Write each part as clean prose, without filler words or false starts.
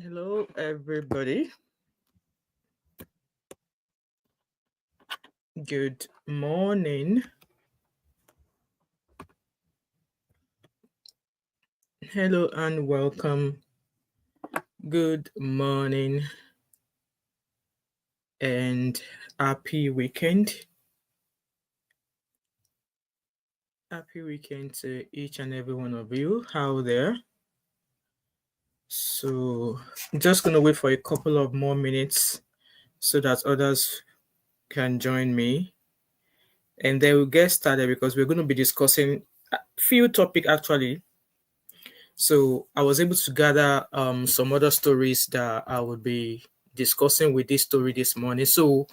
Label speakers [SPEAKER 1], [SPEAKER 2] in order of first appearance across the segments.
[SPEAKER 1] Hello, everybody. Good morning. Hello and welcome. Good morning and happy weekend. Happy weekend to each and every one of you. How there? So, I'm just going to wait for a couple of more minutes so that others can join me. And then we'll get started because we're going to be discussing a few topics actually. So I was able to gather some other stories that I would be discussing with this story this morning. So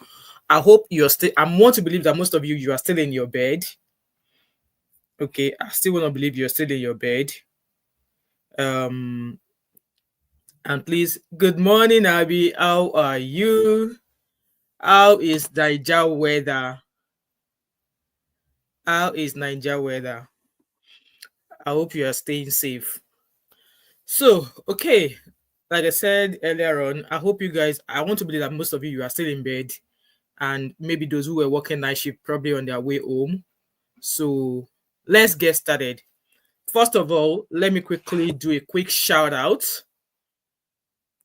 [SPEAKER 1] I hope you're still. I want to believe that most of you are still in your bed. Okay, I still want to believe you're still in your bed. Um, and please, good morning, Abby. How are you? How is Niger weather? How is Niger weather? I hope you are staying safe. So, okay, like I said earlier on, I hope you guys. I want to believe that most of you are still in bed, and maybe those who were working night shift probably on their way home. So let's get started. First of all, let me quickly do a quick shout out.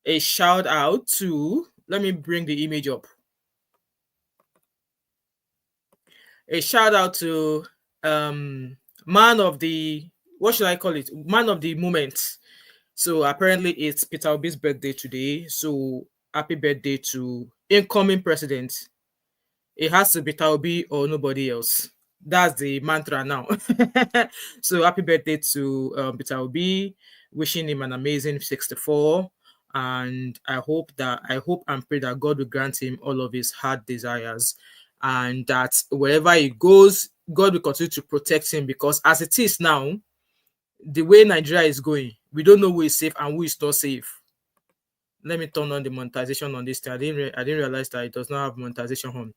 [SPEAKER 1] A shout out to, let me bring the image up. A shout out to man of the, what should I call it? Man of the moment. So apparently it's Peter Obi's birthday today. So happy birthday to incoming president. It has to be Peter Obi or nobody else. That's the mantra now. So happy birthday to Peter Obi. Wishing him an amazing 64. And I hope and pray that God will grant him all of his heart desires. And that wherever he goes, God will continue to protect him, because as it is now, the way Nigeria is going, we don't know who is safe and who is not safe. Let me turn on the monetization on this thing. I didn't realize that it does not have monetization on.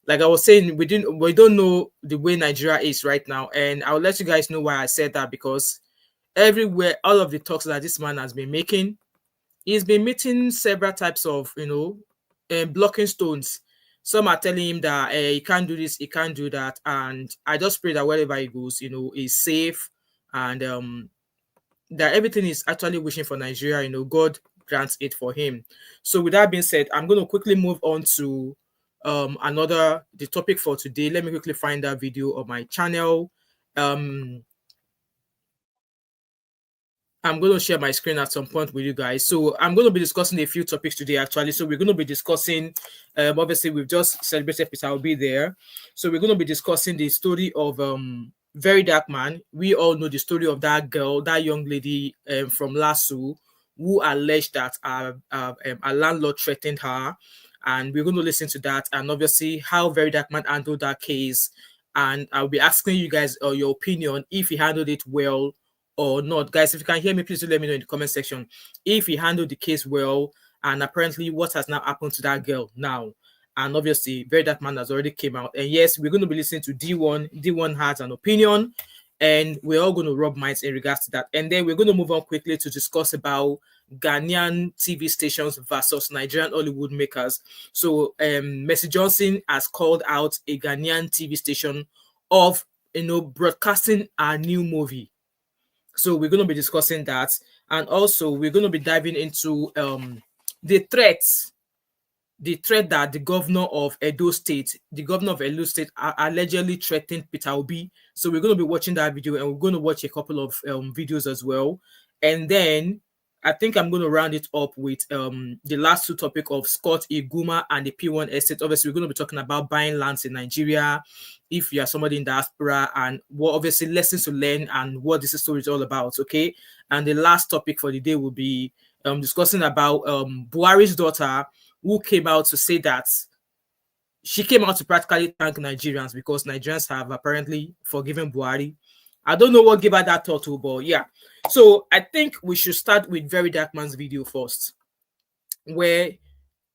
[SPEAKER 1] Like I was saying, we don't know the way Nigeria is right now, and I'll let you guys know why I said that, because everywhere, all of the talks that this man has been making, he's been meeting several types of blocking stones. Some are telling him that he can't do this, he can't do that, and I just pray that wherever he goes, he's safe, and that everything is actually wishing for Nigeria, God grants it for him. So with that being said, I'm going to quickly move on to the topic for today. Let me quickly find that video on my channel. I'm going to share my screen at some point with you guys. So I'm going to be discussing a few topics today, actually. So we're going to be discussing, obviously, we've just celebrated Peter Obi there. So we're going to be discussing the story of Verydarkman. We all know the story of that girl, that young lady from LASU, who alleged that a landlord threatened her. And we're going to listen to that, and obviously how Verydarkman handled that case. And I'll be asking you guys your opinion, if he handled it well or not. Guys, if you can hear me, please do let me know in the comment section if he handled the case well, and apparently what has now happened to that girl now. And obviously, Verydarkman has already came out. And yes, we're going to be listening to D1. D1 has an opinion, and we're all going to rub minds in regards to that. And then we're going to move on quickly to discuss about Ghanaian TV stations versus Nigerian Hollywood makers. So Mercy Johnson has called out a Ghanaian TV station of broadcasting a new movie. So we're going to be discussing that, and also we're going to be diving into the threat that the governor of Edo State, allegedly threatened Peter Obi. So we're going to be watching that video, and we're going to watch a couple of videos as well. And then I think I'm going to round it up with the last two topics of Scott Iguma and the P1 estate. Obviously, we're going to be talking about buying lands in Nigeria, if you are somebody in diaspora, and what obviously lessons to learn and what this story is all about. Okay. And the last topic for the day will be discussing about Buhari's daughter, who came out to say that she came out to practically thank Nigerians because Nigerians have apparently forgiven Buhari. I don't know what gave her that thought to, but yeah. So I think we should start with Verydarkman's video first, where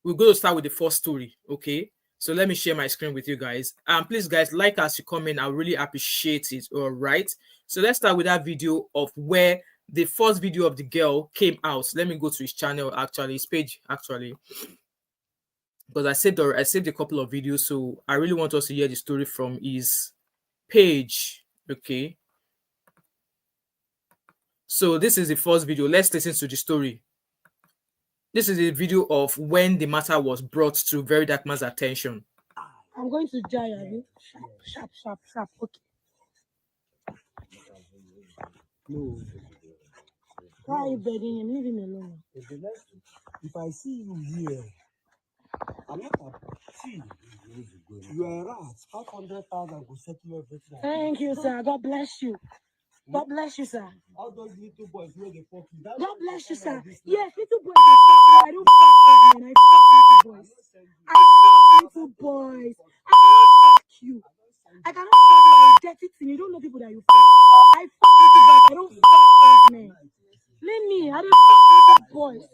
[SPEAKER 1] we're going to start with the first story. Okay. So let me share my screen with you guys. Please, guys, like as you comment, I really appreciate it. All right. So let's start with that video of where the first video of the girl came out. Let me go to his channel, actually, his page, actually, because I saved a couple of videos, so I really want us to hear the story from his page. Okay, so this is the first video. Let's listen to the story. This is a video of when the matter was brought to Verydarkman's attention.
[SPEAKER 2] I'm going to jail. Sharp. Okay.
[SPEAKER 3] No.
[SPEAKER 2] Why are you begging him? Leave him alone.
[SPEAKER 3] If I see you here, I'm not a see. You are a rat. 500,000 will settle everything.
[SPEAKER 2] Thank you, sir. God bless you. God bless you, sir.
[SPEAKER 3] All those little boys where they fuck you.
[SPEAKER 2] God bless you, sir. Yes, little boys, they fuck me. I don't fuck old men. I fuck little boys. I fuck little boys. I cannot fuck you. I cannot fuck you. You're a dirty thing. You don't know people that you fuck. I fuck little boys. I don't fuck old men. Leave me. I don't fuck little boys.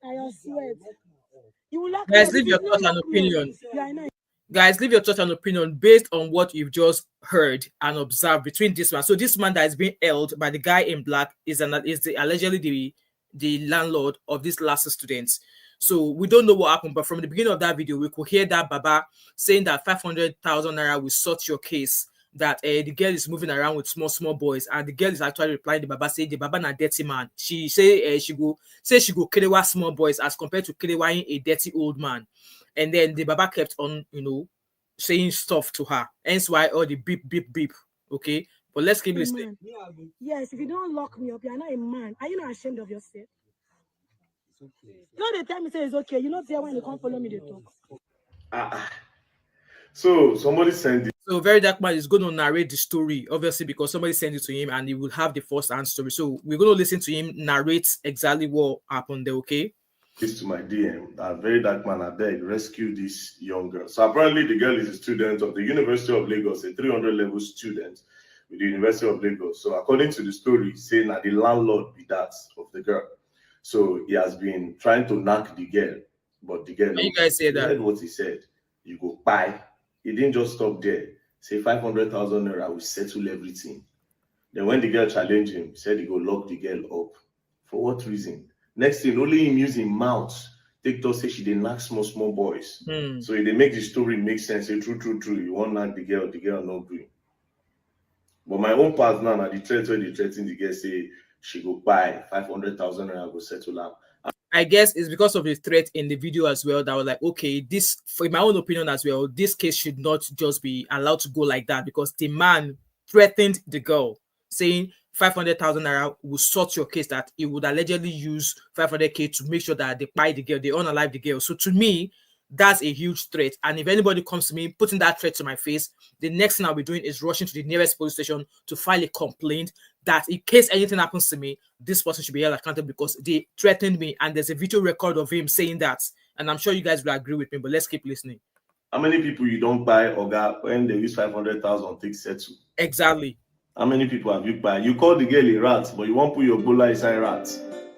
[SPEAKER 2] I swear. You will lock
[SPEAKER 1] Guys,
[SPEAKER 2] me.
[SPEAKER 1] leave your thoughts and opinion.
[SPEAKER 2] Yeah, I know.
[SPEAKER 1] Guys, leave your thoughts and opinion based on what you've just heard and observed between this man. So this man that is being held by the guy in black is allegedly the landlord of these LASU students. So we don't know what happened, but from the beginning of that video, we could hear that Baba saying that 500,000 naira will sort your case. That the girl is moving around with small boys, and the girl is actually replying the Baba, say the Baba na dirty man. She say she go kilewa small boys as compared to kilewaing a dirty old man. And then the Baba kept on, saying stuff to her. Hence why all the beep. Okay, but let's keep listening.
[SPEAKER 2] Yes, if you don't lock me up, you're not a man. Are you not ashamed of yourself?
[SPEAKER 3] It's okay.
[SPEAKER 2] You know, the time you say it's okay. You know, there when you can't follow me, they talk.
[SPEAKER 4] So somebody sent it.
[SPEAKER 1] So Verydarkman is going to narrate the story, obviously, because somebody sent it to him and he will have the first-hand story. So we're going to listen to him narrate exactly what happened there, okay?
[SPEAKER 4] This to my DM that Verydarkman, I beg, rescue this young girl. So apparently the girl is a student of the University of Lagos, a 300 level student with the University of Lagos. So according to the story, saying that the landlord be that of the girl. So he has been trying to knock the girl, but the girl.
[SPEAKER 1] When you guys say that,
[SPEAKER 4] heard what he said. You go buy. He didn't just stop there. Say 500,000 naira will settle everything. Then when the girl challenged him, he said he go lock the girl up. For what reason? Next thing, only him using mouth. TikTok say she did knock small boys. So if they make the story make sense, say true. You won't knock the girl no green. But my own part now, the threat where they threaten the girl say she go buy 500,000 naira go settle up.
[SPEAKER 1] I guess it's because of the threat in the video as well that was like, okay, this, for my own opinion as well, this case should not just be allowed to go like that, because the man threatened the girl, saying 500,000 naira will sort your case, that he would allegedly use 500k to make sure that they buy the girl, they unalive the girl. So to me, that's a huge threat. And if anybody comes to me putting that threat to my face, the next thing I'll be doing is rushing to the nearest police station to file a complaint that in case anything happens to me, this person should be held accountable because they threatened me. And there's a video record of him saying that. And I'm sure you guys will agree with me, but let's keep listening.
[SPEAKER 4] How many people you don't buy Oga when they use 500,000 take settle?
[SPEAKER 1] Exactly.
[SPEAKER 4] How many people have you buy? You call the girl a rat, but you won't put your bola inside rat.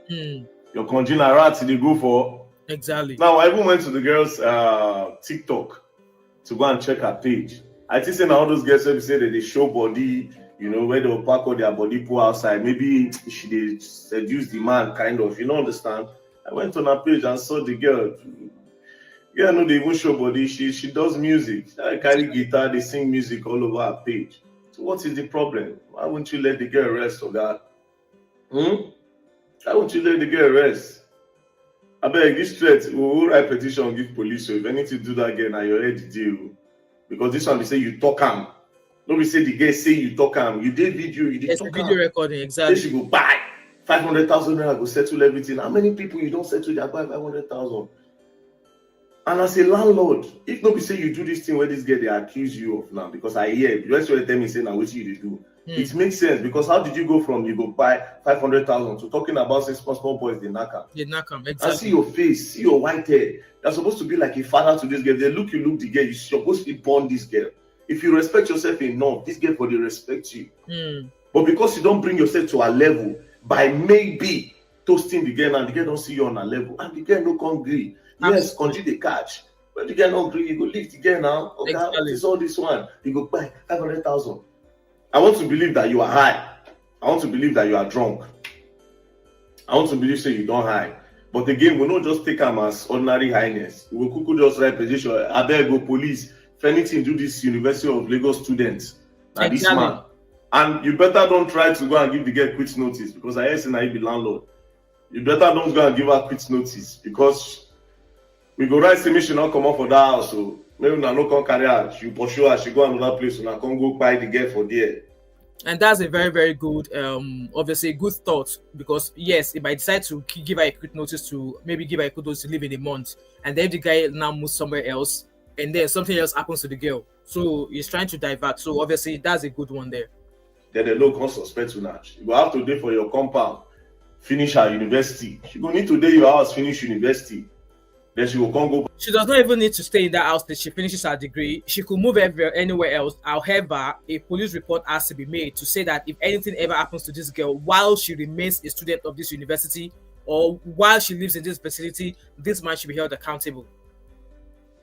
[SPEAKER 4] Your congener rat they go for.
[SPEAKER 1] Exactly.
[SPEAKER 4] Now I even went to the girl's TikTok to go and check her page. I think saying all those girls say that they show body, where they'll pack all their body pull outside. Maybe they seduce the man, kind of, understand? I went on her page and saw the girl. Yeah, no, they even show body. She does music. I carry guitar, they sing music all over her page. So what is the problem? Why won't you let the girl rest, Oga? Why won't you let the girl rest? I beg this threat, we will write petition, give police. So if anything do that again, now your head deal. Because this one they say you talk him. Nobody say the girl say you talk him. You did video, you did talk him.
[SPEAKER 1] Video recording, exactly.
[SPEAKER 4] Then she go buy 500,000 naira, go settle everything. How many people you don't settle their buy 500,000? And as a landlord, if nobody say you do this thing where this girl they accuse you of now, because I hear you just tell me say now what you do. It makes sense, because how did you go from you go buy 500,000 to talking about say small boys they knock him?
[SPEAKER 1] They knock him,
[SPEAKER 4] exactly. I see your face, see your white hair. You're supposed to be like a father to this girl. They look the girl. You're supposed to be born this girl. If you respect yourself enough, this girl for they respect you. But because you don't bring yourself to a level by maybe toasting the girl, and the girl don't see you on a level, and the girl no come agree. Yes, continue the catch. But the girl don't agree, you go leave the girl now. Okay, exactly. It's all this one. You go buy 500,000. I want to believe that you are high. I want to believe that you are drunk. I want to believe say you don't hide. But again, we not just take them as ordinary highness. We could just write petition. I beg go police. If anything, do this University of Lagos students. Now this man. And you better don't try to go and give the girl quit notice, because I hear now you be landlord. You better don't go and give her quit notice, because we go write say she not come up for that house. So maybe una no come carry her. She pursue her. She go another place. Una come go buy the girl for there.
[SPEAKER 1] And that's a very, very good, obviously good thought, because yes, if I decide to give her a quick notice to maybe give her a quick notice to live in a month, and then the guy now moves somewhere else, and then something else happens to the girl, so he's trying to divert. So obviously that's a good one there.
[SPEAKER 4] Then they no come suspect you now. You go have to do for your compound, finish her university. She go need to do your house, finish university. Then she will come go.
[SPEAKER 1] She does not even need to stay in that house till she finishes her degree. She could move anywhere else. However, a police report has to be made to say that if anything ever happens to this girl while she remains a student of this university, or while she lives in this facility, this man should be held accountable.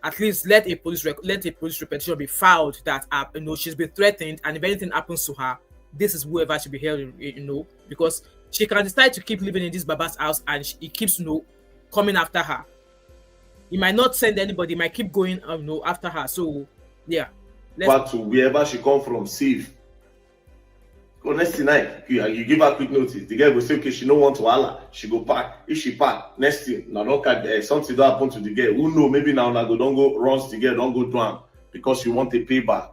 [SPEAKER 1] At least let a police repetition be filed that she's been threatened, and if anything happens to her, this is whoever should be held, because she can decide to keep living in this baba's house, and he keeps coming after her. He might not send anybody, he might keep going after her. So yeah,
[SPEAKER 4] back to wherever she come from, safe. Because next night you give her quick notice, the girl will say okay, she no want to holla, she go pack. If she pack, next thing now don't something don't happen to the girl. Who know, maybe now go don't go runs the girl, don't go down because you want a payback.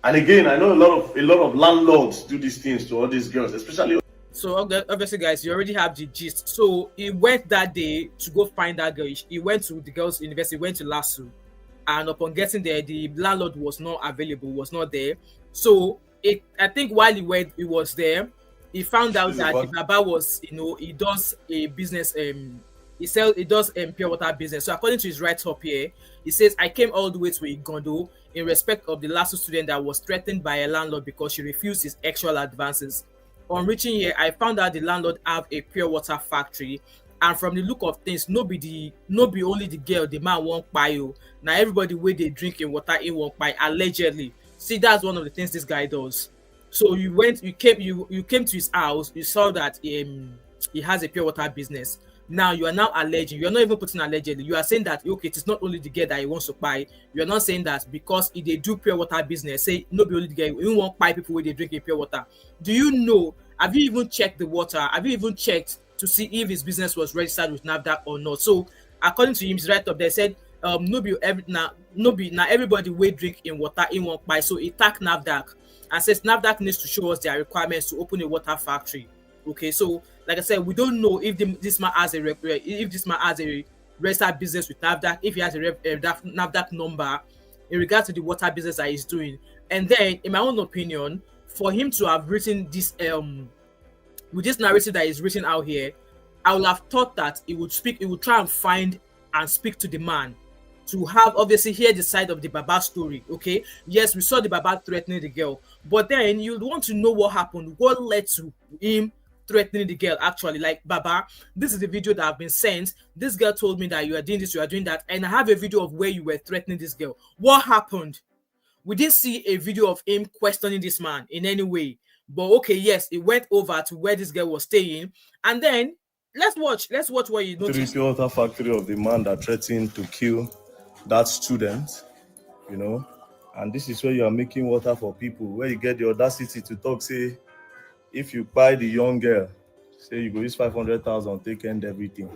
[SPEAKER 4] And again, I know a lot of landlords do these things to all these girls, especially.
[SPEAKER 1] So obviously, guys, you already have the gist. So he went that day to go find that girl. He went to the girls' university, went to LASU, and upon getting there, the landlord was not available, was not there. So I think while he was there, he found out that the Baba was, he does a business. He does pure water business. So according to his write-up here, he says, I came all the way to Igondo in respect of the LASU student that was threatened by a landlord because she refused his actual advances. On reaching here, I found out the landlord have a pure water factory, and from the look of things, no be only the girl the man won't buy you. Now everybody where they drink in water in won't buy, allegedly. See, that's one of the things this guy does. So you came to his house, you saw that he has a pure water business. Now you are now alleging. You are not even putting allegedly. You are saying that okay, it is not only the girl that he wants to buy. You are not saying that because if they do pure water business, say no be only the girl. You won't buy people where they drink pure water. Do you know? Have you even checked the water? Have you even checked to see if his business was registered with NAFDAC or not? So according to him, he's right up there. Said everybody will drink in water in one buy. So he tagged NAFDAC and says NAFDAC needs to show us their requirements to open a water factory. Okay, so like I said, we don't know if this man has a registered business with NAFDAC, if he has a NAFDAC number in regards to the water business that he's doing. And then, in my own opinion, for him to have written this with this narrative that is written out here, I would have thought that he would try and find and speak to the man to have obviously hear the side of the Baba story. Okay, yes, we saw the Baba threatening the girl, but then you'd want to know what happened, what led to him threatening the girl. Actually, like, Baba, this is the video that I've been sent. This girl told me that you are doing this, you are doing that, and I have a video of where you were threatening this girl. What happened? We didn't see a video of him questioning this man in any way. But okay, yes, it went over to where this girl was staying, and then let's watch what you noticed.
[SPEAKER 5] The pure water factory of the man that threatened to kill that student, and this is where you are making water for people, where you get the audacity to talk, say, if you buy the young girl, say you go use 500,000, take end everything.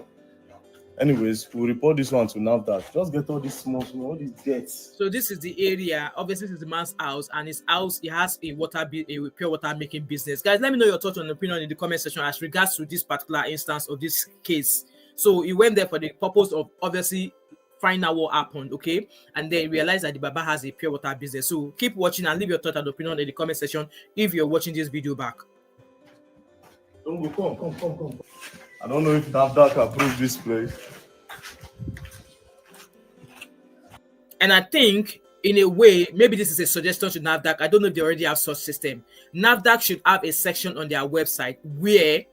[SPEAKER 5] Anyways, we'll report this one to NAFDAC. Just get all these small, all these debts.
[SPEAKER 1] So this is the area. Obviously, this is the man's house, and his house, he has a pure water making business. Guys, let me know your thoughts and opinion in the comment section as regards to this particular instance of this case. So he went there for the purpose of obviously find out what happened, okay? And then realize that the Baba has a pure water business. So keep watching and leave your thoughts and opinion in the comment section if you're watching this video back.
[SPEAKER 5] Don't go, come. I don't know if NAFDAC approved this place.
[SPEAKER 1] And I think, in a way, maybe this is a suggestion to NAFDAC. I don't know if they already have such system. NAFDAC should have a section on their website where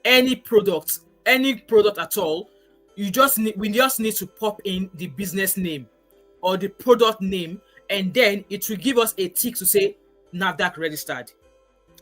[SPEAKER 1] any product at all, we just need to pop in the business name or the product name, and then it will give us a tick to say NAFDAC registered.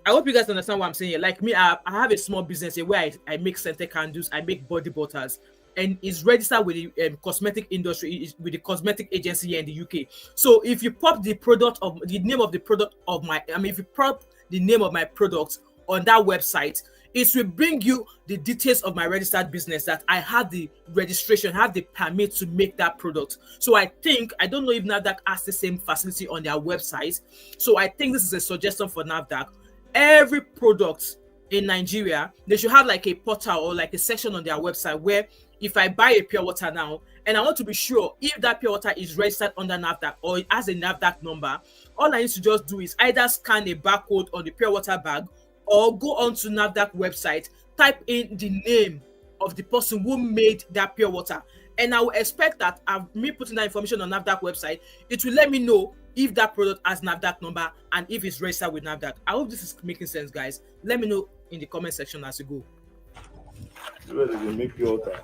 [SPEAKER 1] I hope you guys understand what I'm saying here. Like me, I have a small business here where I make scented candles, I make body butters, and it's registered with the cosmetic industry, with the cosmetic agency here in the UK. So if you pop the product of the name of the product of my, if you pop the name of my product on that website, it will bring you the details of my registered business, that I have the registration, have the permit to make that product. So I don't know if NAFDAC has the same facility on their website. So I think this is a suggestion for NAFDAC. Every product in Nigeria, they should have like a portal or like a section on their website where if I buy a pure water now and I want to be sure if that pure water is registered under NAFDAC or it has a NAFDAC number, all I need to just do is either scan a barcode on the pure water bag or go onto NAFDAC website, type in the name of the person who made that pure water. And I will expect that me putting that information on NAFDAC website, it will let me know if that product has NAFDAC number and if it's registered with NAFDAC. I hope this is making sense, guys. Let me know in the comment section as you go.
[SPEAKER 5] Where did they make pure water?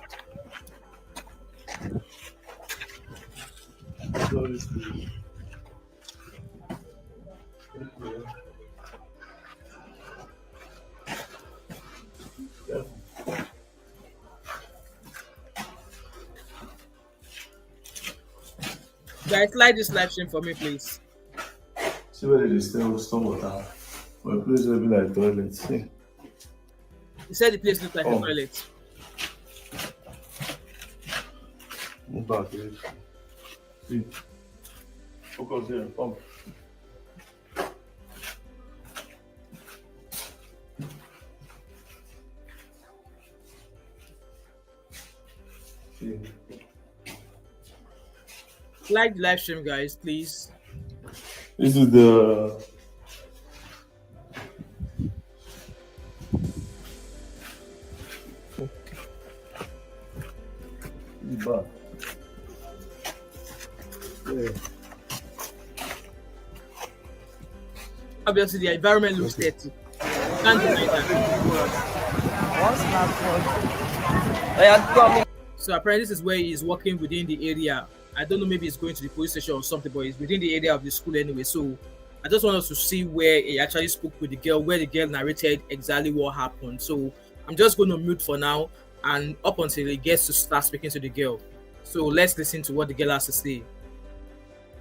[SPEAKER 1] Guys, like this live stream for me, please.
[SPEAKER 5] See where they still storm water. My place will be like toilet. See?
[SPEAKER 1] He said the place looks like a toilet.
[SPEAKER 5] Move back, please. See. Focus here. Come. See.
[SPEAKER 1] Like the live stream, guys, please.
[SPEAKER 5] This is the back. Yeah.
[SPEAKER 1] Obviously, the environment looks dirty. Can't deny that. So apparently, this is where he's working within the area. I don't know, maybe he's going to the police station or something, but he's within the area of the school anyway. So I just want us to see where he actually spoke with the girl, where the girl narrated exactly what happened. So I'm just going to mute for now and up until he gets to start speaking to the girl. So let's listen to what the girl has to say.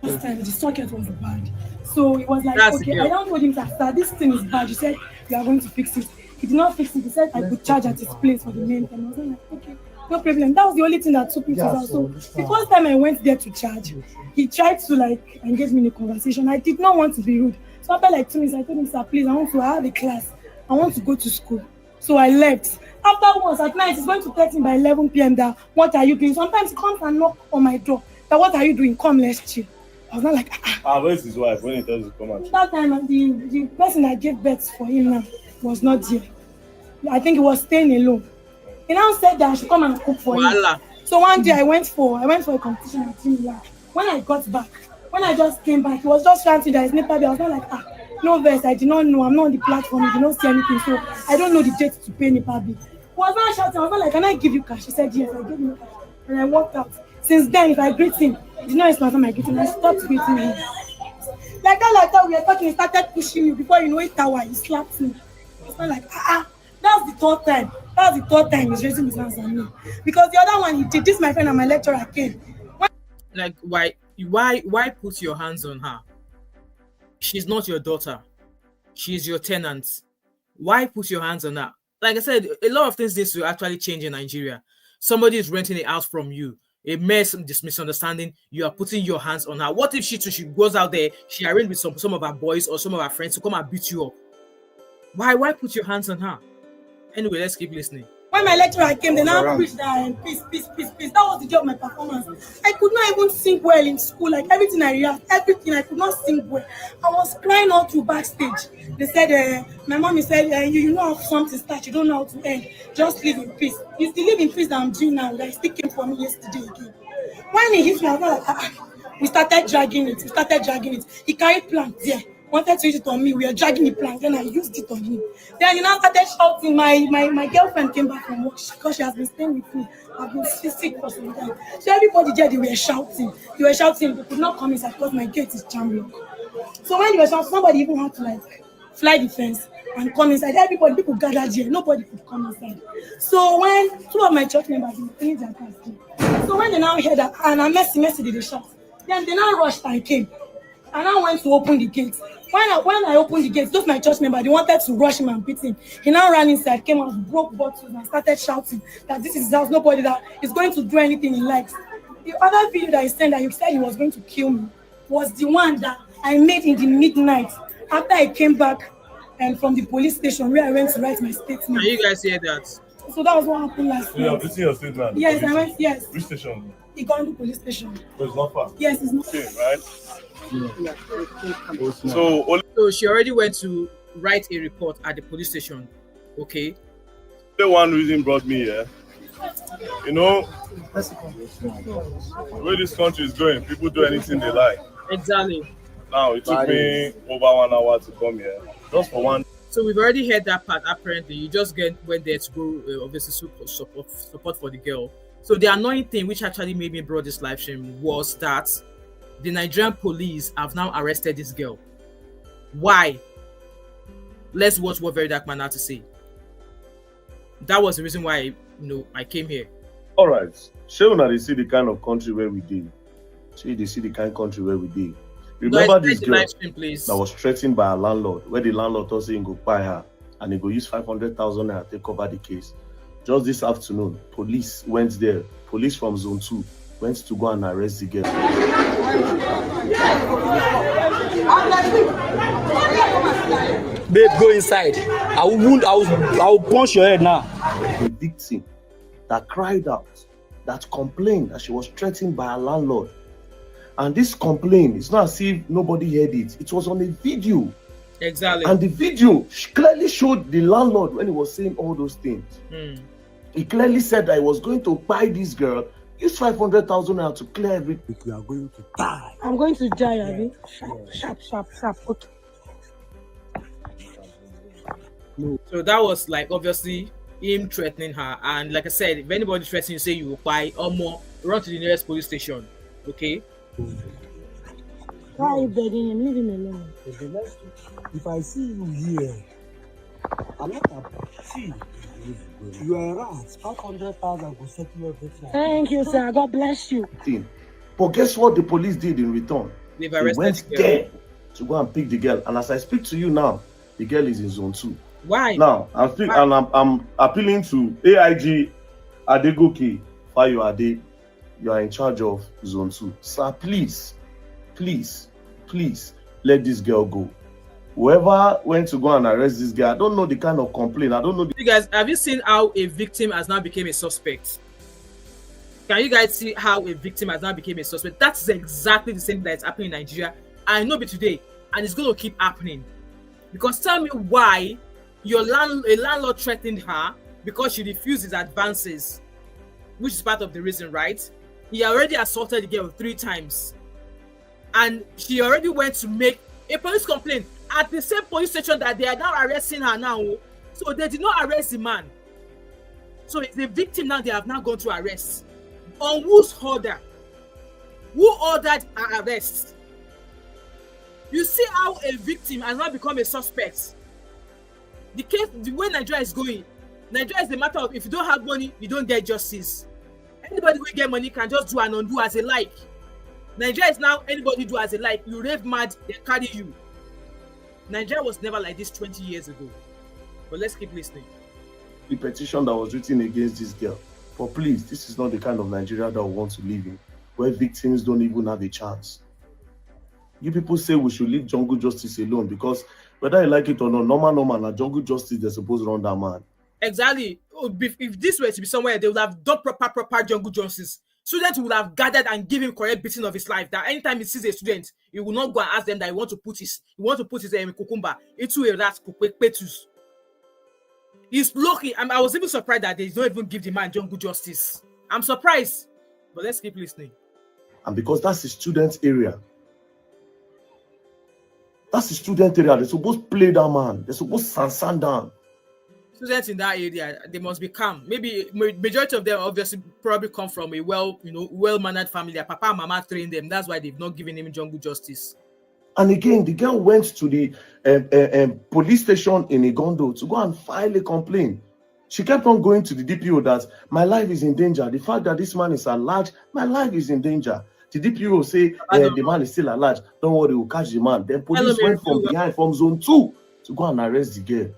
[SPEAKER 2] This time the socket was bad. So it was like,
[SPEAKER 1] That's
[SPEAKER 2] okay, I don't told him that sir, this thing is bad. You said you are going to fix it. He did not fix it. He said I could charge at his place for the main time. I was like, okay, no problem. That was the only thing that took me to that. So the first time I went there to charge, he tried to like engage me in a conversation. I did not want to be rude. So after like 2 minutes, I told him, sir, please, I have a class. I want to go to school. So I left. Afterwards, at night, he's going to text me by 11 p.m. that, what are you doing? Sometimes he comes and knock on my door. That, what are you doing? Come, let's chill. I was not like,
[SPEAKER 5] where's his wife when he tells you to come out?
[SPEAKER 2] That time, the person that gave birth for him now was not there. I think he was staying alone. He now said that I should come and cook for him. So one day I went for a competition at Team. When I got back, when I just came back, he was just trying to that his neighbor. I was not like, no verse, I did not know. I'm not on the platform. I did not see anything. So I don't know the date to pay Nipa bill. He was not shouting. I was not like, can I give you cash? He said, yes, I gave him cash. And I walked out. Since then, if I greet him, he did not respond to my greeting. I stopped greeting him. Like that, we were talking. He started pushing me. Before you know it, he slapped me. I was not like, That's the third time. That's the third time he's raising his hands on me. Because the other one he did, this my friend and my lecturer came.
[SPEAKER 1] Like, why put your hands on her? She's not your daughter. She's your tenant. Why put your hands on her? Like I said, a lot of things need to actually change in Nigeria. Somebody is renting it out from you. A misunderstanding, you are putting your hands on her. What if she goes out there, she arranged with some of her boys or some of her friends to come and beat you up? Why put your hands on her? Anyway, let's keep listening.
[SPEAKER 2] When my lecturer came, they now preached that peace. That was the job of my performance. I could not even sing well in school. Like everything I react, everything, I could not sing well. I was crying all through backstage. They said, my mommy said, you know how something starts, you don't know how to end. Just live in peace. It's the live in peace that I'm doing now. That still came for me yesterday again. When he hit me, I was like, we started dragging it. He carried plank there. Wanted to use it on me. We were dragging the plank. Then I used it on him. Then he now started shouting. My girlfriend came back from work because she has been staying with me. I've been sick for some time. So everybody there, they were shouting. They could not come inside because my gate is jam lock. So when they were shouting, somebody even had to like fly the fence and come inside. Everybody, people gathered here. Nobody could come inside. So when two of my church members were playing their pastor, so when they now heard that, and I Mercy did the shot, then they now rushed and came. And I went to open the gate. When I opened the gate, those my church members, they wanted to rush him and beat him. He now ran inside, came out, broke bottles, and started shouting that this is his house. Nobody that is going to do anything he likes. The other video that he sent that he said he was going to kill me was the one that I made in the midnight after I came back from the police station where I went to write my statement.
[SPEAKER 1] Can you guys hear that?
[SPEAKER 2] So that was what happened last night.
[SPEAKER 5] Yeah, written your statement.
[SPEAKER 2] Yes, I went. Yes.
[SPEAKER 5] Which station?
[SPEAKER 2] Igondo police station.
[SPEAKER 5] So it's not far.
[SPEAKER 2] Yes, it's not.
[SPEAKER 5] Okay, right?
[SPEAKER 1] Yeah.
[SPEAKER 5] So
[SPEAKER 1] she already went to write a report at the police station. Okay.
[SPEAKER 5] the one reason brought me here. You know, the way this country is going, people do anything they like.
[SPEAKER 1] Exactly.
[SPEAKER 5] Now, it took me over 1 hour to come here. Just for one.
[SPEAKER 1] So we've already heard that part. Apparently, you just went there to go, obviously, support for the girl. So the annoying thing, which actually made me brought this live stream, was that the Nigerian police have now arrested this girl. Why? Let's watch what Verydarkman had to say. That was the reason why I came here.
[SPEAKER 5] All right. Show now they see the kind of country where we did. They see the kind of country where we did. Remember this girl that was threatened by a landlord, where the landlord told him go buy her and he go use 500,000 naira to cover the case. Just this afternoon, police went there. Police from Zone 2 went to go and arrest the girl.
[SPEAKER 3] Babe, go inside. I will punch your head now.
[SPEAKER 5] The victim that cried out, that complained that she was threatened by a landlord. And this complaint, it's not as if nobody heard it. It was on a video.
[SPEAKER 1] Exactly.
[SPEAKER 5] And the video clearly showed the landlord when he was saying all those things. He clearly said that he was going to buy this girl, use 500,000 naira to clear everything.
[SPEAKER 3] You are going to die.
[SPEAKER 2] I'm going to die, Abby. Sharp. Okay.
[SPEAKER 1] So that was like obviously him threatening her. And like I said, if anybody threatens you, say you will buy or more, run to the nearest police station. Okay?
[SPEAKER 2] Why are you begging him? Leave him alone.
[SPEAKER 3] If I see you here, I'm not a see. You are right. 500,000 will settle everything.
[SPEAKER 2] Thank you, sir. God bless you.
[SPEAKER 5] But guess what the police did in return?
[SPEAKER 1] They've
[SPEAKER 5] They
[SPEAKER 1] arrested
[SPEAKER 5] went
[SPEAKER 1] the girl.
[SPEAKER 5] there to go and pick the girl. And as I speak to you now, the girl is in Zone 2.
[SPEAKER 1] Why?
[SPEAKER 5] Now, I'm appealing to AIG Adegoke Fayoade. You are in charge of Zone 2. Sir, please, let this girl go. Whoever went to go and arrest this girl, I don't know the kind of complaint. I don't know.
[SPEAKER 1] You guys, have you seen how a victim has now become a suspect? Can you guys see how a victim has now become a suspect? That's exactly the same thing that's happening in Nigeria. I know it today, and it's going to keep happening. Because tell me why a landlord threatened her because she refused his advances, which is part of the reason, right? He already assaulted the girl 3 times. And she already went to make a police complaint at the same police station that they are now arresting her now. So they did not arrest the man. So it's the victim now they have now gone to arrest. On whose order? Who ordered her arrest? You see how a victim has now become a suspect. The case, the way Nigeria is going, Nigeria is the matter of if you don't have money, you don't get justice. Anybody who get money can just do and undo as they like. Nigeria is now anybody do as they like. You rave mad, they carry you. Nigeria was never like this 20 years ago. But let's keep listening.
[SPEAKER 5] The petition that was written against this girl. But please, this is not the kind of Nigeria that we want to live in, where victims don't even have a chance. You people say we should leave jungle justice alone because whether you like it or not, normal, and jungle justice, they're supposed to run that man.
[SPEAKER 1] Exactly. If this were to be somewhere, they would have done proper jungle justice. Students would have gathered and give him correct beating of his life. That anytime he sees a student, he will not go and ask them that he want to put his cucumber into a rat petus. He's lucky. I was even surprised that they don't even give the man jungle justice. I'm surprised. But let's keep listening.
[SPEAKER 5] And because that's the student area. That's the student area. They're supposed to play that man. They're supposed to stand down.
[SPEAKER 1] Students in that area, they must be calm. Maybe majority of them obviously probably come from a well-mannered family. Their papa and mama trained them. That's why they've not given him jungle justice.
[SPEAKER 4] And again, the girl went to the police station in Igondo to go and file a complaint. She kept on going to the DPO that my life is in danger. The fact that this man is at large, my life is in danger. The DPO say the man is still at large. Don't worry, we'll catch the man. Then police went from behind, from zone 2, to go and arrest the girl.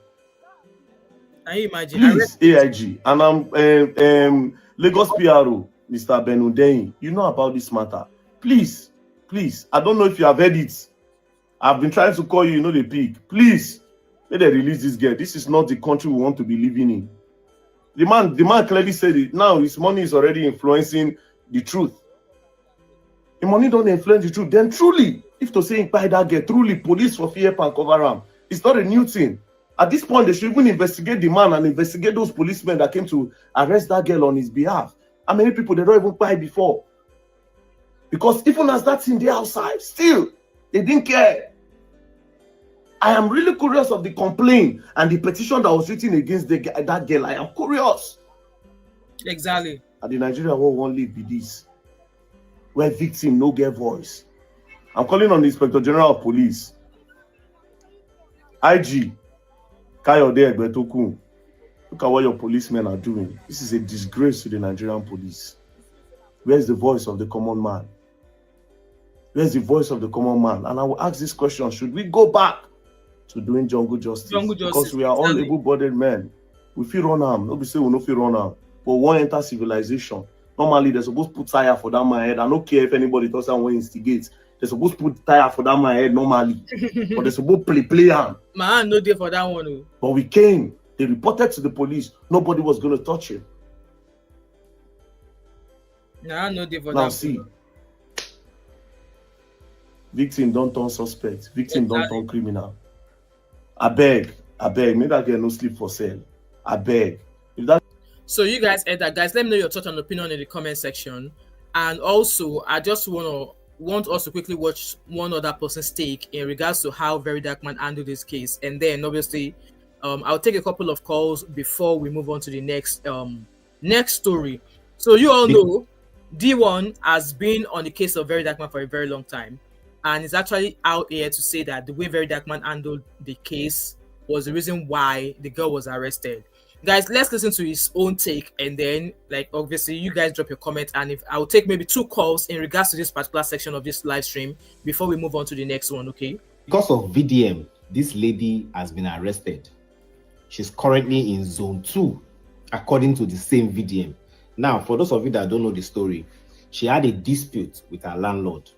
[SPEAKER 1] Can you imagine?
[SPEAKER 4] Please, AIG, and I'm Lagos PRO, Mr. Benudei. You know about this matter. Please, I don't know if you have heard it. I've been trying to call you, they pick. Please, let them release this girl. This is not the country we want to be living in. The man clearly said it. Now his money is already influencing the truth. The money don't influence the truth. Then truly, if to say by that girl, truly police for fear and cover him, it's not a new thing. At this point, they should even investigate the man and investigate those policemen that came to arrest that girl on his behalf. How many people they don't even buy before? Because even as that thing they outside, still they didn't care. I am really curious of the complaint and the petition that was written against that girl. I am curious.
[SPEAKER 1] Exactly.
[SPEAKER 4] And the Nigeria will won't leave with this, where victim no get voice. I'm calling on the Inspector General of Police, IG Kayode Egbetokun. Look at what your policemen are doing. This is a disgrace to the Nigerian police. Where's the voice of the common man? Where's the voice of the common man? And I will ask this question: should we go back to doing jungle justice? Because we are all able-bodied men. We feel run arm. Nobody say we no feel run arm. But one enter civilization. Normally, they're supposed to put tire for that man head. I don't care if anybody does that when instigate. They're supposed to put tire for that man head normally. But they're supposed to play him.
[SPEAKER 1] Man, no day for that one.
[SPEAKER 4] But we came. They reported to the police. Nobody was going to touch him.
[SPEAKER 1] Nah, no day for that.
[SPEAKER 4] Now see. Victim don't turn suspect. Victim don't turn criminal. I beg. Make that girl no sleep for sale. I beg. If that.
[SPEAKER 1] So you guys heard that, guys. Let me know your thoughts and opinion in the comment section. And also, I just want us to quickly watch one other person's take in regards to how Verydarkman handled this case, and then obviously, I'll take a couple of calls before we move on to the next story. So you all know, D1 has been on the case of Verydarkman for a very long time, and is actually out here to say that the way Verydarkman handled the case was the reason why the girl was arrested. Guys, let's listen to his own take, and then, like, obviously, you guys drop your comment, and if I'll take maybe 2 calls in regards to this particular section of this live stream before we move on to the next one, okay?
[SPEAKER 6] Because of VDM, this lady has been arrested. She's currently in zone 2, according to the same VDM. Now, for those of you that don't know the story, she had a dispute with her landlord,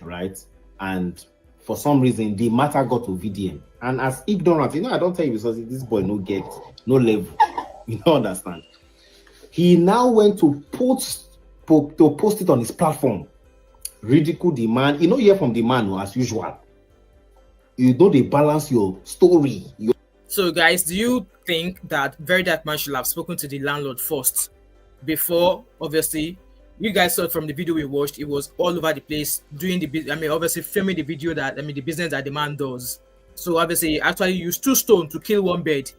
[SPEAKER 6] right? And for some reason, the matter got to VDM. And as ignorant, I don't tell you because this boy no get, no level. You don't understand. He now went to post it on his platform. Ridicule the man. You hear from the man as usual. They balance your story.
[SPEAKER 1] So guys, do you think that Verydarkman should have spoken to the landlord first before, obviously, you guys saw it from the video we watched, it was all over the place doing obviously filming the video the business that the man does. So obviously actually used 2 stones to kill 1 bird.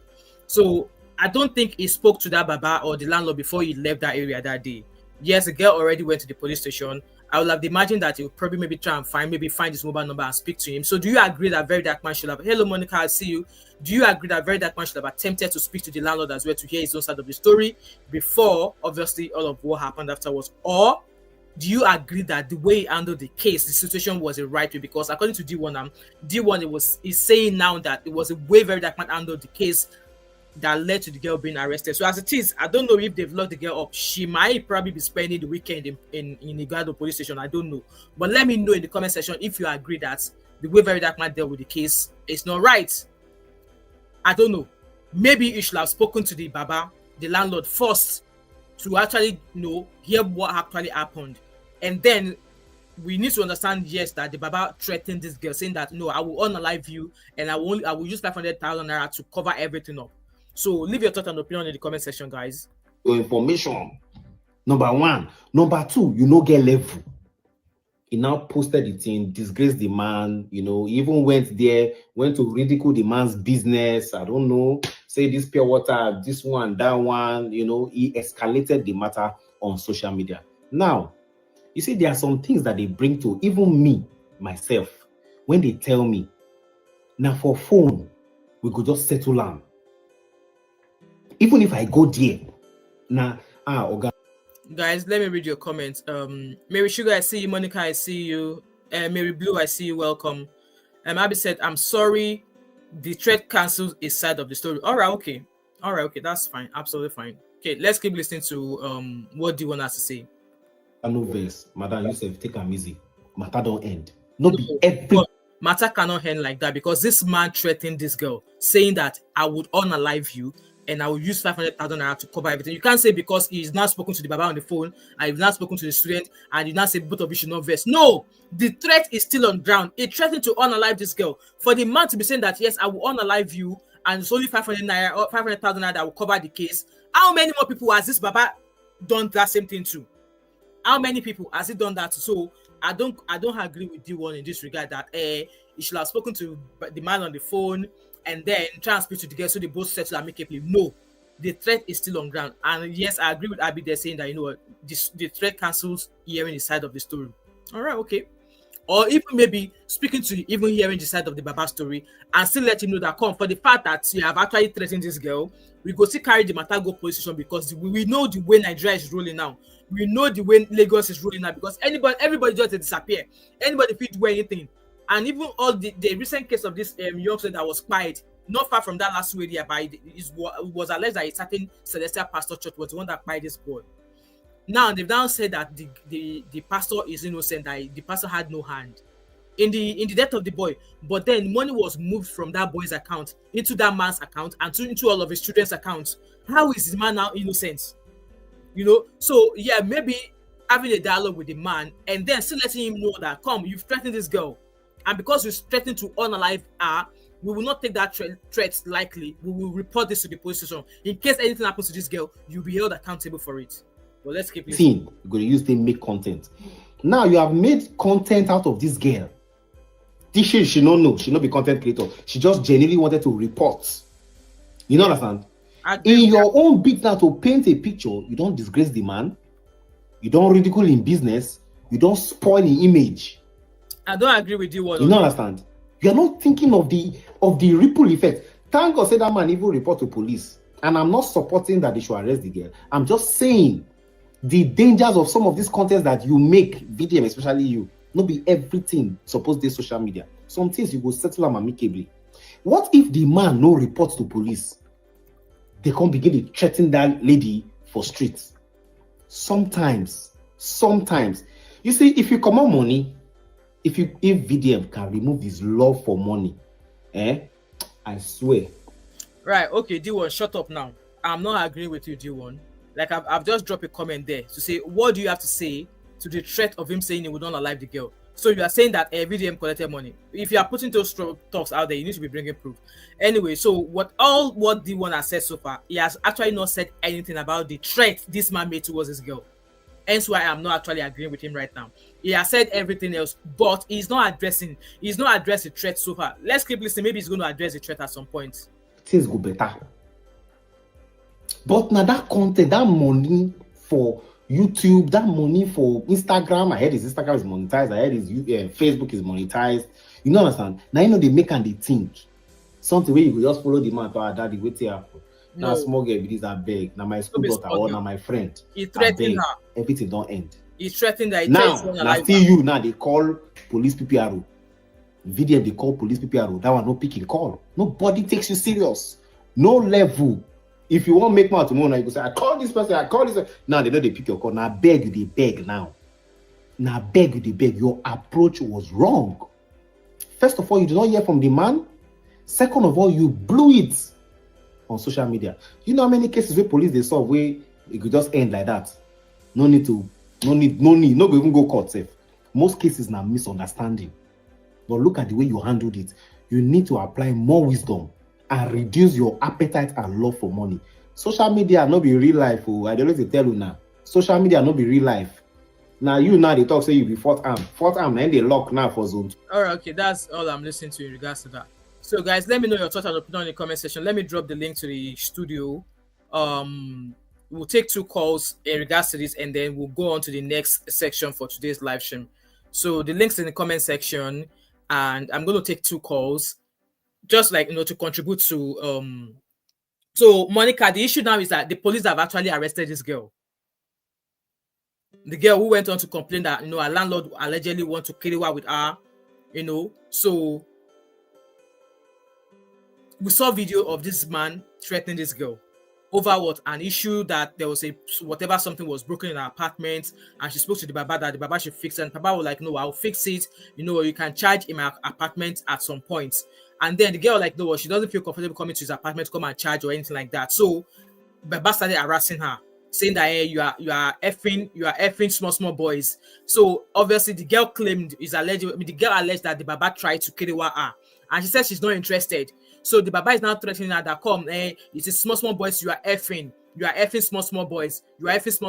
[SPEAKER 1] So I don't think he spoke to that Baba or the landlord before he left that area that day. Yes, the girl already went to the police station. I would have imagined that he would probably maybe try and find his mobile number and speak to him. So do you agree that Verydarkman should have, hello Monica, I see you. Do you agree that Verydarkman should have attempted to speak to the landlord as well to hear his own side of the story before obviously all of what happened afterwards? Or do you agree that the way he handled the case, the situation was a right way? Because according to D1, he's saying now that it was a way Verydarkman handled the case that led to the girl being arrested. So as it is, I don't know if they've locked the girl up. She might probably be spending the weekend in Igado police station. I don't know. But let me know in the comment section if you agree that the way Verydarkman dealt with the case is not right. I don't know. Maybe you should have spoken to the Baba, the landlord, first to actually hear what actually happened. And then we need to understand, yes, that the Baba threatened this girl, saying that, no, I will unalive you and I will use 500,000 naira to cover everything up. So leave your thoughts and opinion in the comment section, guys.
[SPEAKER 6] Your information, number 1. Number 2, get level. He now posted it in, disgraced the man, he even went to ridicule the man's business. I don't know, say this pure water, this one, that one, he escalated the matter on social media. Now, you see, there are some things that they bring to even me, myself, when they tell me, now for phone, we could just settle on. Even if I go there, now, Oga.
[SPEAKER 1] Guys, let me read your comments. Mary Sugar, I see you. Monica, I see you. Mary Blue, I see you. Welcome. Abby said, I'm sorry. The threat cancels a side of the story. All right, okay. That's fine. Absolutely fine. Okay, let's keep listening to what D1 has to say.
[SPEAKER 6] No verse, Madam Yusuf, take am easy. Matter don't end. No be every
[SPEAKER 1] matter cannot end like that, because this man threatened this girl, saying that I would unalive you and I will use 500,000 naira to cover everything. You can't say because he's not spoken to the Baba on the phone and he's not spoken to the student and you not say both of you should not verse. No, the threat is still on ground. He threatened to unalive this girl. For the man to be saying that, yes, I will unalive you and it's only 500,000 naira that will cover the case. How many more people has this Baba done that same thing to? How many people has he done that to? So I don't agree with D1 in this regard that he should have spoken to the man on the phone and then try and speak to the girl so they both settle amicably. No, the threat is still on ground. And yes, I agree with Abby there saying that, you know what, the threat cancels hearing the side of the story. All right, okay. Or even maybe speaking to even hearing the side of the Baba story and still let him know that, come, for the fact that you have actually threatened this girl, we go still carry the matter go police station, because we know the way Nigeria is rolling now. We know the way Lagos is rolling now, because everybody just disappear. Anybody fit do anything. And even all the recent case of this youngster that was quiet, not far from that LASU area, but it was alleged that a certain Celestial Pastor Church was the one that quiet this boy. Now they've now said that the pastor is innocent, that the pastor had no hand in the death of the boy, but then money was moved from that boy's account into that man's account and into all of his children's accounts. How is the man now innocent? You know, so yeah, maybe having a dialogue with the man and then still letting him know that, come, you've threatened this girl, and because you threatened to unalive her, we will not take that threat lightly. We will report this to the police station. In case anything happens to this girl, you'll be held accountable for it. Well, let's keep listening.
[SPEAKER 6] You're going to use them make content. Now you have made content out of this girl. This she don't know. She not be content creator. She just genuinely wanted to report. You know understand? In your own bit now to paint a picture, you don't disgrace the man. You don't ridicule in business. You don't spoil the image.
[SPEAKER 1] I don't agree with you. What
[SPEAKER 6] you don't understand? You are not thinking of the ripple effect. Thank God say that man even report to police. And I'm not supporting that they should arrest the girl. I'm just saying the dangers of some of these contents that you make, VDM, especially you, not be everything supposed to social media. Some things you go settle them amicably. What if the man no reports to police? They can't begin to threaten that lady for streets. Sometimes, you see, if you come on money, if VDM can remove his love for money, I swear.
[SPEAKER 1] Right, okay, D1, shut up now. I'm not agreeing with you, D1. Like, I've just dropped a comment there to say, what do you have to say to the threat of him saying he would not alive the girl? So you are saying that VDM collected money. If you are putting those talks out there, you need to be bringing proof. Anyway, so what D1 has said so far, he has actually not said anything about the threat this man made towards this girl. Hence why I'm not actually agreeing with him right now. He has said everything else, but he's not addressed the threat so far. Let's keep listening. Maybe he's going to address the threat at some point.
[SPEAKER 6] Things go better. But now that content, that money for YouTube, that money for Instagram, I heard his Instagram is monetized, I heard his Facebook is monetized. You know understand? Now you know they make and they think. Something where you could just follow the man to daddy, wait here. Now small girl, it is a beg. Now my school daughter or now my friend.
[SPEAKER 1] He threatened her.
[SPEAKER 6] Everything don't end.
[SPEAKER 1] He threatened that.
[SPEAKER 6] Now still you now they call police PPRO. VDM they call police PPRO. That one no picking call. Nobody takes you serious. No level. If you want to make more tomorrow, now you go say, I call this person, I call this. Now they know they pick your call. Now beg you, they beg now. Now beg you, they beg. Your approach was wrong. First of all, you did not hear from the man. Second of all, you blew it on social media. You know how many cases where police they solve where it could just end like that. No need, not even go court safe. Most cases now misunderstanding. But look at the way you handled it. You need to apply more wisdom and reduce your appetite and love for money. Social media not be real life. Oh, I don't know to tell you now. Social media not be real life. Now they talk say you be fourth arm, and they lock now for zone.
[SPEAKER 1] All right, okay, that's all I'm listening to in regards to that. So guys, let me know your thoughts and opinion in the comment section. Let me drop the link to the studio. We'll take 2 calls in regards to this, and then we'll go on to the next section for today's live stream. So the links in the comment section. and I'm going to take 2 calls, just like to contribute to. So Monica, the issue now is that the police have actually arrested this girl. The girl who went on to complain that her landlord allegedly want to kill her with her, So we saw video of this man threatening this girl over what? An issue that there was something was broken in her apartment, and she spoke to the baba that the baba should fix it. And baba was like, no, I'll fix it. You can charge in my apartment at some point. And then the girl like, no, she doesn't feel comfortable coming to his apartment to come and charge or anything like that. So baba started harassing her, saying that hey, you are effing small boys. So obviously the girl alleged that the baba tried to kill her, and she said she's not interested. So the baba is now threatening her that it's a small boys, you are effing small boys,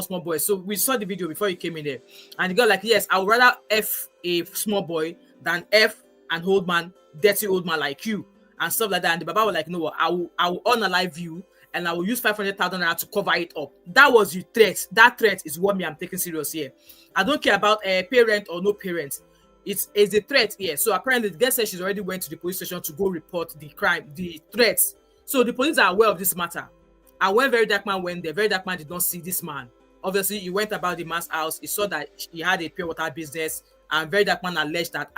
[SPEAKER 1] small boys. So we saw the video before you came in there, and the girl like, yes, I would rather F a small boy than F an old man, dirty old man like you, and stuff like that. And the baba was like, no, I will unalive you, and I will use 500,000 naira to cover it up. That was your threat. That threat is what I'm taking serious here. I don't care about a parent or no parent. It's a threat here. So apparently the girl said she's already went to the police station to go report the crime, the threats. So the police are aware of this matter. And when Verydarkman went there, Verydarkman did not see this man. Obviously, he went about the man's house. He saw that he had a pure water business, and Verydarkman alleged that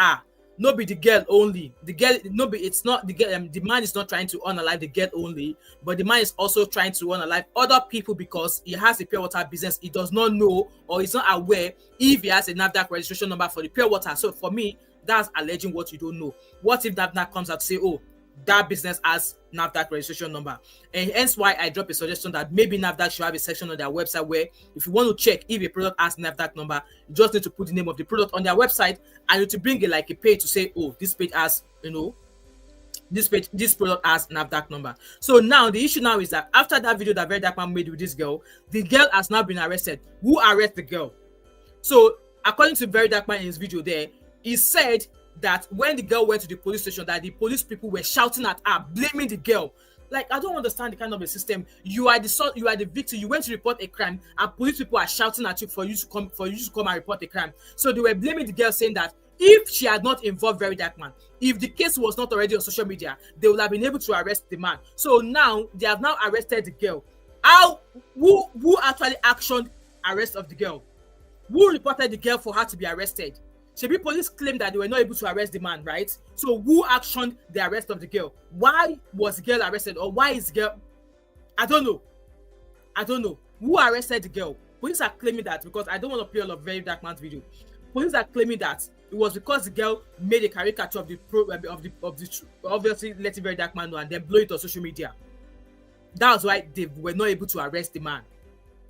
[SPEAKER 1] no be the girl only. The girl, it's not the girl. The man is not trying to unalive the girl only, but the man is also trying to unalive other people because he has a pure water business. He does not know or is not aware if he has a NAFDAC registration number for the pure water. So for me, that's alleging what you don't know. What if NAFDAC comes out to say, oh, that business has NAFDAC registration number? And hence why I drop a suggestion that maybe NAFDAC should have a section on their website where if you want to check if a product has NAFDAC number, you just need to put the name of the product on their website, and you to bring it like a page to say, oh, this page has, this product has NAFDAC number. So now the issue now is that after that video that Verydarkman made with this girl, the girl has now been arrested. Who arrested the girl? So according to Verydarkman in his video there, he said that when the girl went to the police station, that the police people were shouting at her, blaming the girl. Like, I don't understand the kind of a system. You are the victim. You went to report a crime, and police people are shouting at you for you to come and report a crime. So they were blaming the girl, saying that if she had not involved Verydarkman, if the case was not already on social media, they would have been able to arrest the man. So now they have now arrested the girl. Who actually actioned arrest of the girl? Who reported the girl for her to be arrested? Shebi police claimed that they were not able to arrest the man, right? So who actioned the arrest of the girl? Why was the girl arrested? Or why is the girl? I don't know. Who arrested the girl? Police are claiming that, because I don't want to play all of Verydarkman's video. Police are claiming that it was because the girl made a caricature of the obviously letting Verydarkman know and then blow it on social media. That's why they were not able to arrest the man.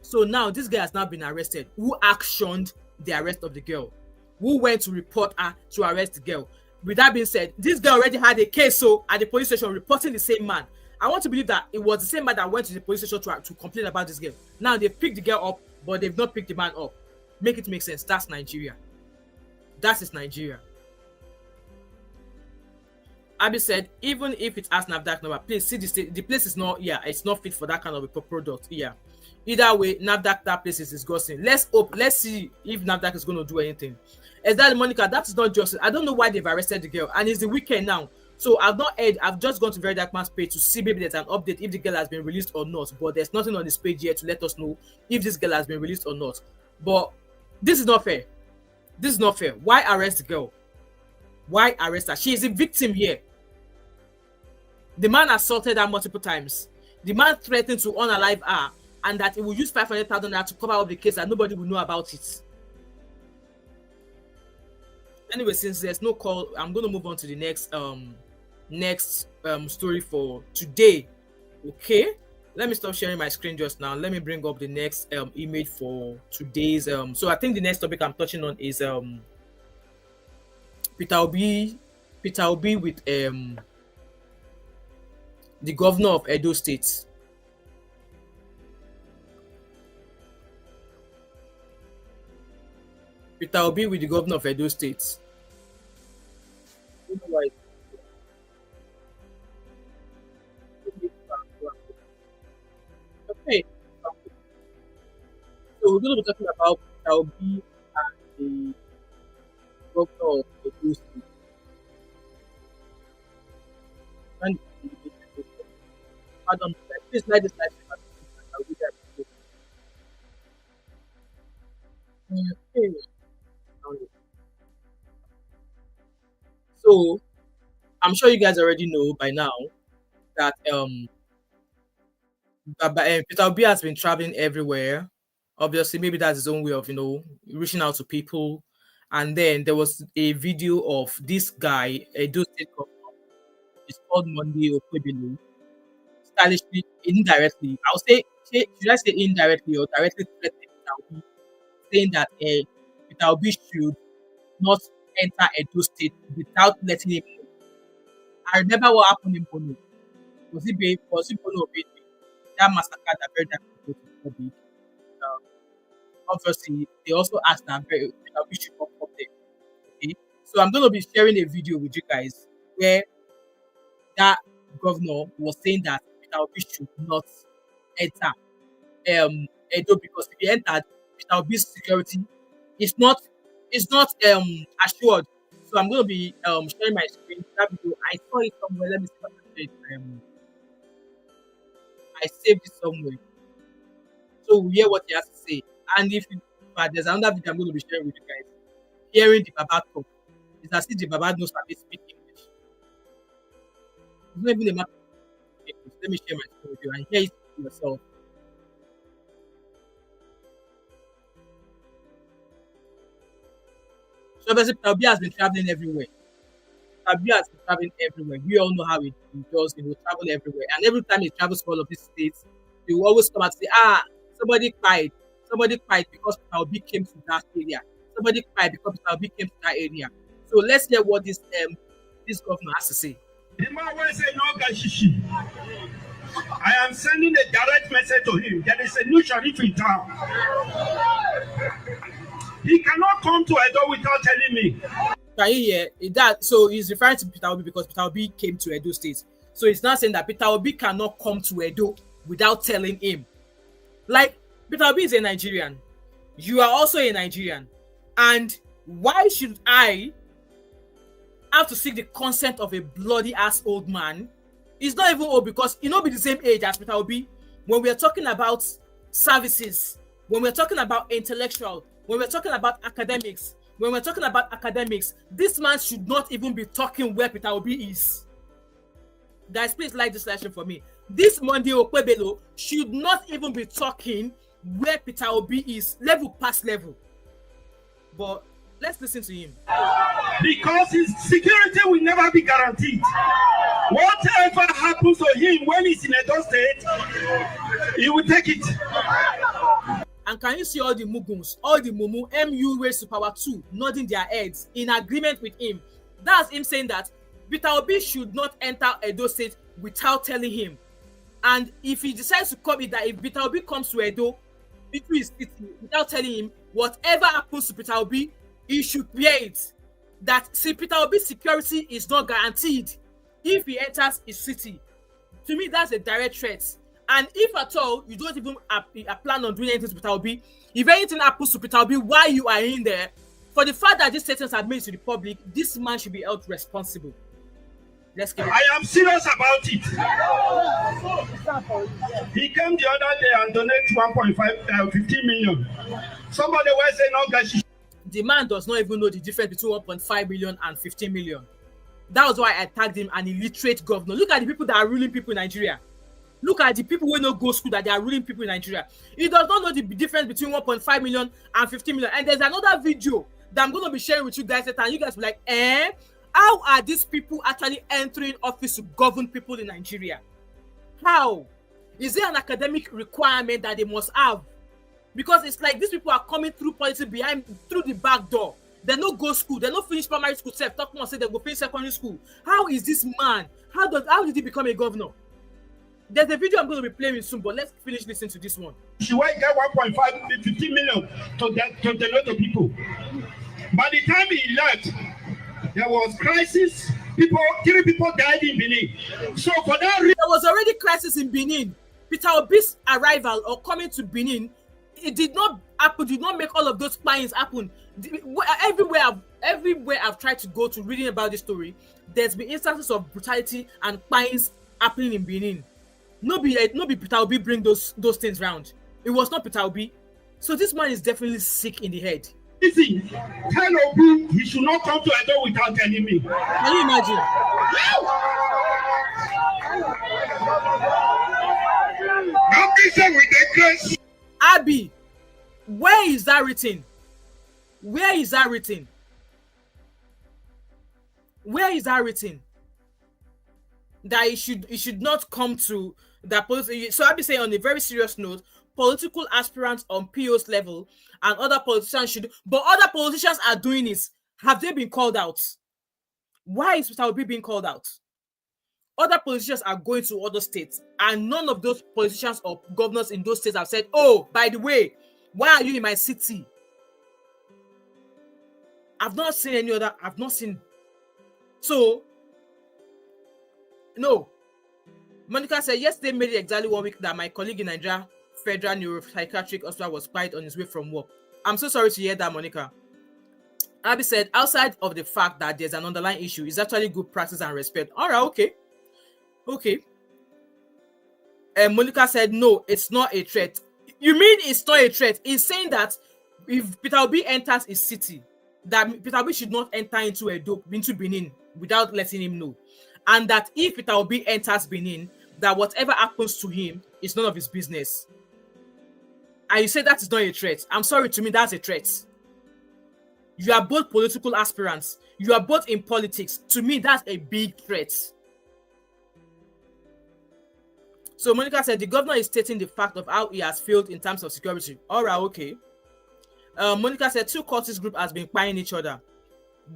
[SPEAKER 1] So now this girl has now been arrested. Who actioned the arrest of the girl? Who went to report her to arrest the girl? With that being said, this girl already had a case at the police station reporting the same man. I want to believe that it was the same man that went to the police station to complain about this girl. Now they've picked the girl up, but they've not picked the man up. Make it make sense. That's Nigeria. That is Nigeria. Abby said, even if it has NAFDAC number, please see the place is not, it's not fit for that kind of a product. Yeah. Either way, NAFDAC, that place is disgusting. Let's see if NAFDAC is going to do anything. Exactly, Monica, that is not justice. I don't know why they've arrested the girl, and it's the weekend now. So I've not heard, I've just gone to Verydarkman's page to see maybe there's an update if the girl has been released or not. But there's nothing on this page yet to let us know if this girl has been released or not. But this is not fair. This is not fair. Why arrest the girl? Why arrest her? She is a victim here. The man assaulted her multiple times. The man threatened to unalive her, and that he will use 500,000 naira to cover up the case and nobody will know about it. Anyway, since there's no call, I'm going to move on to the next story for today. Okay, let me stop sharing my screen just now. Let me bring up the next image for today's so I think the next topic I'm touching on is Peter Obi with the governor of Edo State. Peter Obi with the governor of Edo State. Okay. So we're going to be talking about Peter Obi and the governor of Edo State. And pardon, please like this live stream. I'll do that. Okay. So I'm sure you guys already know by now that Peter Obi has been traveling everywhere. Obviously, maybe that's his own way of reaching out to people. And then there was a video of this guy, a Edo State governor. It's called Monday Okwebelu, stylishly, indirectly. I'll say, should I say indirectly or directly threatening Peter Obi, saying that Peter Obi should not enter Edo State without letting him know. I remember what happened in Bono. Was it Bono obeyed me? That massacre that Verydarkman go to public. Obviously, they also asked that Peter Obi should not come there. Okay, so I'm going to be sharing a video with you guys where that governor was saying that Peter Obi should not enter Edo, because if he entered, Peter Obi's security is not assured. So I'm going to be sharing my screen. That video, I saw it somewhere. Let me see if I can share it. I saved it somewhere. So we hear what he has to say. And there's another video I'm going to be sharing with you guys. Hearing the Baba talk. It's as if the Baba knows how to speak English. It's not even a matter of English. Let me share my screen with you and hear it for yourself. So obviously, Peter Obi has been traveling everywhere. Peter Obi has been traveling everywhere. We all know how he does. He will travel everywhere. And every time he travels to all of these states, he will always come and say, somebody cried. Somebody cried because Peter Obi came to that area. Somebody cried because Peter Obi came to that area. So let's hear what this governor has to say.
[SPEAKER 3] The man will say, no, Gashishi. I am sending a direct message to him. There is a new sheriff in town. He cannot come to Edo without telling me.
[SPEAKER 1] Can you hear that? So he's referring to Peter Obi because Peter Obi came to Edo State. So he's not saying that Peter Obi cannot come to Edo without telling him. Like, Peter Obi is a Nigerian. You are also a Nigerian. And why should I have to seek the consent of a bloody ass old man? He's not even old because he not be the same age as Peter Obi. When we are talking about services, when we're talking about intellectual, when we're talking about academics, this man should not even be talking where Peter Obi is. Guys, please like this session for me. This Monday Okwebelu should not even be talking where Peter Obi is, level past level. But let's listen to him.
[SPEAKER 3] Because his security will never be guaranteed. Whatever happens to him when he's in Edo State, he will take it.
[SPEAKER 1] And can you see all the Muguns, all the Mumu, MU raised to power 2, nodding their heads in agreement with him? That's him saying that Peter Obi should not enter Edo State without telling him. And if he decides to come in, that if Peter Obi comes to Edo, into his city, without telling him, whatever happens to Peter Obi, he should bear it. That Peter Obi's security is not guaranteed if he enters his city. To me, that's a direct threat. And if at all you don't even plan on doing anything to Peter Obi, if anything happens to Peter Obi while you are in there, for the fact that these statements are made to the public, this man should be held responsible. Let's get it.
[SPEAKER 3] I am serious about it. He came the other day and donated 15 million. Somebody was saying, no, guys.
[SPEAKER 1] The man does not even know the difference between 1.5 million and 15 million. That was why I tagged him an illiterate governor. Look at the people that are ruling people in Nigeria. Look at the people who don't go school that they are ruling people in Nigeria. He does not know the difference between 1.5 million and 15 million. And there's another video that I'm going to be sharing with you guys later. And you guys will be like, how are these people actually entering office to govern people in Nigeria? How? Is there an academic requirement that they must have? Because it's like these people are coming through policy through the back door. They don't go school. They don't finish primary school. Talk more, say they go finish secondary school. How is this man? How did he become a governor? There's a video I'm going to be playing soon, but let's finish listening to this one.
[SPEAKER 3] She went get 1.5, 15 million to the lot of people. By the time he left, there was crisis. 3 people died in Benin. So for that reason,
[SPEAKER 1] there was already crisis in Benin. Peter Obi's arrival or coming to Benin, it did not happen. Did not make all of those plans happen. Everywhere everywhere I've tried to go to reading about this story, there's been instances of brutality and crimes happening in Benin. No be Peter Obi bring those things round. It was not Peter Obi. So this man is definitely sick in the head.
[SPEAKER 3] Listen, tell Obi he should not come to Edo without telling me.
[SPEAKER 1] Can you imagine? Abby, where is that written? Where is that written? Where is that written? That it should not come to that policy. So I'll be saying on a very serious note, political aspirants on PO's level and other politicians should, but other politicians are doing this. Have they been called out? Why is Peter Obi being called out? Other politicians are going to other states, and none of those politicians or governors in those states have said, oh, by the way, why are you in my city? I've not seen any other, I've not seen. So, no. Monica said, yesterday made it exactly 1 week that my colleague in Nigeria Federal Neuropsychiatric Hospital was spied on his way from work. I'm so sorry to hear that, Monica. Abby said, outside of the fact that there's an underlying issue, it's actually good practice and respect. All right, okay. Okay. And Monica said, no, it's not a threat. You mean it's not a threat? It's saying that if Peter Obi enters his city, that Peter Obi should not enter into Benin without letting him know. And that if Peter Obi enters Benin, that whatever happens to him is none of his business. And you say that is not a threat. I'm sorry, to me, that's a threat. You are both political aspirants. You are both in politics. To me, that's a big threat. So Monica said, the governor is stating the fact of how he has failed in terms of security. All right, okay. Monica said, two cultist group has been spying each other.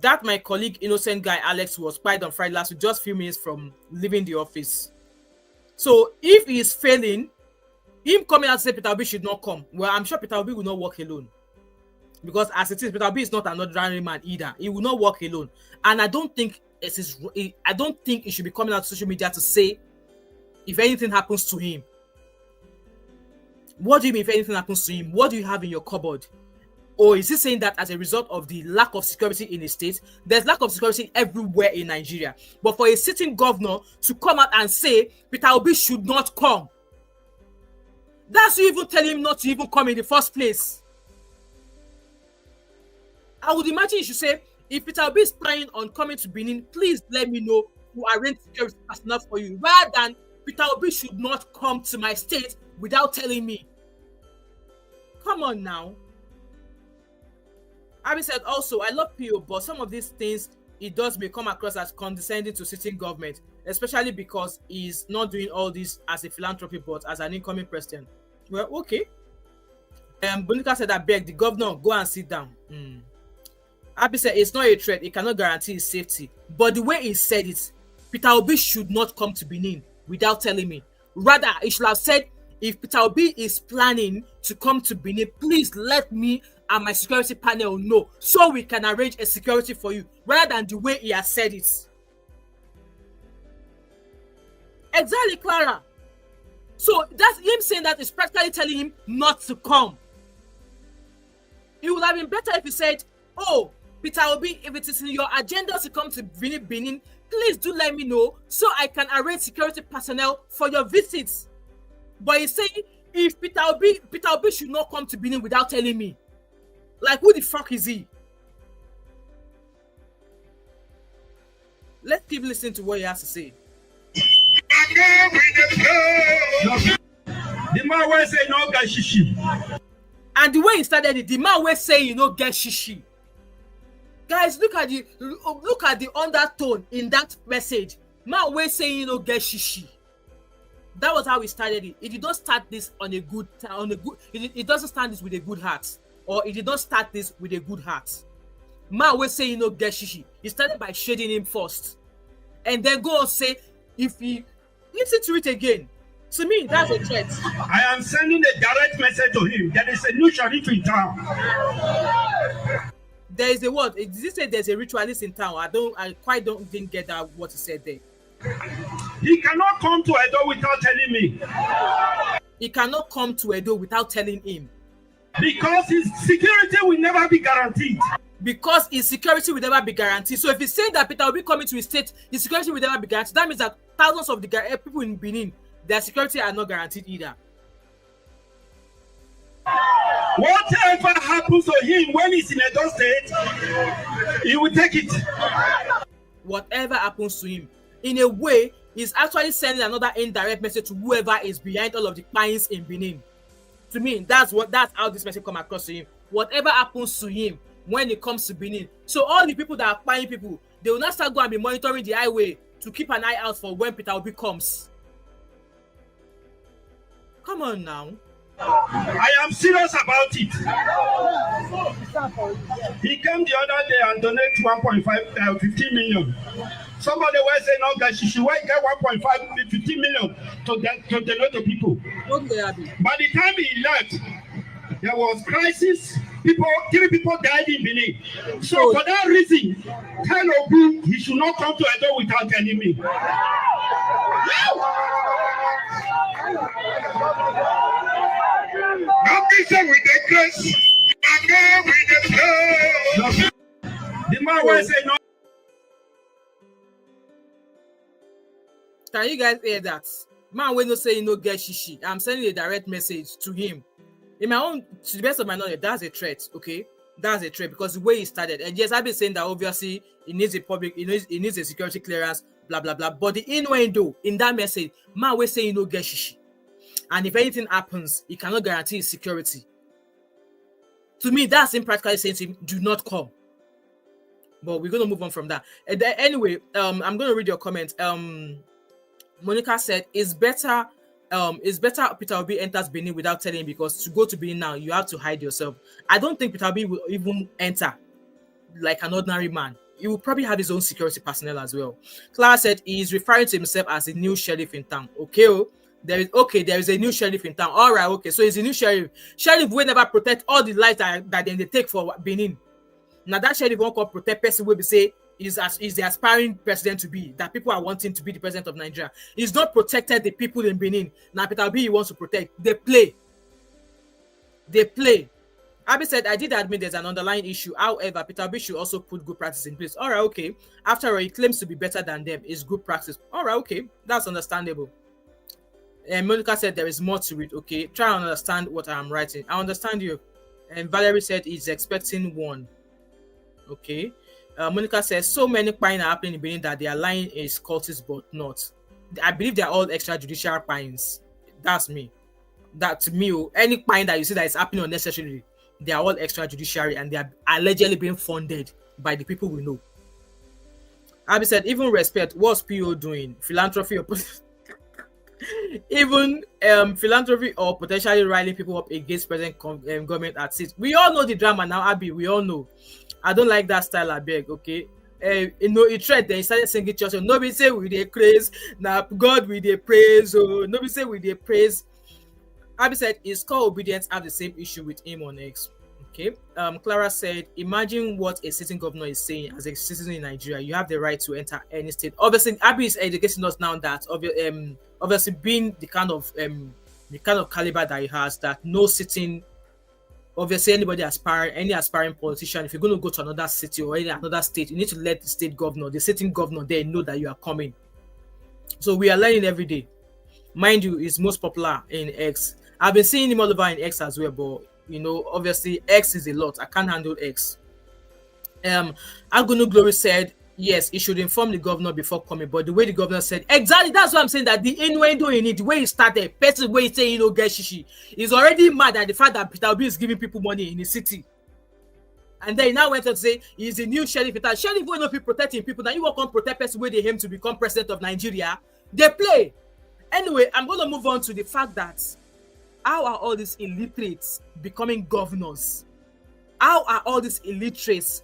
[SPEAKER 1] That my colleague, innocent guy, Alex, was spied on Friday last week, just a few minutes from leaving the office. So if he is failing, him coming out to say Peter Obi should not come, well, I'm sure Peter Obi will not work alone. Because as it is, Peter Obi is not an ordinary man either. He will not work alone. And I don't think he should be coming out to social media to say if anything happens to him. What do you mean if anything happens to him? What do you have in your cupboard? Or is he saying that as a result of the lack of security in the state? There's lack of security everywhere in Nigeria. But for a sitting governor to come out and say Peter Obi should not come, that's you even tell him not to even come in the first place. I would imagine you should say, if Peter Obi is planning on coming to Benin, please let me know who arrange security personnel for you, rather than Peter Obi should not come to my state without telling me. Come on now. Abby said also, I love PO, but some of these things it does may come across as condescending to sitting government, especially because he's not doing all this as a philanthropy but as an incoming president. Well, okay. Bonica said, I beg the governor, go and sit down. Abby said, it's not a threat, it cannot guarantee his safety. But the way he said it, Peter Obi should not come to Benin without telling me. Rather, he should have said, if Peter Obi is planning to come to Benin, please let me and my security panel know so we can arrange a security for you, rather than the way he has said it. Exactly, Clara. So that's him saying that is practically telling him not to come. It would have been better if he said, oh, Peter Obi, if it is in your agenda to come to Benin, please do let me know so I can arrange security personnel for your visits. But he's saying, if Peter Obi should not come to Benin without telling me. Like, who the fuck is he? Let's keep listening to what he has to say.
[SPEAKER 3] The man will say no get shishi.
[SPEAKER 1] And the way he started it, the man will say you know get shishi. Guys, look at the undertone in that message. Man will say you know get shishi. That was how he started it. He did not start this it doesn't start this with a good heart. Or he did not start this with a good heart. Man will say, get shishi. He started by shading him first. And then go and say, if he listen to it again. To me, that's a threat.
[SPEAKER 3] I am sending a direct message to him. There is a new sheriff in town.
[SPEAKER 1] There is a what? Did he say there's a ritualist in town? I quite didn't get that what he said there.
[SPEAKER 3] He cannot come to Edo without telling me.
[SPEAKER 1] He cannot come to Edo without telling him.
[SPEAKER 3] Because his security will never be guaranteed.
[SPEAKER 1] because his security will never be guaranteed. So if he's saying that Peter will be coming to his state, his security will never be guaranteed, that means that thousands of the people in Benin, their security are not guaranteed either.
[SPEAKER 3] Whatever happens to him when he's in Edo State, he will take it.
[SPEAKER 1] Whatever happens to him, in a way, he's actually sending another indirect message to whoever is behind all of the crimes in Benin. To me, that's how this message come across to him. Whatever happens to him when it comes to Benin, so all the people that are buying people, they will not start going and be monitoring the highway to keep an eye out for when Peter Obi comes. Come on now.
[SPEAKER 3] I am serious about it. He came the other day and donated 15 million. Somebody was saying, no, guys, she should get 15 million to donate to people. By the time he left, there was crisis. 3 people died in Benin. So for that reason, tell Obi he should not come to Edo without telling me. Ambition with the grace, and God with the flow. The man will say no.
[SPEAKER 1] Can you guys hear that? Man will not say no get shishi. I'm sending a direct message to him. In my own, to the best of my knowledge, that's a threat. Okay, that's a threat because the way he started, and yes, I've been saying that obviously it needs it needs a security clearance, blah blah blah. But the innuendo in that message, man will say no get shishi. And if anything happens, he cannot guarantee his security. To me, that's him practically saying to him, do not come. But we're going to move on from that. And then, anyway, I'm going to read your comment. Monica said, it's better Peter Obi enters Benin without telling him, because to go to Benin now, you have to hide yourself. I don't think Peter Obi will even enter like an ordinary man. He will probably have his own security personnel as well. Clara said he is referring to himself as a new sheriff in town. Okay, there is a new sheriff in town. All right, okay. So he's a new sheriff. Sheriff will never protect all the lives that they take for Benin. Now that sheriff won't come protect person will be say is the aspiring president to be, that people are wanting to be the president of Nigeria. He's not protected the people in Benin. Now Peter Obi he wants to protect. They play. Abi said, I did admit there's an underlying issue. However, Peter Obi should also put good practice in place. All right, okay. After all, he claims to be better than them. It's good practice. All right, okay. That's understandable. And Monica said there is more to it. Okay, try and understand what I am writing. I understand you. And Valerie said he's expecting one. Okay. Monica says so many crimes are happening in Benin that they are lying is cultists, but not. I believe they are all extrajudicial crimes. That's me. That to me, any crime that you see that is happening unnecessarily, they are all extrajudiciary and they are allegedly being funded by the people we know. Abby said, even respect, what's PO doing? Philanthropy or even philanthropy or potentially riling people up against present government at seat. We all know the drama now, Abby. We all know. I don't like that style, I beg, okay? He tried, then he started singing church. Nobody say we dey praise. Now God we dey praise. Oh, nobody say we dey praise. Abby said, his core obedience have the same issue with him on X. Okay. Clara said, imagine what a sitting governor is saying as a citizen in Nigeria. You have the right to enter any state. Obviously, Abby is educating us now that obviously being the kind of caliber that he has, that no sitting, obviously any aspiring politician, if you're going to go to another city or another state, you need to let the state governor, the sitting governor there know that you are coming. So we are learning every day. Mind you, he's most popular in X. I've been seeing him all over in X as well, but you know, obviously X is a lot. I can't handle X. Agunu Glory said, yes, he should inform the governor before coming, but the way the governor said, exactly, that's what I'm saying, that the innuendo in it, the way he started, person way he say, you know, get shishi, he's already mad at the fact that Peter Obi is giving people money in the city. And then he now went on to say, he's a new sheriff. Sheriff will not be protecting people. Now you won't come protect person where they aim to become president of Nigeria. They play. Anyway, I'm going to move on to the fact that how are all these illiterates becoming governors? How are all these illiterates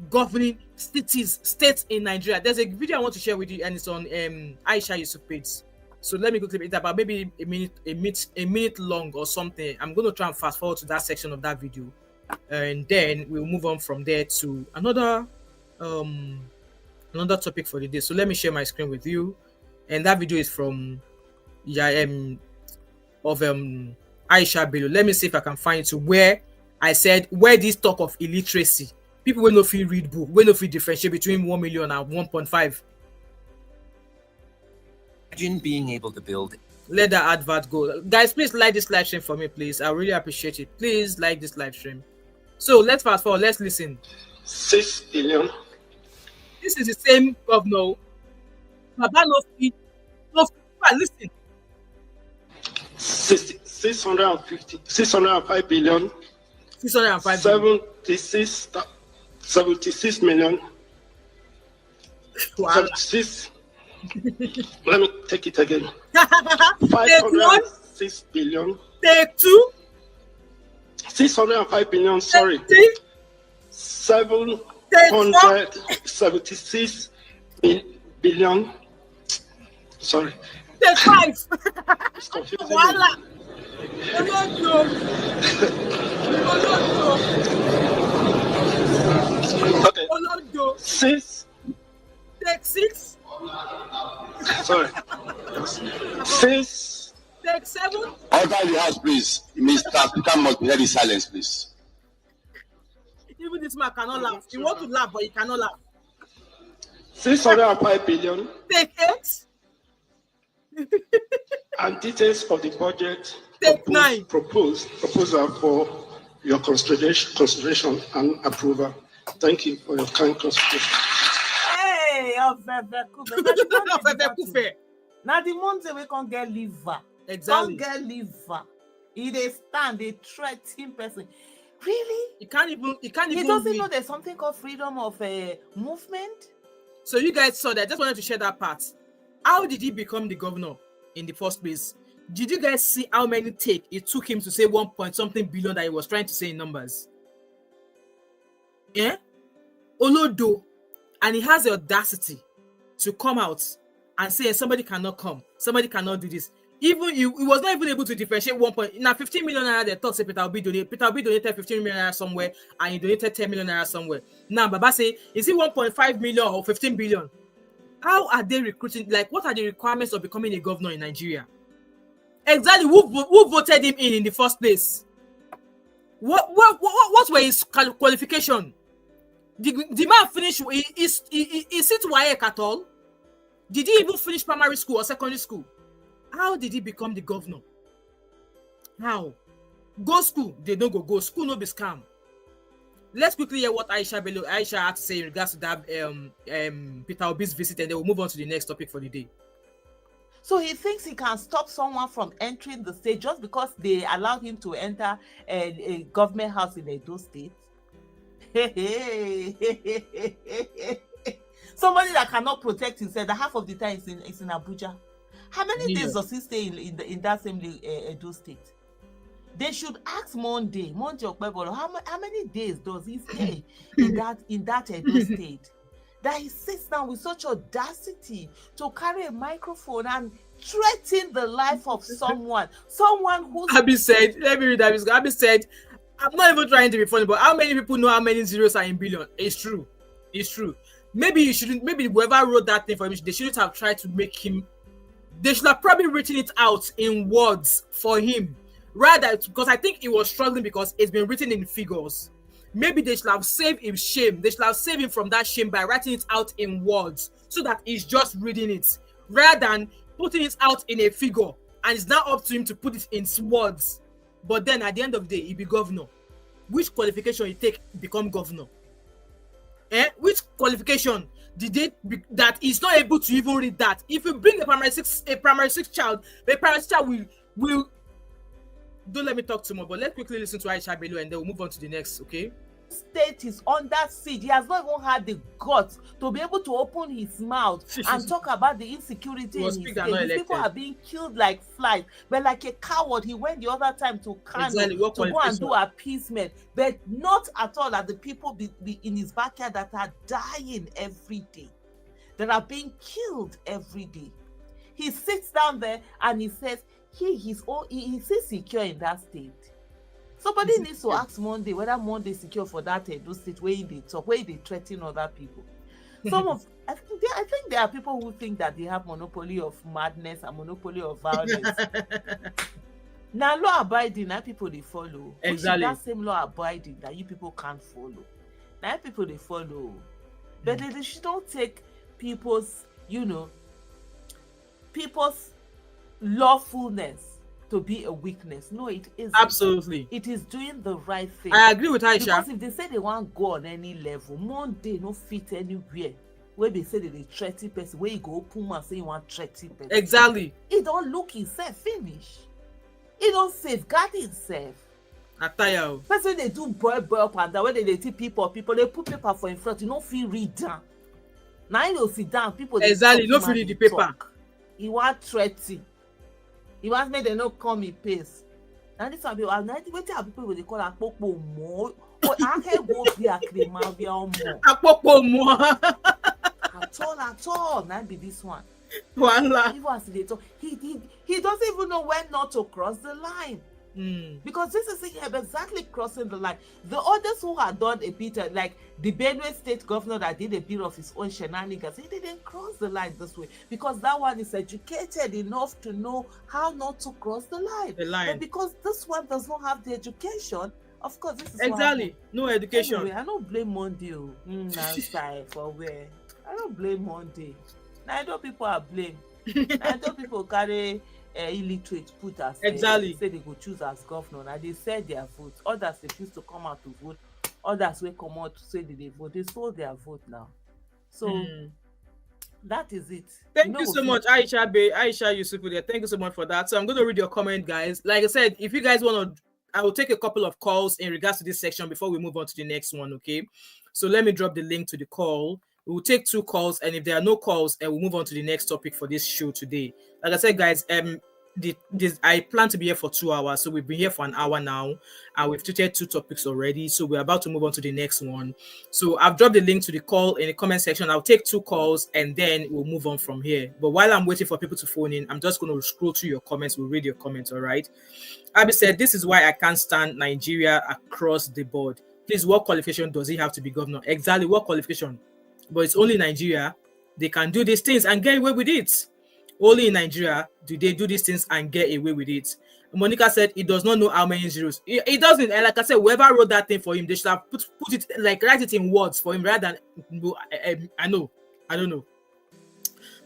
[SPEAKER 1] governing states in Nigeria? There's a video I want to share with you, and it's on Aisha Yusuf page. So let me quickly read it about maybe a minute long or something. I'm going to try and fast forward to that section of that video, and then we'll move on from there to another topic for the day. So let me share my screen with you, and that video is from Aisha Bello. Let me see if I can find it to where I said where this talk of illiteracy People will not feel read book, will not feel differentiate between 1 million and 1.5.
[SPEAKER 7] Imagine being able to build.
[SPEAKER 1] Let that advert go. Guys, please like this live stream for me, please. I really appreciate it. Please like this live stream. So let's fast forward. Let's listen.
[SPEAKER 3] 6 billion.
[SPEAKER 1] This is the same governor. Baba no fit. Listen.
[SPEAKER 3] 605 billion.
[SPEAKER 1] 605
[SPEAKER 3] 76 million.
[SPEAKER 1] Wow.
[SPEAKER 3] 76. Let me take it again.
[SPEAKER 1] Take
[SPEAKER 3] 506 billion.
[SPEAKER 1] Take 2.
[SPEAKER 3] 605 billion. Sorry.
[SPEAKER 1] Take 3.
[SPEAKER 3] 776 billion. Sorry.
[SPEAKER 1] Take 5.
[SPEAKER 3] It's confusing.
[SPEAKER 1] Voila.
[SPEAKER 3] Okay. 6.
[SPEAKER 1] Take 6.
[SPEAKER 3] Sorry. 6.
[SPEAKER 1] Take 7.
[SPEAKER 8] Order in the house, please. Mr. Peter must be ready silence, please.
[SPEAKER 1] Even this man cannot laugh. He wants to laugh, but he cannot laugh.
[SPEAKER 3] 605 billion.
[SPEAKER 1] Take 8.
[SPEAKER 3] And details of the budget.
[SPEAKER 1] Take 9.
[SPEAKER 3] Proposal for your consideration and approval. Thank you for your kind consideration.
[SPEAKER 9] Hey, now the Monday we can't get liver.
[SPEAKER 1] Exactly.
[SPEAKER 9] Can't get liver. He they stand, they threaten person. Really?
[SPEAKER 1] He can't even.
[SPEAKER 9] He doesn't know there's something called freedom of movement.
[SPEAKER 1] So you guys saw that. I just wanted to share that part. How did he become the governor in the first place? Did you guys see how many take it took him to say 1 point something billion that he was trying to say in numbers? Yeah? Olodo. And he has the audacity to come out and say somebody cannot come, somebody cannot do this. Even he was not even able to differentiate 1 point. Now 15 million naira, they thought say Peter Obi donated 15 million naira somewhere, and he donated 10 million naira somewhere. Now Baba say, is it 1.5 million or 15 billion? How are they recruiting? Like, what are the requirements of becoming a governor in Nigeria? Exactly, who voted him in the first place? What were his qualification? The man finish? Is it WAEC at all? Did he even finish primary school or secondary school? How did he become the governor? How? Go school, they don't go school, no be scam. Let's quickly hear what Aisha had to say in regards to that Peter Obi's visit, and then we'll move on to the next topic for the day.
[SPEAKER 9] So he thinks he can stop someone from entering the state just because they allowed him to enter a government house in Edo State. Somebody that cannot protect himself, that half of the time is in Abuja. How many days does he stay in that same Edo State? They should ask Monday Okpebolo, how many days does he stay in that Edo State? That he sits down with such audacity to carry a microphone and threaten the life of someone who's...
[SPEAKER 1] Abi said, let me read that. Abi said, I'm not even trying to be funny, but how many people know how many zeros are in billion? It's true. Maybe whoever wrote that thing for him, they shouldn't have tried to make him... They should have probably written it out in words for him. Rather, because I think he was struggling because it's been written in figures. Maybe they should have saved him shame. They should have saved him from that shame by writing it out in words so that he's just reading it rather than putting it out in a figure, and it's now up to him to put it in words. But then at the end of the day, he'll be governor. Which qualification you take become governor? Which qualification that he's not able to even read that? If you bring a primary six child, the primary six child will don't let me talk too much, but let's quickly listen to Aisha Bello and then we'll move on to the next, okay?
[SPEAKER 9] State is under siege. He has not even had the guts to be able to open his mouth and talk about the insecurity in his state. People are being killed like flies, but like a coward, he went the other time to Kano to go and do appeasement, but not at all at the people in his backyard that are dying every day, that are being killed every day. He sits down there and he says he's secure in that state. Somebody needs to ask Monday whether Monday is secure for that Edo State where they talk, where they threaten other people. I think there are people who think that they have monopoly of madness and monopoly of violence. Now law abiding, that people they follow.
[SPEAKER 1] Exactly.
[SPEAKER 9] That same law abiding that you people can't follow. Now people they follow, but they should not take people's, people's lawfulness to be a weakness. No, it isn't.
[SPEAKER 1] Absolutely.
[SPEAKER 9] It is doing the right thing.
[SPEAKER 1] I agree with Aisha.
[SPEAKER 9] Because if they say they want to go on any level, Monday no fit anywhere. Where they say that they threaten person, where you go open and say you want threaten person.
[SPEAKER 1] Exactly.
[SPEAKER 9] It don't look himself finish. It don't safeguard himself.
[SPEAKER 1] Ataya.
[SPEAKER 9] Person they do boy up and down, when they see people, they put paper for in front, you don't feel read down. Now you don't sit down, people
[SPEAKER 1] exactly, no feel read the paper.
[SPEAKER 9] Talk. You want threaten. You want me they not come in pace. Now this one people, what people they call a popo more. But I can't go be a cremavia more.
[SPEAKER 1] A popo more.
[SPEAKER 9] At all. Now be this one.
[SPEAKER 1] Voila.
[SPEAKER 9] He doesn't even know when not to cross the line. Because this is him exactly crossing the line. The others who had done a bit, like the Benue state governor that did a bit of his own shenanigans, he didn't cross the line this way because that one is educated enough to know how not to cross the line. But because this one does not have the education, of course, this is
[SPEAKER 1] exactly no education.
[SPEAKER 9] Anyway, I don't blame Monday. For where I don't blame Monday. Now I know people are blamed. I know people carry illiterate put as
[SPEAKER 1] exactly
[SPEAKER 9] say they go choose as governor and they said their vote. Others refuse to come out to vote. Others will come out to say that they vote. They sold their vote now. So that is it.
[SPEAKER 1] Thank you so much, Aisha Yusufu there. Thank you so much for that. So I'm going to read your comment, guys. Like I said, if you guys want to, I will take a couple of calls in regards to this section before we move on to the next one. Okay, so let me drop the link to the call. We will take 2 calls, and if there are no calls, we'll move on to the next topic for this show today. Like I said, guys, I plan to be here for 2 hours, so we've been here for an hour now, and we've treated 2 topics already. So we're about to move on to the next one. So I've dropped the link to the call in the comment section. I'll take 2 calls, and then we'll move on from here. But while I'm waiting for people to phone in, I'm just going to scroll through your comments. We'll read your comments. All right. Abby said, "This is why I can't stand Nigeria across the board. Please, what qualification does he have to be governor? Exactly, what qualification? But it's only Nigeria. They can do these things and get away with it. Only in Nigeria do they do these things and get away with it." Monica said he does not know how many zeros. He doesn't. And like I said, whoever wrote that thing for him, they should have put it, like, write it in words for him rather than I don't know.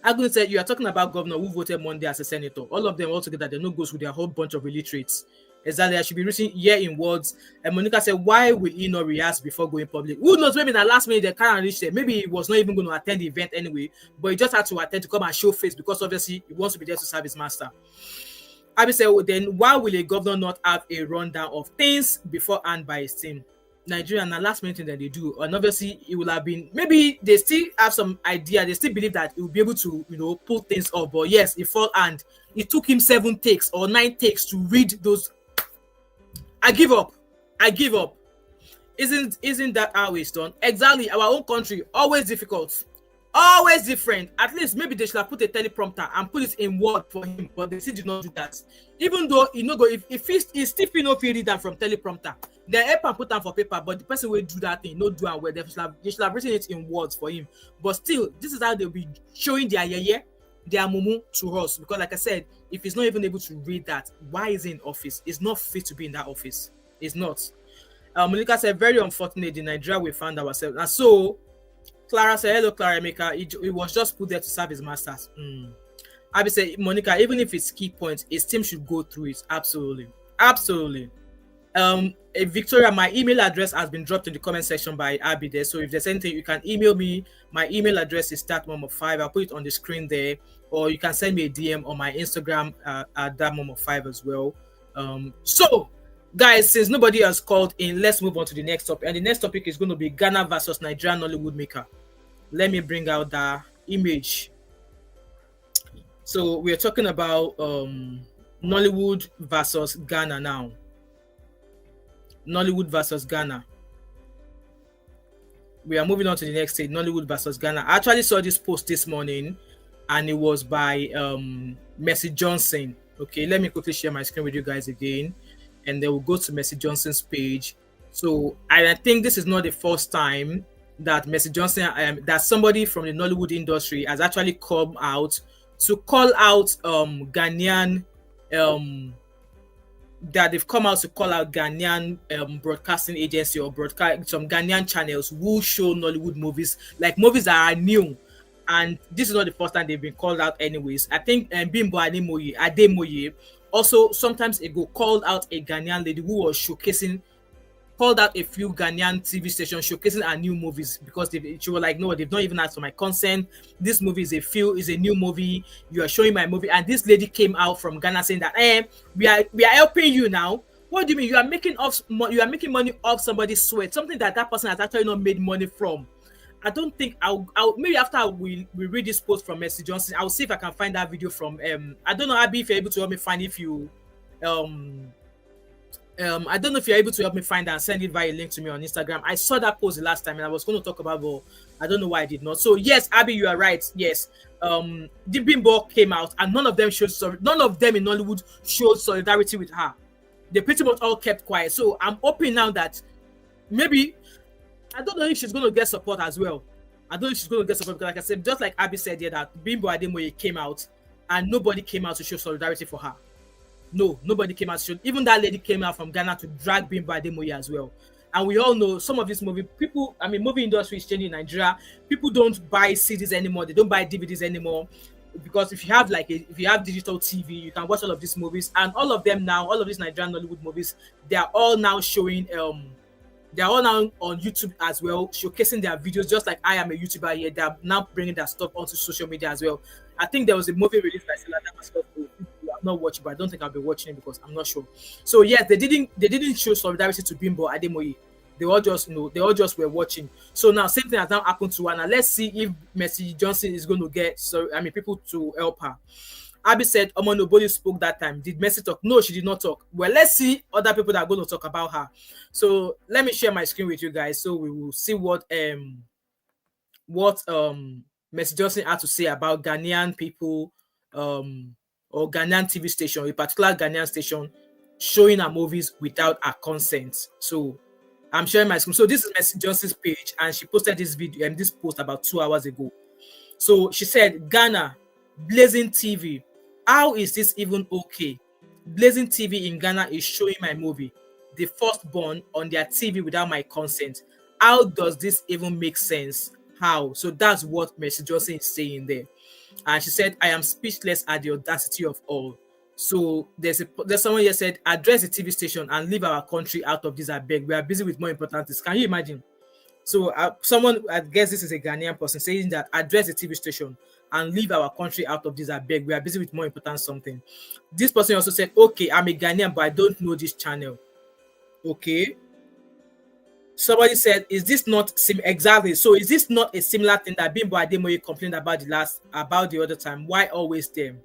[SPEAKER 1] Agun said, "You are talking about governor who voted Monday as a senator. All of them all together, they no goes with their whole bunch of illiterates. Exactly, I should be written here in words." And Monica said, "Why will he not rehearse before going public?" Who knows, maybe in the last minute they can't reach there. Maybe he was not even going to attend the event anyway, but he just had to attend to come and show face because obviously he wants to be there to serve his master. Abby said, "Well, then why will a governor not have a rundown of things beforehand by his team?" Nigeria, and the last minute thing that they do, and obviously it will have been, maybe they still have some idea, they still believe that he will be able to pull things off. But yes, it took him 7 takes or 9 takes to read those. I give up. Isn't that how it's done? Exactly. Our own country, always difficult, always different. At least maybe they should have put a teleprompter and put it in word for him, but they still did not do that. Even though if he still not read that from teleprompter, they help and put them for paper, but the person will do that thing, not do it well. They should have written it in words for him. But still, this is how they'll be showing their their mumu to us, because like I said, if he's not even able to read that, why is he in office? He's not fit to be in that office. It's not. Monica said, "Very unfortunate in Nigeria we found ourselves." And so Clara said, "Hello, Clara Emeka. He was just put there to serve his masters." Abby said, "Monica, even if it's key points, his team should go through it." Absolutely. Victoria, my email address has been dropped in the comment section by Abby there. So if there's anything, you can email me. My email address is thatmom5. I'll put it on the screen there. Or you can send me a DM on my Instagram at thatmom5 as well. So, guys, since nobody has called in, let's move on to the next topic. And the next topic is going to be Ghana versus Nigerian Nollywood maker. Let me bring out the image. So we're talking about Nollywood versus Ghana now. Nollywood versus Ghana. We are moving on to the next stage. Nollywood versus Ghana. I actually saw this post this morning, and it was by Mercy Johnson. Okay, let me quickly share my screen with you guys again, and then we'll go to Mercy Johnson's page. So I think this is not the first time that Mercy Johnson, that somebody from the Nollywood industry has actually come out to call out Ghanaian that they've come out to call out Ghanaian broadcasting agency or some Ghanaian channels who show Nollywood movies, like movies that are new. And this is not the first time they've been called out anyways. I think Bimbo Ademoye also sometimes ago called out a Ghanaian lady who was called out a few Ghanaian TV stations showcasing our new movies because she was like, no, they've not even asked for my consent. This movie is a new movie. You are showing my movie. And this lady came out from Ghana saying that, we are helping you now. What do you mean? You are making money off somebody's sweat, something that person has actually not made money from. I don't think I'll maybe after we read this post from Mercy Johnson, I'll see if I can find that video from I don't know, Abby, if you're able to help me find if you I don't know if you're able to help me find that and send it via link to me on Instagram. I saw that post the last time and I was going to talk about, but I don't know why I did not. So yes, Abby, you are right. Yes, the Bimbo came out and none of them in Nollywood showed solidarity with her. They pretty much all kept quiet. So I'm hoping now that maybe, I don't know if she's going to get support as well. I don't know if she's going to get support because, like I said, just like Abby said here, that Bimbo Ademoye came out and nobody came out to show solidarity for her. No, nobody came out to show. Even that lady came out from Ghana to drag Bimbo Ademoye as well. And we all know some of these movie industry is changing in Nigeria. People don't buy CDs anymore. They don't buy DVDs anymore. Because if you have digital TV, you can watch all of these movies. And all of them now, all of these Nigerian Nollywood movies, they are all now showing they are all now on YouTube as well, showcasing their videos, just like I am a YouTuber here. They are now bringing their stuff onto social media as well. I think there was a movie released by Sela that was I've not watched, but I don't think I'll be watching it because I'm not sure. So yes, they didn't show solidarity to Bimbo Ademoye. They all just were watching. So now same thing has now happened to her. Now let's see if Mercy Johnson is going to get people to help her. Abby said, nobody spoke that time. Did Mercy talk? No, she did not talk. Well, let's see other people that are going to talk about her. So let me share my screen with you guys so we will see what Mercy Johnson had to say about Ghanaian people or Ghanaian TV station, a particular Ghanaian station showing her movies without her consent. So I'm sharing my screen. So this is Mercy Johnson's page, and she posted this video and this post about 2 hours ago. So she said, Ghana, Blazing TV. How is this even okay? Blazing TV in Ghana is showing my movie, The Firstborn, on their TV without my consent. How does this even make sense? How? So that's what Mercy Johnson is saying there. And she said, I am speechless at the audacity of all. So there's someone here said, address the TV station and leave our country out of this, I beg. We are busy with more important things. Can you imagine? So someone, I guess this is a Ghanaian person, saying that address the TV station and leave our country out of this, I beg. We are busy with more important something. This person also said, okay, I'm a Ghanaian, but I don't know this channel. Okay. Somebody said, is this not exactly? So is this not a similar thing that Bimbo Ademoye complained about the other time? Why always them?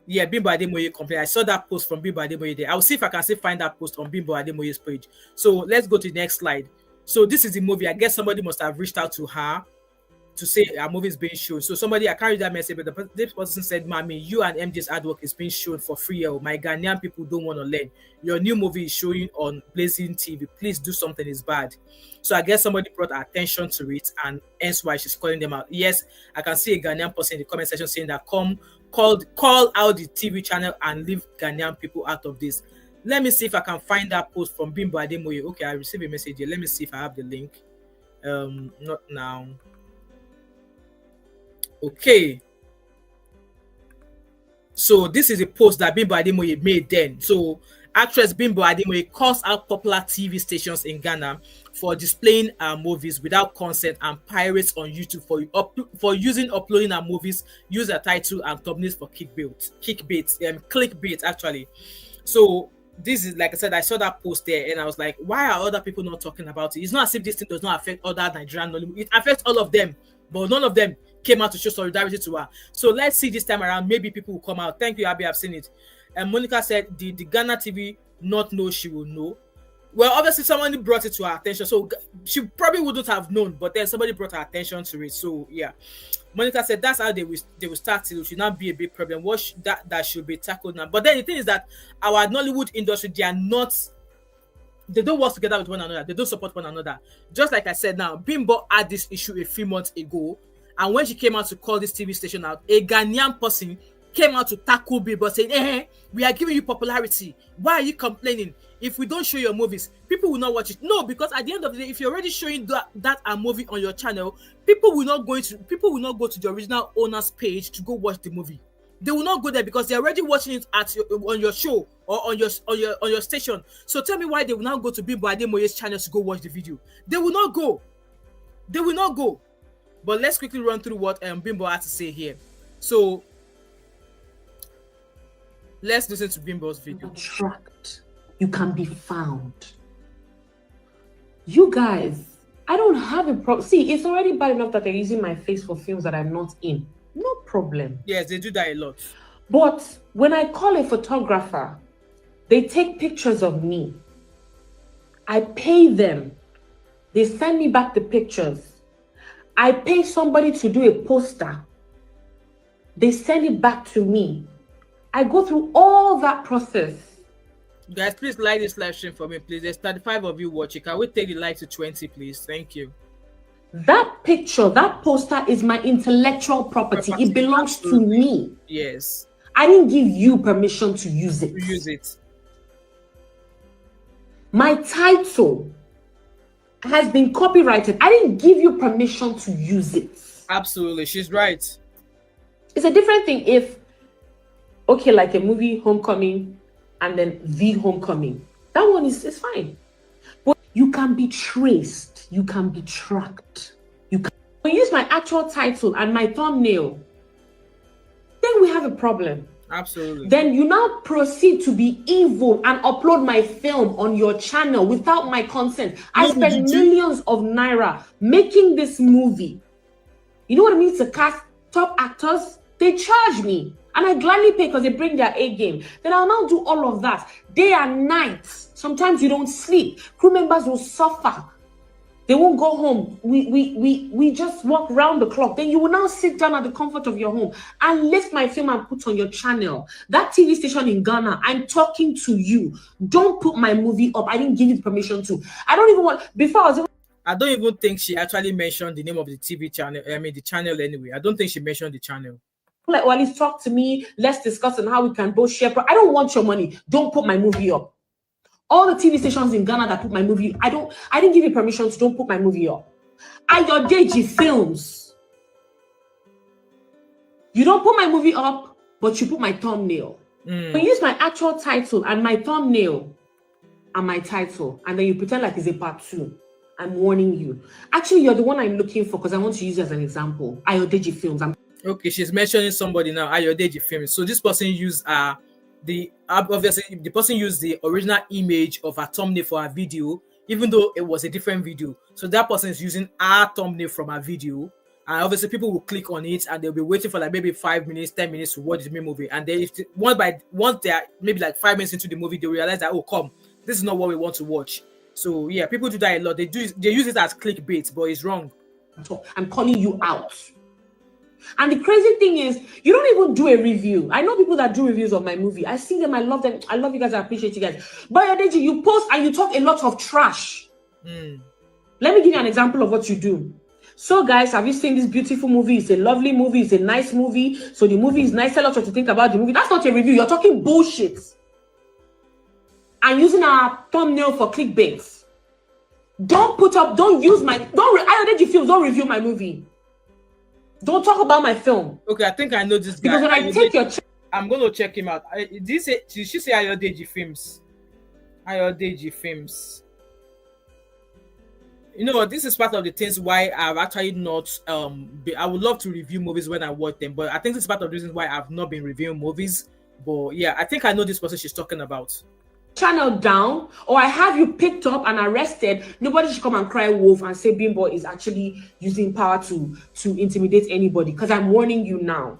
[SPEAKER 1] Yeah, Bimbo Ademoye complained. I saw that post from Bimbo Ademoye there. I'll see if I can still find that post on Bimbo Ademoye's page. So let's go to the next slide. So this is the movie. I guess somebody must have reached out to her to say our movie is being shown. So somebody, I can't read that message, but this person said, Mommy, you and MJ's artwork is being shown for free. My Ghanaian people don't want to learn. Your new movie is showing on Blazing TV. Please do something, it's bad. So I guess somebody brought attention to it, and hence why she's calling them out. Yes, I can see a Ghanaian person in the comment section saying that call out the TV channel and leave Ghanaian people out of this. Let me see if I can find that post from Bimbo Ademoye. Okay, I received a message here. Let me see if I have the link. Not now. Okay. So this is a post that Bimbo Ademoye made then. So actress Bimbo Ademoye calls out popular TV stations in Ghana for displaying her movies without consent and pirates on YouTube for uploading her movies, use her title and thumbnails for clickbait actually. So this is, like I said, I saw that post there and I was like, why are other people not talking about it? It's not as if this thing does not affect other Nigerian Nollywood. It affects all of them, but none of them came out to show solidarity to her. So let's see this time around. Maybe people will come out. Thank you, Abby. I've seen it. And Monica said, the Ghana TV not know she will know? Well, obviously somebody brought it to her attention. So she probably wouldn't have known, but then somebody brought her attention to it. So yeah. Monica said that's how they will start. It should not be a big problem. That should be tackled now. But then the thing is that our Nollywood industry, they don't work together with one another. They don't support one another. Just like I said now, Bimbo had this issue a few months ago. And when she came out to call this TV station out, a Ghanaian person came out to tackle Bimbo saying, we are giving you popularity. Why are you complaining? If we don't show your movies, people will not watch it. No, because at the end of the day, if you're already showing that a movie on your channel, people will not go to the original owner's page to go watch the movie. They will not go there because they're already watching it on your show or on your station. So tell me why they will now go to Bimbo Ademoye's channel to go watch the video. They will not go. They will not go. But let's quickly run through what Bimbo had to say here. So let's listen to Bimbo's video.
[SPEAKER 10] Tracked. You can be found. You guys, I don't have a problem. See, it's already bad enough that they're using my face for films that I'm not in. No problem.
[SPEAKER 1] Yes, they do that a lot.
[SPEAKER 10] But when I call a photographer, they take pictures of me. I pay them. They send me back the pictures. I pay somebody to do a poster. They send it back to me. I go through all that process.
[SPEAKER 1] Guys, please like this live stream for me, please. There's 35 of you watching. Can we take the like to 20, please? Thank you.
[SPEAKER 10] That picture, that poster is my intellectual property. It belongs to me.
[SPEAKER 1] Yes.
[SPEAKER 10] I didn't give you permission to use it.
[SPEAKER 1] Use it.
[SPEAKER 10] My title has been copyrighted. I didn't give you permission to use it.
[SPEAKER 1] Absolutely. She's right.
[SPEAKER 10] It's a different thing if, okay, like a movie, Homecoming, and then The Homecoming. That one is fine. But you can be traced. You can be tracked. You can use my actual title and my thumbnail. Then we have a problem.
[SPEAKER 1] Absolutely.
[SPEAKER 10] Then you now proceed to be evil and upload my film on your channel without my consent. I spent millions of naira making this movie. You know what it means to cast top actors? They charge me. And I gladly pay because they bring their A game. Then I'll now do all of that. Day and night. Sometimes you don't sleep. Crew members will suffer. They won't go home. We just walk round the clock. Then you will now sit down at the comfort of your home and lift my film and put on your channel. That TV station in Ghana, I'm talking to you. Don't put my movie up. I didn't give you permission to. I don't even want, before
[SPEAKER 1] I don't even think she actually mentioned the name of the TV channel. I mean, the channel anyway. I don't think she mentioned the channel.
[SPEAKER 10] Like, well, let's talk to me. Let's discuss on how we can both share. I don't want your money. Don't put my movie up. All the TV stations in Ghana that put my movie, I didn't give you permission to don't put my movie up. Ayodeji Films. You don't put my movie up, but you put my thumbnail. You use my actual title and my thumbnail and my title, and then you pretend like it's a part 2. I'm warning you. Actually, you're the one I'm looking for because I want to use you as an example. Ayodeji Films.
[SPEAKER 1] Okay, she's mentioning somebody now. Ayodeji Films. So this person used obviously the person used the original image of a thumbnail for a video, even though it was a different video. So that person is using our thumbnail from a video, and obviously people will click on it and they'll be waiting for like maybe 5 minutes, 10 minutes to watch the movie. And then once they are maybe like 5 minutes into the movie, they realize that, oh, come, this is not what we want to watch. So yeah, people do that a lot. They use it as clickbait, but it's wrong.
[SPEAKER 10] I'm calling you out. And the crazy thing is, you don't even do a review. I know people that do reviews of my movie. I see them. I love them. I love you guys. I appreciate you guys. But Ayodeji, you post and you talk a lot of trash. Let me give you an example of what you do. So, guys, have you seen this beautiful movie? It's a lovely movie. It's a nice movie. So the movie is nice. Tell us what you think about the movie. That's not a review. You're talking bullshit. And using our thumbnail for clickbait. Ayodeji Films, don't review my movie. Don't talk about my film.
[SPEAKER 1] Okay, I think I know this guy.
[SPEAKER 10] Because when I take your
[SPEAKER 1] I'm going to check him out. Did she say Ayodeji Films? Ayodeji Films. You know what? This is part of the things why I've actually not. I would love to review movies when I watch them, but I think this is part of the reasons why I've not been reviewing movies. But yeah, I think I know this person she's talking about.
[SPEAKER 10] Channel down, or I have you picked up and arrested, nobody should come and cry wolf and say Bimbo is actually using power to intimidate anybody. Because I'm warning you now.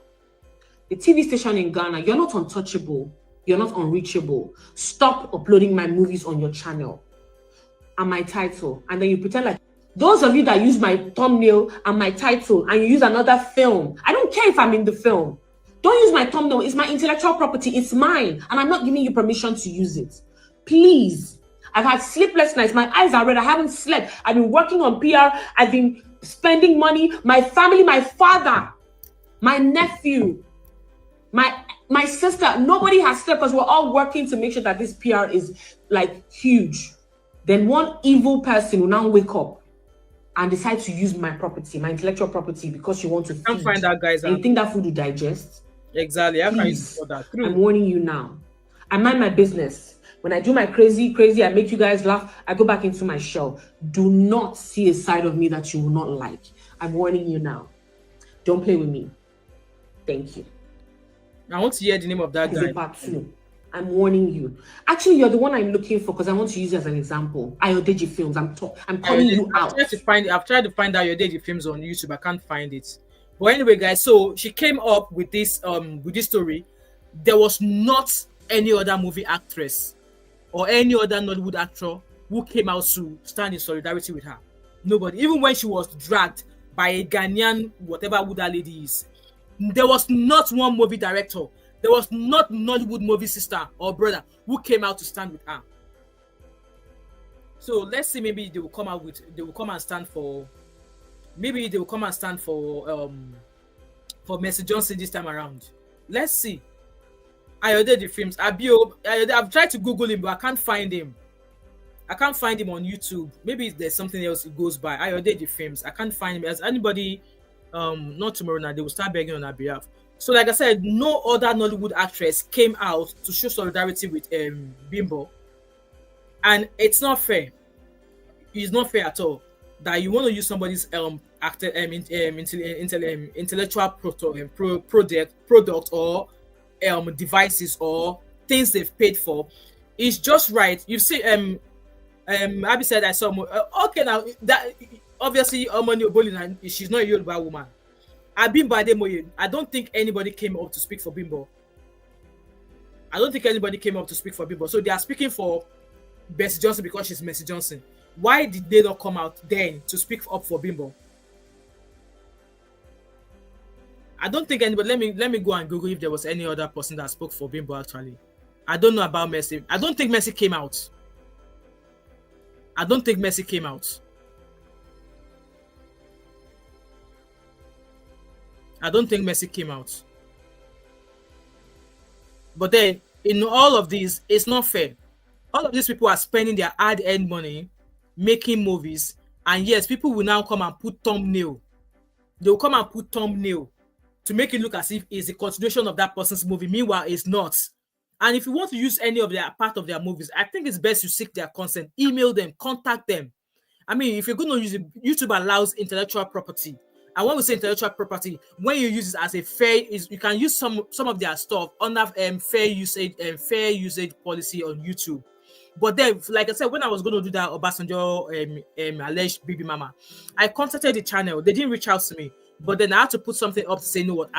[SPEAKER 10] The TV station in Ghana, you're not untouchable. You're not unreachable. Stop uploading my movies on your channel and my title. And then you pretend like those of you that use my thumbnail and my title and you use another film. I don't care if I'm in the film. Don't use my thumbnail. It's my intellectual property. It's mine. And I'm not giving you permission to use it. Please. I've had sleepless nights. My eyes are red. I haven't slept. I've been working on PR. I've been spending money. My family, my father, my nephew. My sister, nobody has said, because we're all working to make sure that this PR is like huge. Then one evil person will now wake up and decide to use my property, my intellectual property, because you want to feed.
[SPEAKER 1] Can't find that guy's.
[SPEAKER 10] And you think that food will digest?
[SPEAKER 1] Exactly. How can you
[SPEAKER 10] Please,
[SPEAKER 1] support that? True.
[SPEAKER 10] I'm warning you now. I mind my business. When I do my crazy, I make you guys laugh, I go back into my shell. Do not see a side of me that you will not like. I'm warning you now. Don't play with me. Thank you.
[SPEAKER 1] I want to hear the name of that guy.
[SPEAKER 10] Part 2. I'm warning you. Actually, you're the one I'm looking for because I want to use you as an example. Ayodeji Films. I'm calling you out.
[SPEAKER 1] I've tried to find Ayodeji Films on YouTube. I can't find it. But anyway, guys, so she came up with this story. There was not any other movie actress or any other Nollywood actor who came out to stand in solidarity with her. Nobody. Even when she was dragged by a Ghanaian, whatever who that lady is, there was not one movie director, there was not Nollywood movie sister or brother who came out to stand with her. So let's see, maybe they will come and stand for Mercy Johnson this time around. Let's see. Ayodeji Films. I've tried to Google him, but I can't find him. I can't find him on YouTube. Maybe there's something else it goes by. Ayodeji Films. I can't find him. As anybody, not tomorrow now, they will start begging on our behalf. So, like I said, no other Nollywood actress came out to show solidarity with Bimbo, and it's not fair. It's not fair at all that you want to use somebody's intellectual product or devices or things they've paid for. It's just right. You see, Abby said I saw okay now that obviously Omoni Obolina, she's not a Yoruba woman. Bimbo Ademoye, I don't think anybody came up to speak for Bimbo. So they are speaking for Mercy Johnson because she's Mercy Johnson. Why did they not come out then to speak up for Bimbo? I don't think anybody. Let me go and Google if there was any other person that spoke for Bimbo. Actually, I don't know about Mercy. I don't think Mercy came out. But then, in all of these, it's not fair. All of these people are spending their hard-earned money making movies, and yes, people will now come and put thumbnail. They will come and put thumbnail to make it look as if it's a continuation of that person's movie. Meanwhile, it's not. And if you want to use any of their part of their movies, I think it's best you seek their consent. Email them, contact them. I mean, if you're going to use it, YouTube allows intellectual property. And when we say intellectual property, when you use it as a fair, you can use some of their stuff under fair usage policy on YouTube. But then, like I said, when I was going to do that Obasanjo alleged baby mama, I contacted the channel. They didn't reach out to me. But then I had to put something up to say, you know what,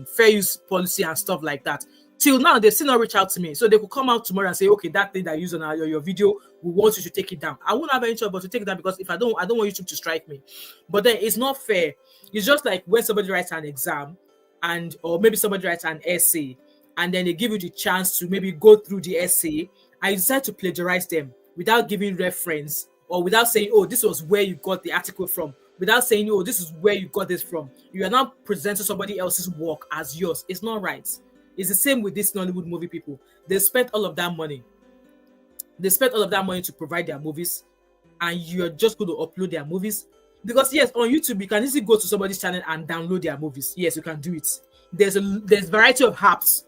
[SPEAKER 1] fair use policy and stuff like that. Till now, they still not reach out to me. So they could come out tomorrow and say, okay, that thing that you use on your video, we want you to take it down. I won't have any trouble to take it down because if I don't want YouTube to strike me. But then it's not fair. It's just like when somebody writes an exam or maybe somebody writes an essay and then they give you the chance to maybe go through the essay. I decide to plagiarize them without giving reference or without saying, oh, this was where you got the article from. Without saying, oh, this is where you got this from. You are now presenting somebody else's work as yours. It's not right. It's the same with these Nollywood movie people. They spent all of that money. To provide their movies, and you're just going to upload their movies. Because yes, on YouTube, you can easily go to somebody's channel and download their movies. Yes, you can do it. There's variety of apps.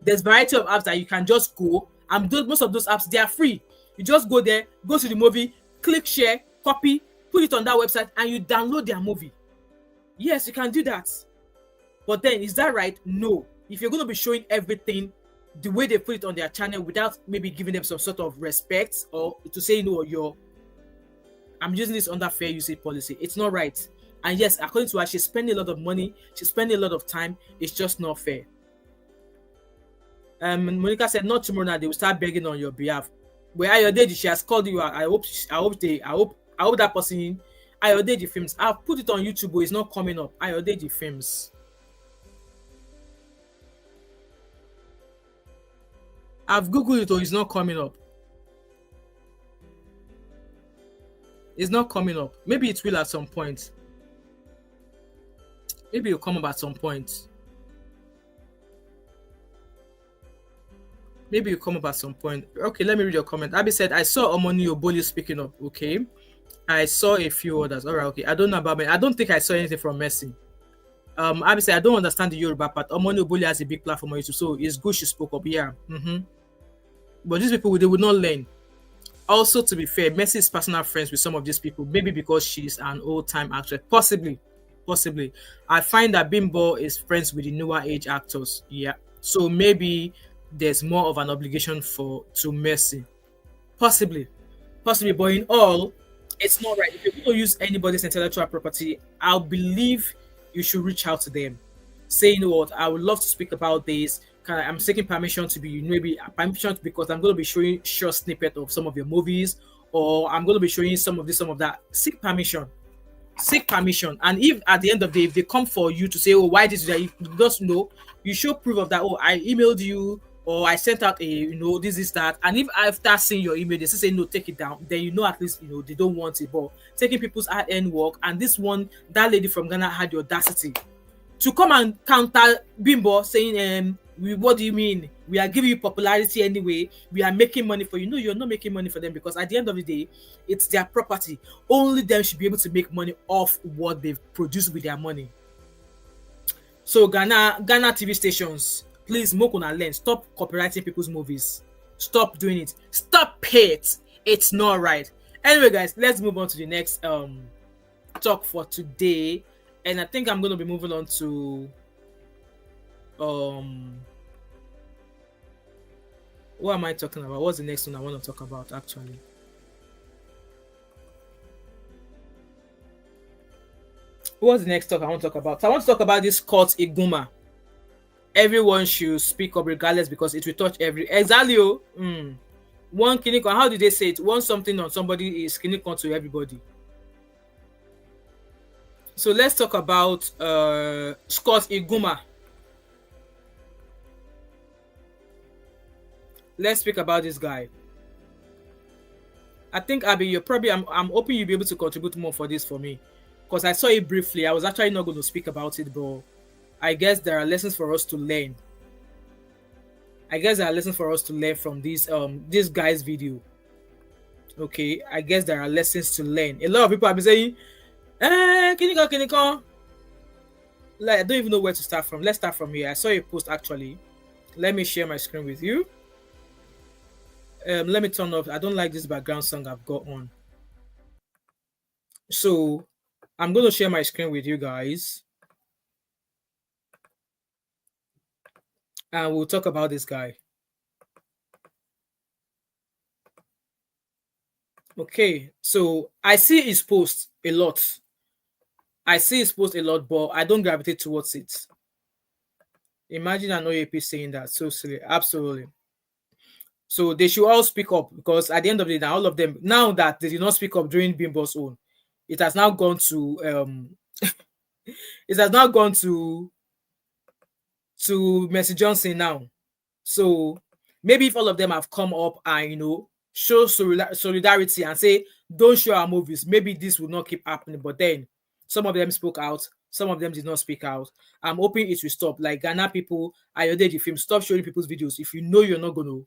[SPEAKER 1] There's variety of apps that you can just go, and most of those apps, they are free. You just go there, go to the movie, click share, copy, put it on that website, and you download their movie. Yes, you can do that. But then, is that right? No. If you're going to be showing everything the way they put it on their channel without maybe giving them some sort of respect or to say, I'm using this under fair usage policy, it's not right. And yes, according to her, she's spending a lot of money, she's spending a lot of time. It's just not fair. Monica said, not tomorrow now, they will start begging on your behalf. Where Ayodeji, she has called you out. I hope that person, Ayodeji Films. I've put it on YouTube, but it's not coming up. Ayodeji Films. I've Googled it, or it's not coming up. It's not coming up. Maybe it will at some point. Maybe it'll come up at some point. Maybe you come up at some point. Okay, let me read your comment. Abby said, I saw Omoni Oboli speaking up. Okay. I saw a few others. All right, okay. I don't know about me. I don't think I saw anything from Messi. Abby said, I don't understand the Yoruba part. Omoni Oboli has a big platform on YouTube, so it's good she spoke up. Yeah. But these people, they would not learn. Also, to be fair, Messi is personal friends with some of these people, maybe because she's an old-time actress. Possibly. I find that Bimbo is friends with the newer age actors. Yeah. So maybe there's more of an obligation to Messi. Possibly. But in all, it's not right. If you're going to use anybody's intellectual property, I believe you should reach out to them. Say, you know what, I would love to speak about this. I'm seeking permission to be permission because I'm going to be showing short snippet of some of your movies, or I'm going to be showing some of this, some of that. Seek permission. And if at the end of the day, if they come for you to say, oh, why did you just know, you show proof of that. Oh, I emailed you, or I sent out this is that. And if after seeing your email, they say no, take it down, then at least they don't want it. But taking people's hard-earned work, and this one, that lady from Ghana had the audacity to come and counter Bimbo saying, what do you mean? We are giving you popularity anyway. We are making money for you. No, you're not making money for them, because at the end of the day, it's their property. Only them should be able to make money off what they've produced with their money. So Ghana TV stations, please, Mokuna learn. Stop copyrighting people's movies. Stop doing it. Stop it. It's not right. Anyway, guys, let's move on to the next talk for today. And I think I'm going to be moving on to what am I talking about? What's the next one I want to talk about, actually? What's the next talk I want to talk about? I want to talk about this court Iguma. Everyone should speak up regardless, because it will touch every Exalio. One clinic on, how did they say it? One something on somebody is clinic on to everybody. So let's talk about Scott Iguma. Let's speak about this guy. I think, Abby, you're probably, I'm hoping you'll be able to contribute more for this for me, because I saw it briefly. I was actually not going to speak about it, but I guess there are lessons for us to learn. From this guy's video. Okay, I guess there are lessons to learn. A lot of people have been saying, can you come? Like, I don't even know where to start from. Let's start from here. I saw a post, actually. Let me share my screen with you. Let me turn off. I don't like this background song I've got on. So I'm going to share my screen with you guys. And we'll talk about this guy. Okay, so I see his post a lot. But I don't gravitate towards it. Imagine an OAP saying that. So silly. Absolutely. So they should all speak up, because at the end of the day, all of them, now that they did not speak up during Bimbo's own, it has now gone to Mercy Johnson now. So maybe if all of them have come up and show solidarity and say, don't show our movies, maybe this will not keep happening. But then some of them spoke out, some of them did not speak out. I'm hoping it will stop. Like Ghana people, Ayodele film, stop showing people's videos. If you know you're not going to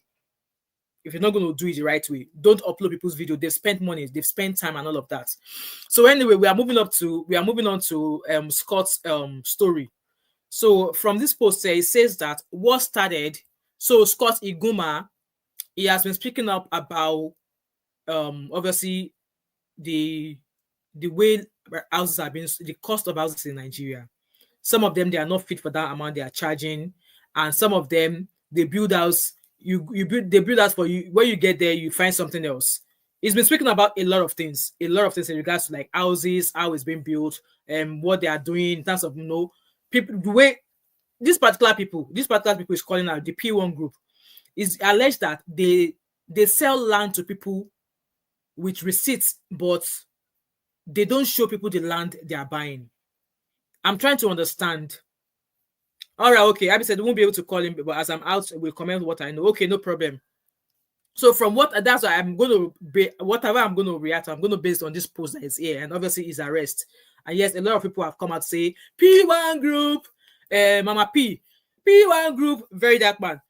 [SPEAKER 1] do it the right way, don't upload people's video. They've spent money, they've spent time and all of that. So anyway, we are moving on to Scott's story. So from this post here, it says that what started. So Scott Iguma, he has been speaking up about obviously the way houses have been, the cost of houses in Nigeria. Some of them, they are not fit for that amount they are charging, and some of them, they build house. They build house for you. When you get there, you find something else. He's been speaking about a lot of things in regards to like houses, how it's being built, and what they are doing in terms of people. The way this particular people is calling out the P1 group is alleged that they sell land to people with receipts, but they don't show people the land they are buying. I'm trying to understand. All right, okay. Abby said they won't be able to call him, but as I'm out, we'll comment what I know. Okay, no problem. So from that's why I'm going to be, whatever I'm going to react to, I'm going to base on this post that is here, and obviously his arrest. And yes, a lot of people have come out to say P1 group, Mama P1 group, Verydarkman.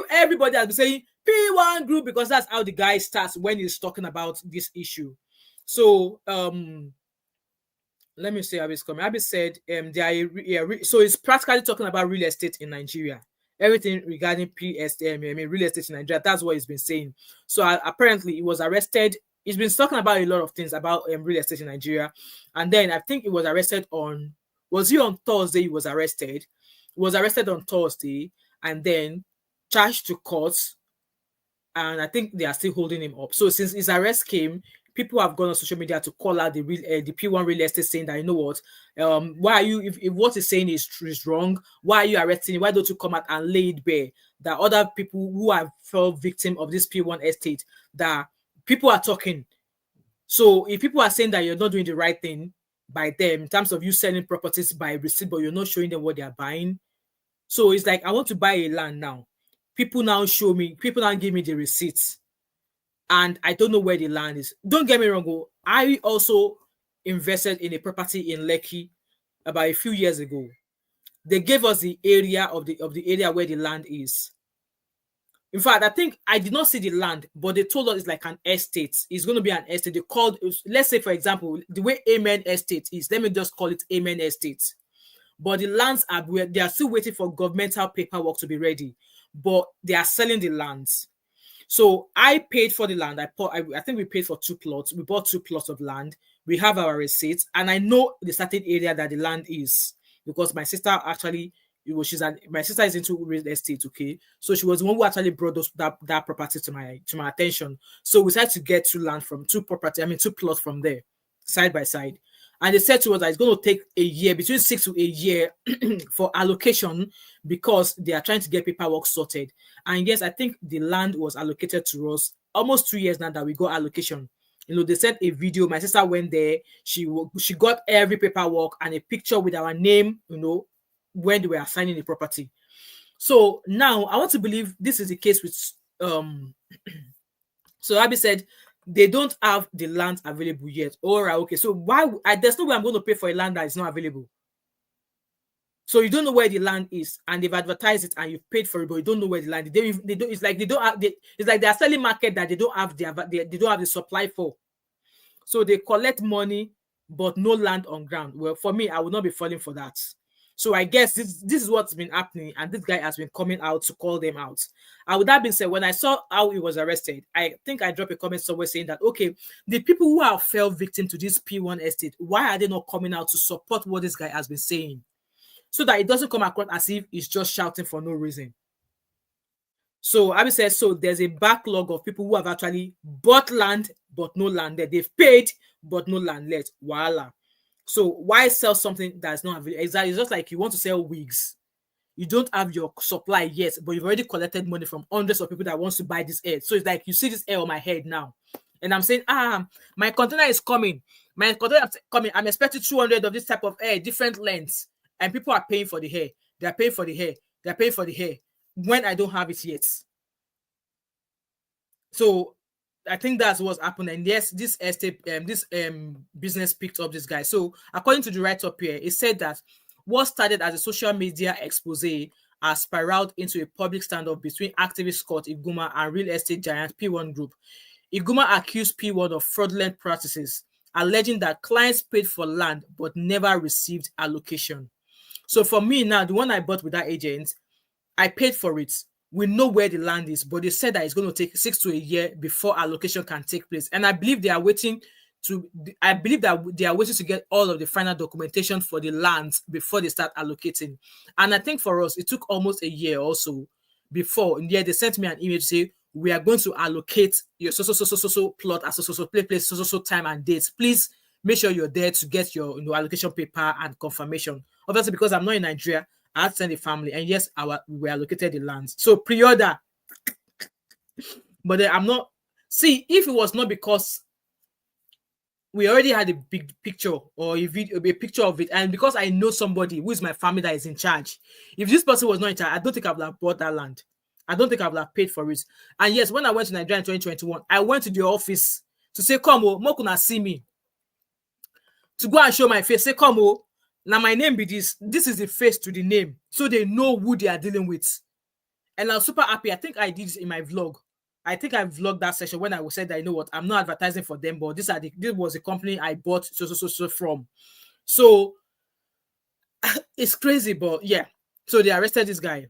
[SPEAKER 1] everybody has been saying P1 group because that's how the guy starts when he's talking about this issue. So let me say how it's coming. Abby said so it's practically talking about real estate in Nigeria. Everything regarding real estate in Nigeria. That's what he's been saying. So apparently he was arrested. He's been talking about a lot of things about real estate in Nigeria. And then I think he was arrested on Thursday? He was arrested. He was arrested on Thursday and then charged to court. And I think they are still holding him up. So since his arrest came, people have gone on social media to call out the P1 real estate, saying that, you know what, why are you, if what he's saying is wrong, why are you arresting him? Why don't you come out and lay it bare that other people who have fell victim of this P1 estate, that people are talking. So if people are saying that you're not doing the right thing by them in terms of you selling properties by receipt, but you're not showing them what they are buying. So it's like, I want to buy a land now. People now give me the receipts. And I don't know where the land is. Don't get me wrong. I also invested in a property in Lekki about a few years ago. They gave us the area of the area where the land is. In fact, I think I did not see the land, but they told us it's like an estate. It's going to be an estate. They called, let's say, for example, the way Amen Estate is. Let me just call it Amen Estate. But the lands they are still waiting for governmental paperwork to be ready. But they are selling the lands. So I paid for the land. I think we paid for 2 plots. We bought 2 plots of land. We have our receipts, and I know the certain area that the land is because my sister actually, my sister is into real estate. Okay, so she was the one who actually brought that property to my attention. So we decided to get 2 plots from there, side by side. And they said to us that it's going to take a year, between 6 to a year for allocation because they are trying to get paperwork sorted. And yes, I think the land was allocated to us almost 2 years now that we got allocation. You know, they sent a video. My sister went there. She got every paperwork and a picture with our name, you know, when they were assigning the property. So now I want to believe this is the case with so Abby said they don't have the land available yet. All right, okay. So there's no way I'm going to pay for a land that is not available. So you don't know where the land is, and they've advertised it, and you've paid for it, but you don't know where the land is. It's like they are selling market that they don't have the supply for. So they collect money, but no land on ground. Well, for me, I would not be falling for that. So I guess this is what's been happening, and this guy has been coming out to call them out. And with that being said, when I saw how he was arrested, I think I dropped a comment somewhere saying that, okay, the people who have fell victim to this P1 estate, why are they not coming out to support what this guy has been saying? So that it doesn't come across as if he's just shouting for no reason. So Abby says, so there's a backlog of people who have actually bought land, but no land there. They've paid, but no land left. Voila. So why sell something that's not available? Exactly. It's just like you want to sell wigs. You don't have your supply yet, but you've already collected money from hundreds of people that wants to buy this hair. So it's like, you see this hair on my head now. And I'm saying, my container is coming. My container is coming. I'm expecting 200 of this type of hair, different lengths. And people are paying for the hair. They're paying for the hair. They're paying for the hair when I don't have it yet. So I think that's what's happened. And yes, this estate, business picked up this guy. So according to the write-up here, it said that what started as a social media expose has spiraled into a public standoff between activist Scott Iguma and real estate giant P1 Group. Iguma accused P1 of fraudulent practices, alleging that clients paid for land but never received allocation. So for me now, the one I bought with that agent, I paid for it. We know where the land is, but they said that it's going to take 6 to a year before allocation can take place. And I believe they are waiting to get all of the final documentation for the lands before they start allocating. And I think for us, it took almost a year also before. And yeah, they sent me an email to say, we are going to allocate your so plot at so place, so time and dates. Please make sure you're there to get your allocation paper and confirmation. Obviously, because I'm not in Nigeria, I had to send the family, and yes, we allocated the lands. So pre-order. But I'm not. See, if it was not because we already had a big picture or a picture of it, and because I know somebody who is my family that is in charge, if this person was not in charge, I don't think I would have bought that land. I don't think I would have paid for it. And yes, when I went to Nigeria in 2021, I went to the office to say, come, Mokuna see me. To go and show my face, say, come, now my name be this. This is the face to the name. So they know who they are dealing with. And I was super happy. I think I did this in my vlog. I think I vlogged that session when I said that, you know what, I'm not advertising for them, but this was a company I bought so from. So it's crazy, but yeah. So they arrested this guy.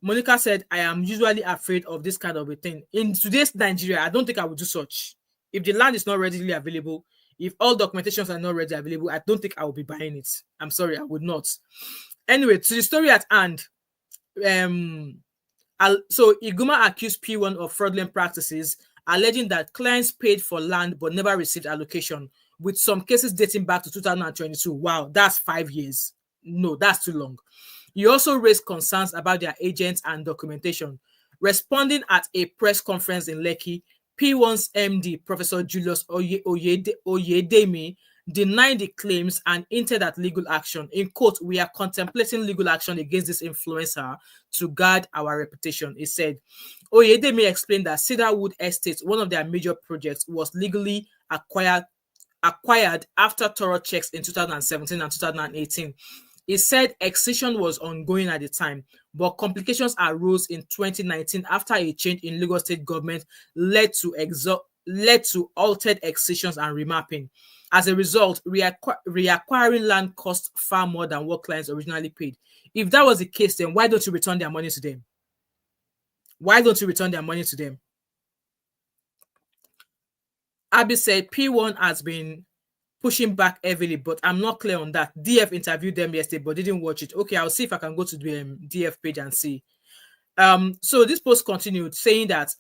[SPEAKER 1] Monica said, I am usually afraid of this kind of a thing. In today's Nigeria, I don't think I would do such. If the land is not readily available, if all documentations are not readily available, I don't think I will be buying it. I'm sorry, I would not. Anyway, to the story at hand, so Iguma accused P1 of fraudulent practices, alleging that clients paid for land but never received allocation, with some cases dating back to 2022. Wow, that's 5 years. No, that's too long. He also raised concerns about their agents and documentation. Responding at a press conference in Lekki, P1's MD, Professor Julius Oyedemi, denied the claims and hinted at legal action. In quote, we are contemplating legal action against this influencer to guard our reputation, he said. Oyedemi explained that Cedarwood Estate, one of their major projects, was legally acquired after thorough checks in 2017 and 2018. He said excision was ongoing at the time, but complications arose in 2019 after a change in Lagos State government led to altered excisions and remapping. As a result, reacquiring land cost far more than what clients originally paid. If that was the case, then why don't you return their money to them? Why don't you return their money to them? Abby said P1 has been pushing back heavily, but I'm not clear on that. DF interviewed them yesterday, but didn't watch it. Okay, I'll see if I can go to the DF page and see. So this post continued saying that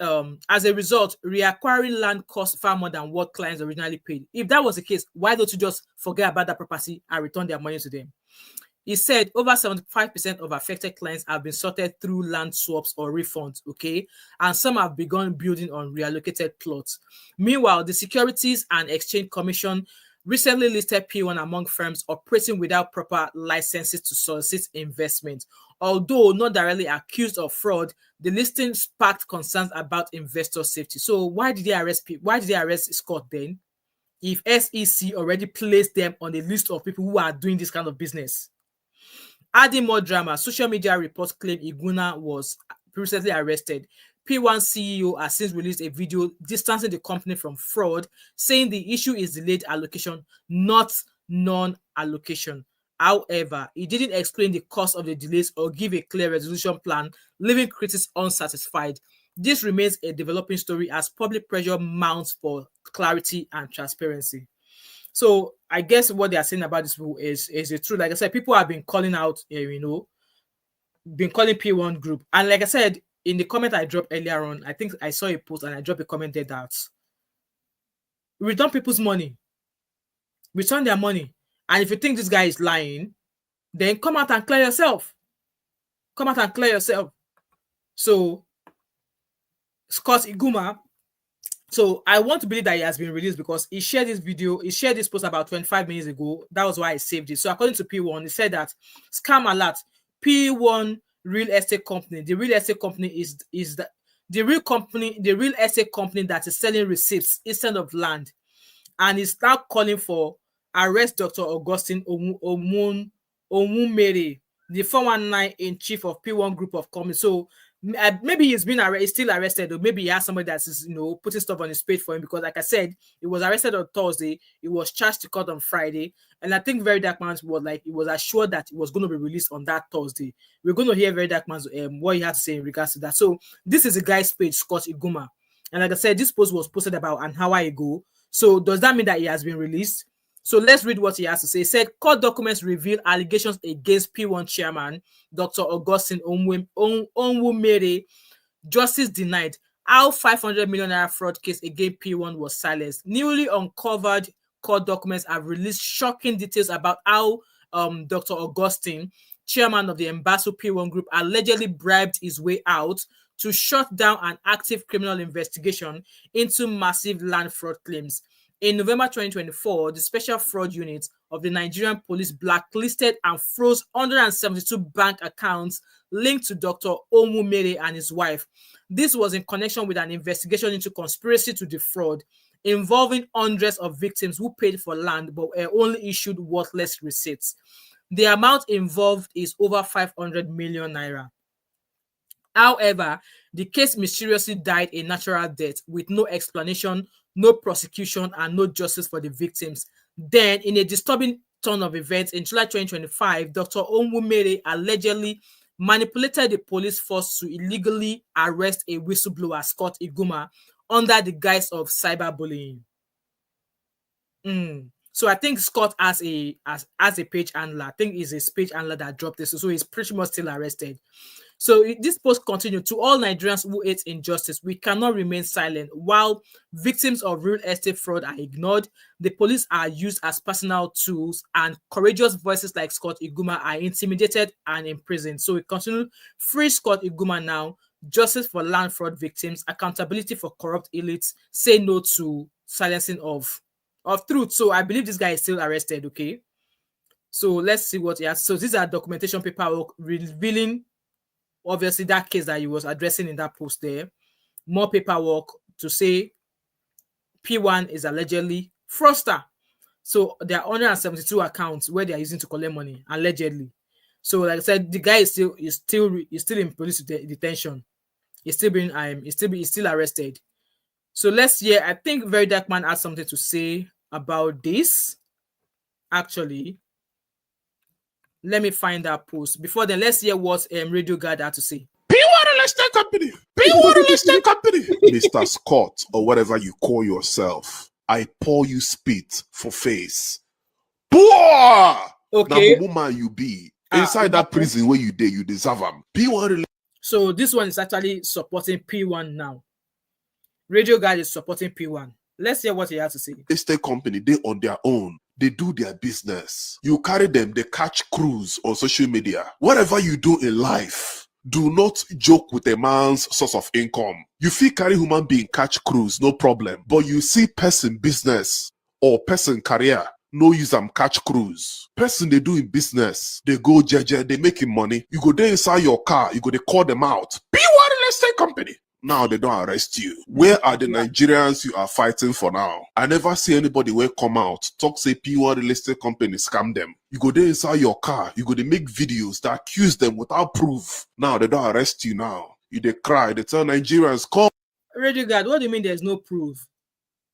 [SPEAKER 1] as a result, reacquiring land costs far more than what clients originally paid. If that was the case, why don't you just forget about that property and return their money to them? He said over 75% of affected clients have been sorted through land swaps or refunds, okay? And some have begun building on reallocated plots. Meanwhile, the Securities and Exchange Commission recently listed P1 among firms operating without proper licenses to solicit investment. Although not directly accused of fraud, the listing sparked concerns about investor safety. So why did they arrest Scott then? If SEC already placed them on the list of people who are doing this kind of business. Adding more drama, social media reports claim Iguna was recently arrested. P1 CEO has since released a video distancing the company from fraud, saying the issue is delayed allocation, not non-allocation. However, he didn't explain the cause of the delays or give a clear resolution plan, leaving critics unsatisfied. This remains a developing story as public pressure mounts for clarity and transparency. So I guess what they are saying about this is the truth. Like I said, people have been calling out, been calling P1 group. And like I said, in the comment I dropped earlier on, I think I saw a post and I dropped a comment there that return people's money. Return their money. And if you think this guy is lying, then come out and clear yourself. Come out and clear yourself. So, Scott Iguma, so I want to believe that he has been released because he shared this post about 25 minutes ago. That was why I saved it. So according to P1, he said that scam alert, P1 real estate company. The real estate company is the real estate company that is selling receipts instead of land. And is now calling for arrest Dr. Augustine Omumere, the 419 in chief of P1 group of companies. So maybe he's still arrested, or maybe he has somebody that's putting stuff on his page for him, because like I said, he was arrested on Thursday, he was charged to court on Friday, and I think Verydarkman was assured that he was going to be released on that Thursday. We're going to hear Verydarkman's what he had to say in regards to that. So this is a guy's page, Scott Iguma, and like I said, this post was posted about an hour ago. So does that mean that he has been released? So let's read what he has to say. He said, court documents reveal allegations against P1 chairman, Dr. Augustine Onwumere. Justice denied. How 500 million naira fraud case against P1 was silenced. Newly uncovered court documents have released shocking details about how Dr. Augustine, chairman of the Embassy P1 group, allegedly bribed his way out to shut down an active criminal investigation into massive land fraud claims. In November 2024, the Special Fraud Unit of the Nigerian Police blacklisted and froze 172 bank accounts linked to Dr. Onwumere and his wife. This was in connection with an investigation into conspiracy to defraud, involving hundreds of victims who paid for land but were only issued worthless receipts. The amount involved is over 500 million naira. However, the case mysteriously died a natural death with no explanation, no prosecution, and no justice for the victims. Then, in a disturbing turn of events, in July 2025, Dr. Onwumere allegedly manipulated the police force to illegally arrest a whistleblower, Scott Iguma, under the guise of cyberbullying. So I think Scott as a page handler, I think he's a page handler that dropped this, so he's pretty much still arrested. So this post continued: to all Nigerians who hate injustice, we cannot remain silent. While victims of real estate fraud are ignored, the police are used as personal tools, and courageous voices like Scott Iguma are intimidated and imprisoned. So we continue: free Scott Iguma now, justice for land fraud victims, accountability for corrupt elites, say no to silencing of truth. So I believe this guy is still arrested, okay? So let's see what he has. So these are documentation paperwork revealing obviously that case that he was addressing in that post there. More paperwork to say P1 is allegedly fraudster. So there are 172 accounts where they are using to collect money, allegedly. So like I said, the guy is still in police detention. He's still arrested. So let's hear. I think Verydarkman has something to say about this. Actually, let me find that post. Before then, let's hear what Radio Guard had to say.
[SPEAKER 11] P1 Real Estate Company. P1 Real Estate Company. Mr. Scott, or whatever you call yourself, I pour you spit for face. Poor!
[SPEAKER 1] Okay.
[SPEAKER 11] Now, woman you be inside that prison where you did, you deserve them. P1 Real.
[SPEAKER 1] So this one is actually supporting P1 now. Radio Guard is supporting P1. Let's hear what he has to say.
[SPEAKER 11] Estate company, they on their own. They do their business. You carry them, they catch crews on social media. Whatever you do in life, do not joke with a man's source of income. You feel carry human being catch crews, no problem. But you see person business or person career, no use them catch crews. Person they do in business, they go jeje, they making money. You go there inside your car, you go they call them out. P1 Real Estate Company. Now they don't arrest you. Where are the Nigerians you are fighting for now? I never see anybody where come out, talk say P1 Real Estate Company scam them. You go there inside your car, you go to make videos that accuse them without proof. Now they don't arrest you now. You they cry, they tell Nigerians, come.
[SPEAKER 1] Radio Guard, what do you mean there's no proof?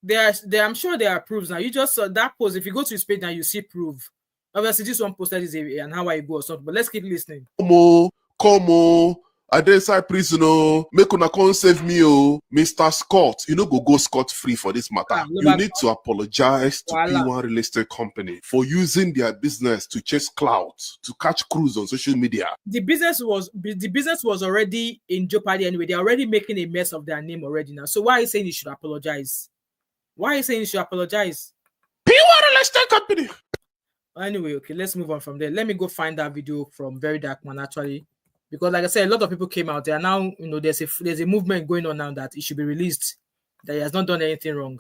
[SPEAKER 1] I'm sure there are proofs now. You just saw that post. If you go to his page now, you see proof. Obviously, this one posted is an hour ago or something, but let's keep listening.
[SPEAKER 11] Come on. I dey inside prison, oh. Make una come save me, oh. Mr. Scott, you know go scot-free for this matter. You need to apologize to P1 Real Estate Company for using their business to chase clout, to catch crews on social media.
[SPEAKER 1] The business was already in jeopardy anyway. They're already making a mess of their name already now. So why are you saying you should apologize? Why are you saying you should apologize?
[SPEAKER 11] P1 Real Estate Company.
[SPEAKER 1] Anyway, okay, let's move on from there. Let me go find that video from Verydarkman actually. Because like I said, a lot of people came out there now. You know, there's a movement going on now that it should be released, that he has not done anything wrong.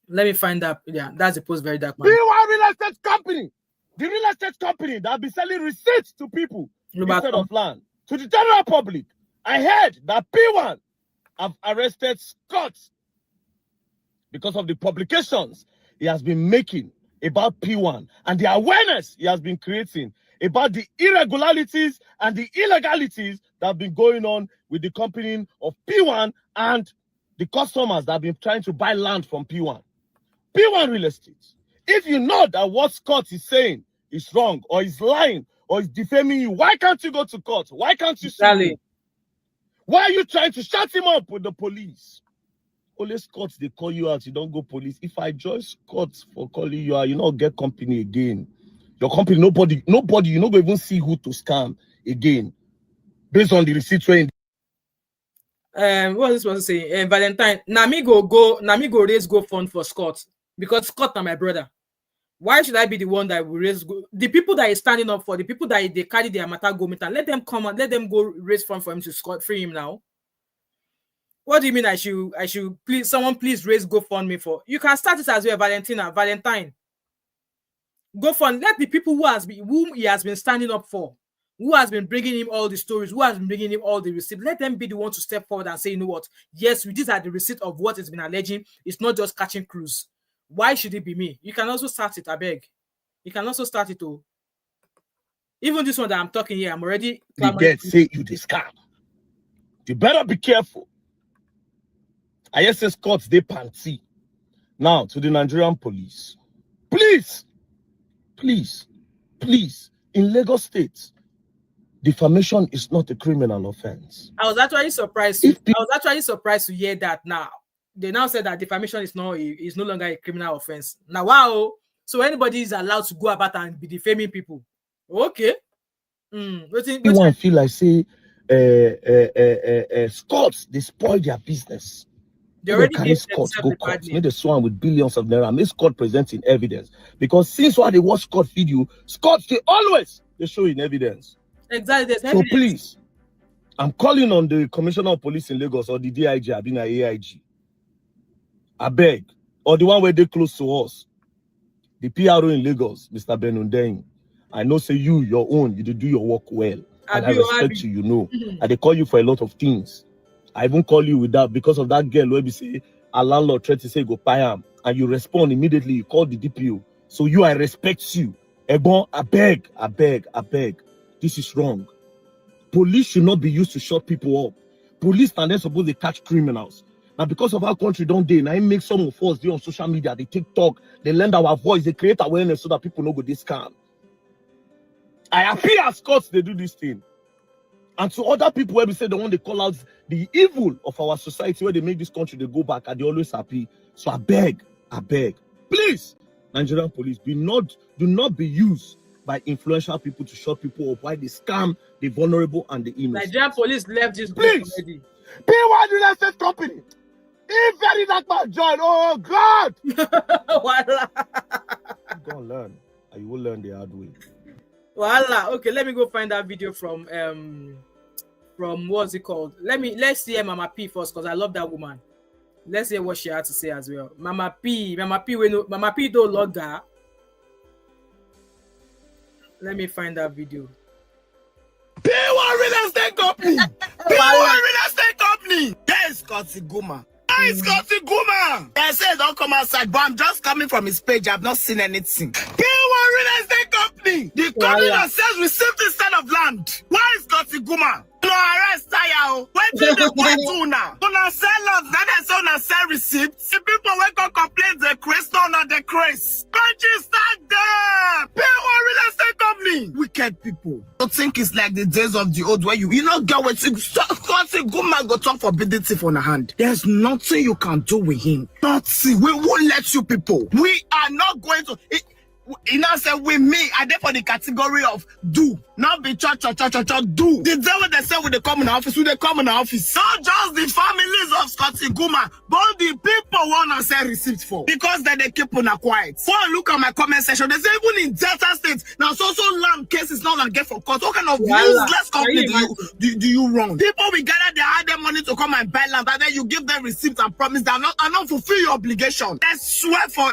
[SPEAKER 1] Let me find that. Yeah, that's the post Verydarkman.
[SPEAKER 12] P1 Real Estate Company, the real estate company that be selling receipts to people instead of land to the general public. I heard that P1 have arrested Scott because of the publications he has been making about P1 and the awareness he has been creating about the irregularities and the illegalities that have been going on with the company of P1 and the customers that have been trying to buy land from P1. P1 Real Estate. If you know that what Scott is saying is wrong or is lying or is defaming you, why can't you go to court? Why can't you sue him? Why are you trying to shut him up with the police? Only Scott, they call you out, you don't go police. If I join Scott for calling you out, you not get company again. Your company, nobody, you not even see who to scam again. Based on the receipt where
[SPEAKER 1] what was this person saying? Valentine, Nami go raise fund for Scott because Scott is my brother. Why should I be the one that will raise the people that is standing up for the people that they carry their matter go meet and let them come and let them go raise fund for him to Scott free him now? What do you mean I should please someone please raise GoFundMe for? You can start it as well, Valentine. GoFund, let the people whom he has been standing up for, who has been bringing him all the stories, who has been bringing him all the receipts, let them be the one to step forward and say, you know what? Yes, these are the receipt of what has been alleging. It's not just catching crews. Why should it be me? You can also start it, I beg. You can also start it too. Even this one that I'm talking here, I'm already.
[SPEAKER 12] They get say you the scam. You better be careful. I just say Scots, they panty. Now, to the Nigerian police. Please, please, please, in Lagos State, defamation is not a criminal offense.
[SPEAKER 1] I was actually surprised. To hear that now. They now said that defamation is no longer a criminal offense. Now, wow. So anybody is allowed to go about and be defaming people. Okay.
[SPEAKER 12] Everyone feel like say Scots, they spoil their business.
[SPEAKER 1] They already
[SPEAKER 12] carry Scots go court. Made the swan with billions of naira. Make Scott presenting evidence. Because since when they watch Scott video, Scots they show in evidence.
[SPEAKER 1] Exactly.
[SPEAKER 12] So please, I'm calling on the Commissioner of Police in Lagos or the DIG, I've been an AIG. I beg, or the one where they close to us, the PRO in Lagos, Mr. Benundein. I know say your own, you do your work well. And I respect you, you know. And they call you for a lot of things. I even call you with that because of that girl where we say a landlord tried to say go pay him, and you respond immediately, you call the DPO. So I respect you. Egbon, I beg. This is wrong. Police should not be used to shut people up. Police are then supposed to catch criminals. Now, because of our country don't they, now it makes some of us do on social media, they TikTok, they lend our voice, they create awareness so that people know go this scam. I appeal as Scots, they do this thing. And to other people where we say they want to call out the evil of our society, where they make this country, they go back and they always happy. So I beg, please, Nigerian police, do not be used by influential people to shut people up. Why they scam the vulnerable and the innocent.
[SPEAKER 1] Nigerian police left this group already.
[SPEAKER 12] P1 Real Estate Company. If Verydarkman join, oh God! You gonna learn, and you will learn the hard way.
[SPEAKER 1] Voila. Okay, let me go find that video from what's it called? Let's hear Mama P first, because I love that woman. Let's hear what she had to say as well. Mama P don't log her. Let me find that video.
[SPEAKER 13] P1 Real Estate Company. P1 Real Estate Company. There is Scotty Guma. They say don't come outside, but I'm just coming from his page. I've not seen anything. P1 Real Estate Company. The company that says received instead of land. Why is Scotty Guma? No arrest tire. When did they do now? Una sell us, then they say una sell receipts. The people wake up complain the Chris, not the Chris. Country start there. P1 Real Estate Company. Wicked people. Don't think it's like the days of the old where you not get what you Scotty Guma go talk forbidden thief on the hand. There's nothing you can do with him. Nothing. We won't let you people. We are not going to. You know, say with me, I there for the category of do, not be do. The day when they say when they come in the office, when they come in the office, not just the families of Scotty Guma, but the people want to send receipts for, because then they keep on quiet. So look at my comment section. They say even in Delta State, now so land cases now and get for court. What kind of useless company do you run? People will gather they hide their money to come and buy land, and then you give them receipts and promise that are not fulfill your obligation. They swear for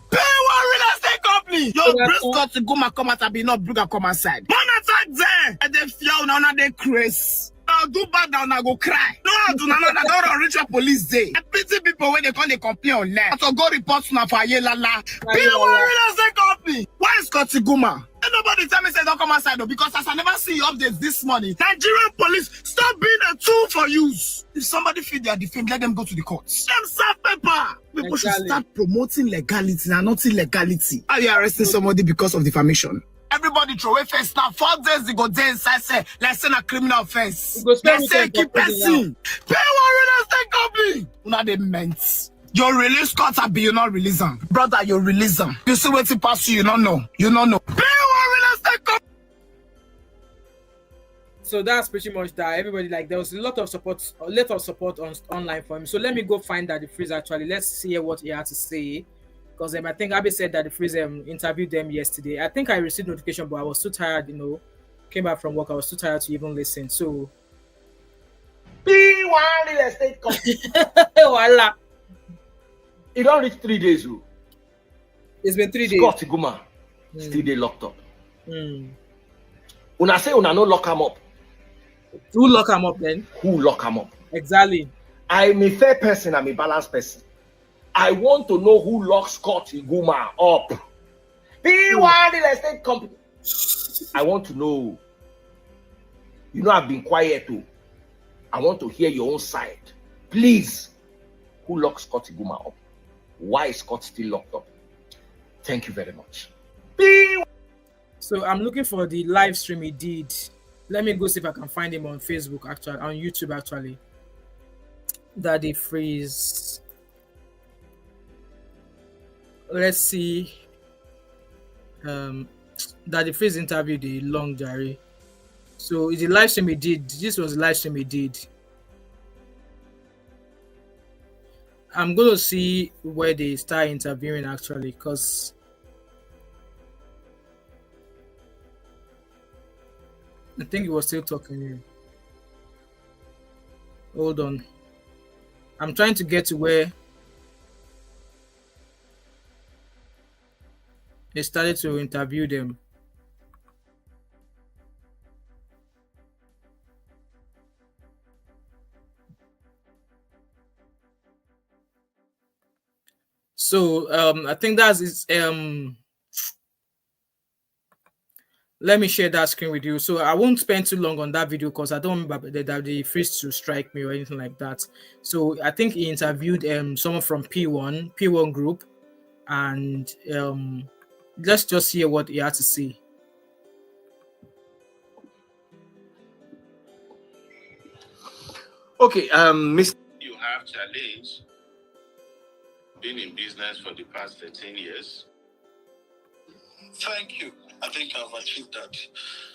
[SPEAKER 13] P1 Real Estate Company. Your breast got to go my come out and be not bring a come outside. Man attack there. And they fear now they crazy. I'll do bad now and I go cry. No, I do not know that don't reach a police day. I pity people when they come they complain online. So go report to Nafaye Lala. P1 Real Estate Company. Why is Scotty Guma? And nobody tell me say don't come outside though, because as I never see your updates this morning. Nigerian police, stop being a tool for use. If somebody feel they are defamed, let them go to the courts. Them serve paper. People should start promoting legality and not illegality. Are you arresting somebody because of defamation? Everybody throw away face now. 4 days they go there inside say, let's say a criminal offense. Let's say keep person. P1 Real Estate Company. Una they meant. You release Scott be you not release them. Brother, you release them. You see what it pass you don't know. You don't know. P1 Real Estate Company.
[SPEAKER 1] So that's pretty much that. Everybody, like, there was a lot of support on online for him. So let me go find that the freeze actually. Let's see what he had to say. Because I think Abby said that the freeze interviewed them yesterday. I think I received notification, but I was too tired, came back from work. I was too tired to even listen. So
[SPEAKER 13] P1 Real Estate Company.
[SPEAKER 1] Voila.
[SPEAKER 13] It don't reach 3 days.
[SPEAKER 1] It's been 3 days.
[SPEAKER 13] Scotty Guma still they locked up. Una say una no lock him up.
[SPEAKER 1] Who lock him up then?
[SPEAKER 13] Who lock him up?
[SPEAKER 1] Exactly.
[SPEAKER 13] I'm a fair person, I'm a balanced person. I want to know who locks Scotty Guma up. P1 Real Estate Company. I want to know.
[SPEAKER 14] You know, I've been quiet too. I want to hear your own side. Please, who locked Scott Iguma up? Why is Scott still locked up? Thank you very much.
[SPEAKER 1] So I'm looking for the live stream he did. Let me go see if I can find him on Facebook, actually, on YouTube, actually. Daddy Freeze. Let's see. Daddy Freeze interviewed the long diary. So it's the live stream he did. This was the live stream he did. I'm going to see where they start interviewing, actually, because I think he was still talking here. Hold on. I'm trying to get to where they started to interview them. So I think that's let me share that screen with you. So I won't spend too long on that video because I don't remember that they freeze to strike me or anything like that. So I think he interviewed someone from P1 group, and let's just hear what he had to say.
[SPEAKER 14] Okay, Mr.
[SPEAKER 15] You have challenged, been in business for the past 13 years.
[SPEAKER 16] Thank you. I think I've achieved that.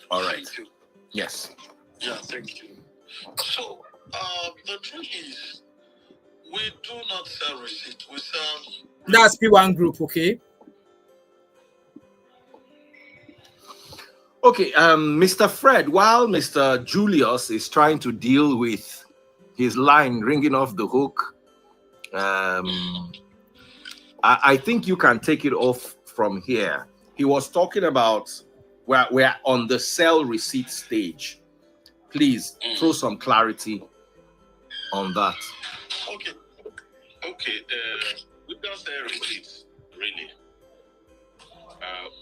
[SPEAKER 14] All right.
[SPEAKER 16] Thank you.
[SPEAKER 14] Yes.
[SPEAKER 16] Yeah, thank you. So, the truth is, we do not sell receipt. We sell...
[SPEAKER 1] That's P1 group, okay?
[SPEAKER 14] Okay, Mr. Fred, while Mr. Julius is trying to deal with his line ringing off the hook, I think you can take it off from here. He was talking about we're on the sell receipt stage. Please throw some clarity on that.
[SPEAKER 15] Okay. We don't sell receipts, really.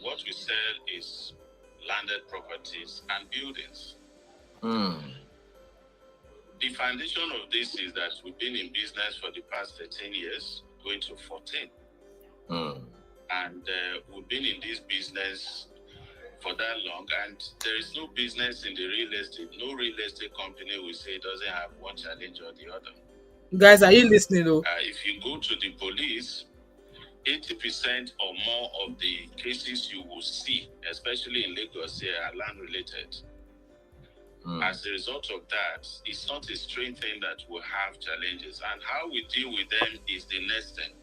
[SPEAKER 15] What we sell is landed properties and buildings. The foundation of this is that we've been in business for the past 13 years, going to 14. And we've been in this business for that long, and there is no business in the real estate. No real estate company will say doesn't have one challenge or the other.
[SPEAKER 1] Guys, are you listening though?
[SPEAKER 15] If you go to the police, 80% or more of the cases you will see, especially in Lagos, here, are land related. As a result of that, it's not a strange thing that we have challenges, and how we deal with them is the next thing.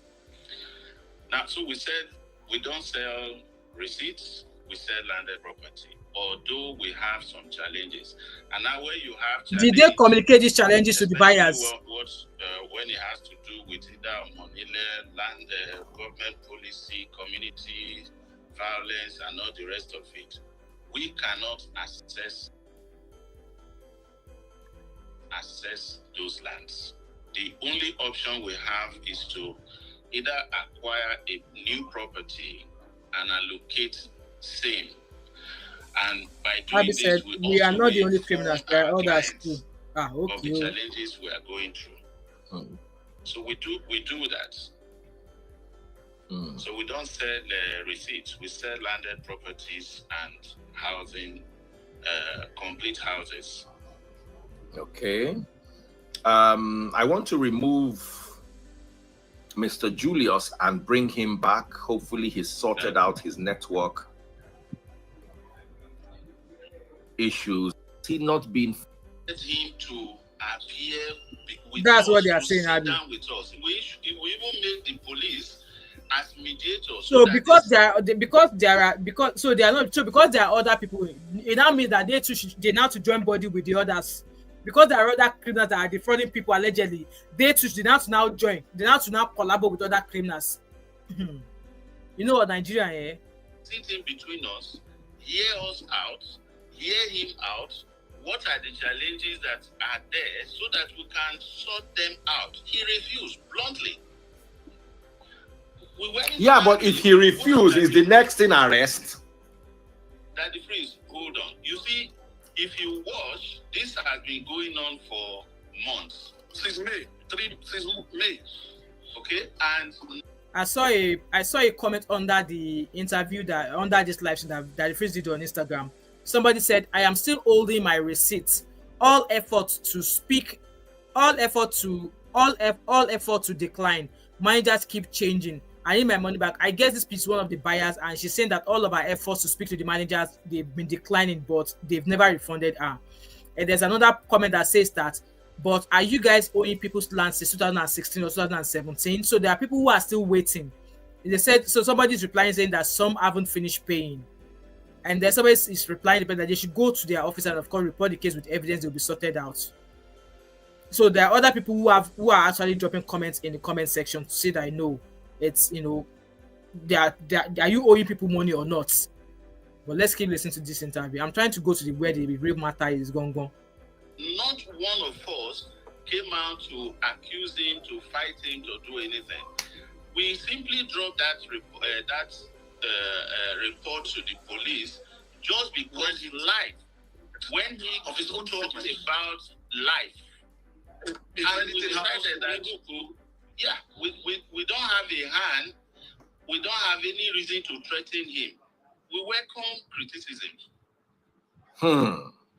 [SPEAKER 15] Now, so we said we don't sell receipts, we sell landed property, although we have some challenges. And now where you have challenges,
[SPEAKER 1] did they communicate these challenges to the buyers?
[SPEAKER 15] When it has to do with either money, land, government policy, community violence, and all the rest of it, we cannot access those lands. The only option we have is to either acquire a new property and allocate same. And by doing this,
[SPEAKER 1] said, we are not the only criminals, there are others too. Okay.
[SPEAKER 15] Of the challenges we are going through. So we do that. So we don't sell receipts, we sell landed properties and housing, complete houses.
[SPEAKER 14] Okay. I want to remove Mr. Julius and bring him back. Hopefully he's sorted out his network issues. He not been
[SPEAKER 15] him to appear with
[SPEAKER 1] that's
[SPEAKER 15] us,
[SPEAKER 1] what they are
[SPEAKER 15] to
[SPEAKER 1] saying,
[SPEAKER 15] sit
[SPEAKER 1] Abby.
[SPEAKER 15] down with us. We even make the police as mediators.
[SPEAKER 1] So because there are other people, it now means that they now to join body with the others. Because there are other criminals that are defrauding people allegedly, they now join. They now collaborate with other criminals. You know what, Nigeria, eh?
[SPEAKER 15] Sit in between us, hear us out, hear him out. What are the challenges that are there so that we can sort them out? He refused bluntly.
[SPEAKER 14] Yeah, but if he refuses, is the next thing arrest?
[SPEAKER 15] Daddy Freeze, hold on. You see, If you watch, this has been going on for months. Since May. Since May. Okay? And
[SPEAKER 1] I saw a comment under the interview that under this live stream that the Freeze did on Instagram. Somebody said, I am still holding my receipts. All effort to decline. Managers keep changing. I need my money back. I guess this piece is one of the buyers, and she's saying that all of our efforts to speak to the managers, they've been declining, but they've never refunded her. And there's another comment that says that, but are you guys owing people's land since 2016 or 2017? So there are people who are still waiting. They said, so somebody's replying saying that some haven't finished paying. And then somebody is replying that they should go to their office and of course report the case with evidence. They'll be sorted out. So there are other people who are actually dropping comments in the comment section to say that I know it's, you know, are you owing people money or not? But let's keep listening to this interview. I'm trying to go to where the real matter is going.
[SPEAKER 15] Not one of us came out to accuse him, to fight him, to do anything. We simply dropped that report to the police just because he lied when he of his own talks about life. And we decided that we don't have a hand, we don't have any reason to threaten him. We welcome criticism.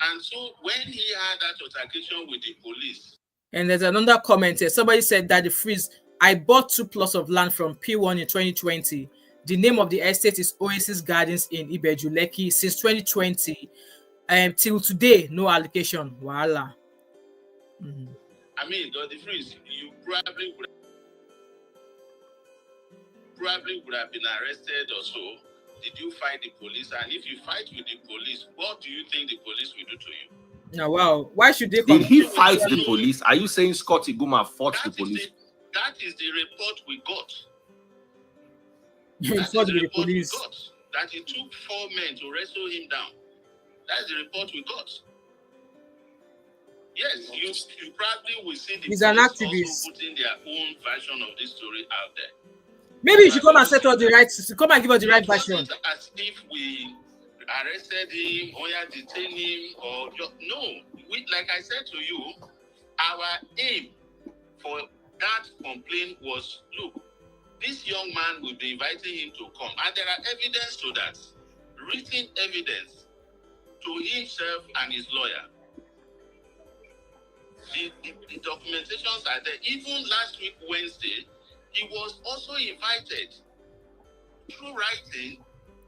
[SPEAKER 15] And so when he had that altercation with the police.
[SPEAKER 1] And there's another comment here. Somebody said that the Freeze, I bought 2 plots of land from P1 in 2020. The name of the estate is Oasis Gardens in Ibeju, Lekki. Since 2020 till today, no allocation. Voila.
[SPEAKER 15] I mean, the Freeze, you probably would have been arrested or so. Did you fight the police? And if you fight with the police, what do you think the police will do to you?
[SPEAKER 1] Now, wow. Why should they?
[SPEAKER 14] Did he fight the police? Are you saying Scotty Guma fought the police?
[SPEAKER 15] That is the report we got.
[SPEAKER 1] He fought with the police.
[SPEAKER 15] That it took 4 men to wrestle him down. That's the report we got. Yes, you probably will see the
[SPEAKER 1] He's an activist
[SPEAKER 15] also putting their own version of this story out there.
[SPEAKER 1] Maybe you should come and set us the right. Come and give us the right version.
[SPEAKER 15] As if we arrested him or detained him or no. Like I said to you, our aim for that complaint was, look, this young man will be inviting him to come, and there are evidence to that, written evidence to himself and his lawyer. The documentations are there. Even last week, Wednesday, he was also invited through writing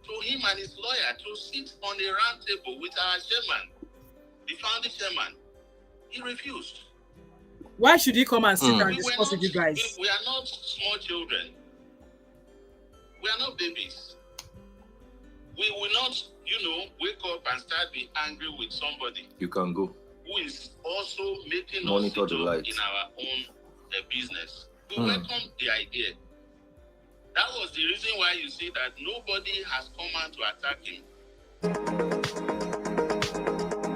[SPEAKER 15] to him and his lawyer to sit on a round table with our chairman, the founding chairman. He refused.
[SPEAKER 1] Why should he come and sit and discuss with you guys?
[SPEAKER 15] We are not small children. We are not babies. We will not, wake up and start being angry with somebody.
[SPEAKER 14] You can go.
[SPEAKER 15] Who is also making
[SPEAKER 14] Monitor
[SPEAKER 15] us
[SPEAKER 14] the light
[SPEAKER 15] in our own business. We welcome the idea. That was the reason why you see that nobody has come out to attack him.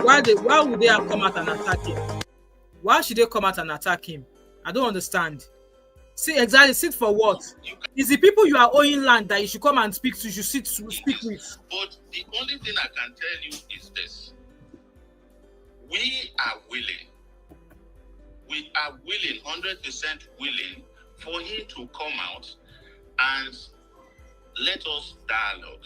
[SPEAKER 1] Why would they have come out and attack him? Why should they come out and attack him? I don't understand. See, exactly, sit for what? Is the people you are owing land that you should come and speak to, you should sit to speak with?
[SPEAKER 15] But the only thing I can tell you is this. We are willing. We are willing, 100% willing, for him to come out and let us dialogue.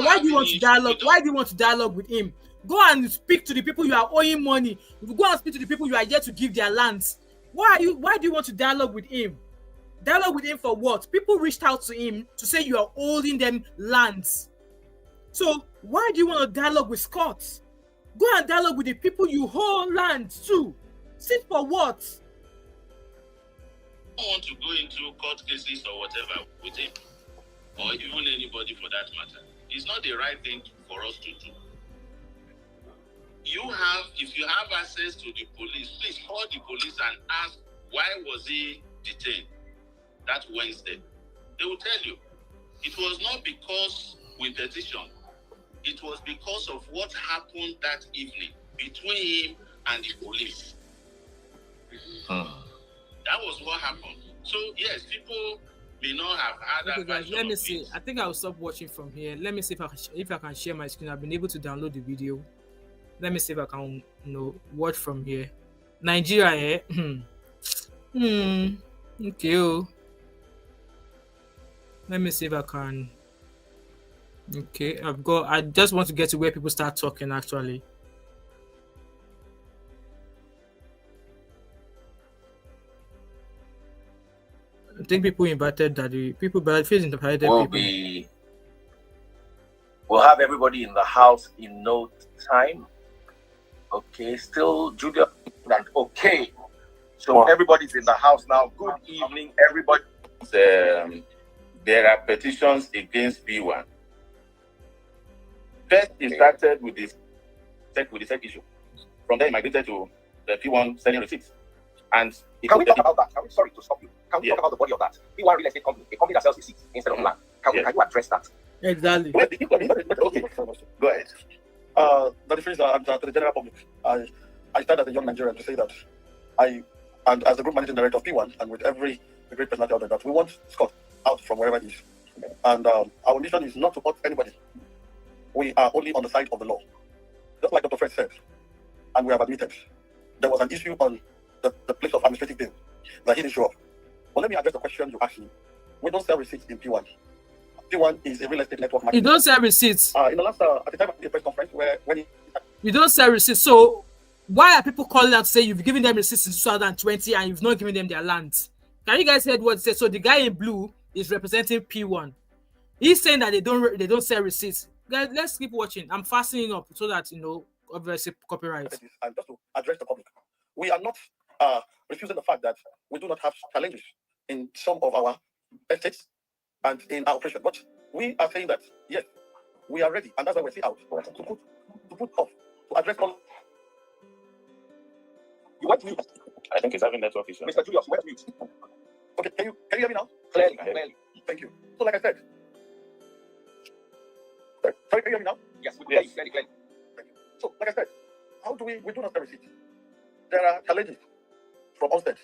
[SPEAKER 1] Why do you want to dialogue? Why do you want to dialogue with him? Go and speak to the people you are owing money. Go and speak to the people you are yet to give their lands. Why do you want to dialogue with him? Dialogue with him for what? People reached out to him to say you are holding them lands. So why do you want to dialogue with Scott? Go and dialogue with the people you hold land to. Sit for what?
[SPEAKER 15] I don't want to go into court cases or whatever with him, or even anybody for that matter. It's not the right thing for us to do. If you have access to the police, please call the police and ask why was he detained that Wednesday. They will tell you. It was not because we petitioned. It was because of what happened that evening between him and the police. That was what happened. So yes, people may not have had
[SPEAKER 1] okay,
[SPEAKER 15] that.
[SPEAKER 1] Guys, let me see. I think I'll stop watching from here. Let me see if I can share my screen. I've been able to download the video. Let me see if I can word from here. Nigeria, okay. Oh. Let me see if I can. Okay, I just want to get to where people start talking actually. I think people invited but feels invited people.
[SPEAKER 14] We'll have everybody in the house in no time. Okay, still Julia. Okay, so everybody's in the house now. Good evening, everybody. There are petitions against P1. First, it started with the tech issue. From there, it migrated to the P1 selling receipts. And can we talk about that? Sorry to stop you. Can we talk about the body of that? P1 real estate company, a company that sells receipts instead of land. Can you address that?
[SPEAKER 1] Exactly.
[SPEAKER 14] Okay, go ahead.
[SPEAKER 17] The difference to the general public, I started as a young Nigerian to say that and as the group managing director of P1, and with every great personality out there, that we want Scott out from wherever he is. And our mission is not to hurt anybody. We are only on the side of the law. Just like Dr. Fred said, and we have admitted, there was an issue on the place of administrative bill that he didn't show up. Well, let me address the question you asked me. We don't sell receipts in P1. P1 is a real estate network market.
[SPEAKER 1] You don't sell receipts.
[SPEAKER 17] In the last, at the time of the press conference,
[SPEAKER 1] you don't sell receipts. So why are people calling out to say you've given them receipts in 2020 and you've not given them their land? Can you guys hear what it says? So the guy in blue is representing P1. He's saying that they don't sell receipts. Guys, let's keep watching. I'm fastening up so that obviously copyright.
[SPEAKER 17] And just to address the public, we are not refusing the fact that we do not have challenges in some of our estates and in our operation. But we are saying that yes, we are ready, and that's why we're out to put off to address all.
[SPEAKER 14] You went mute. I think it's having network issues. Mr. Julius, you went mute.
[SPEAKER 17] Okay, can you hear me now?
[SPEAKER 14] Clearly.
[SPEAKER 17] Thank you. So, like I said, sorry, can you hear me now?
[SPEAKER 14] Yes, we can hear you clearly.
[SPEAKER 17] Thank you. So, like I said, how do we do not have receipt? There are challenges from onset.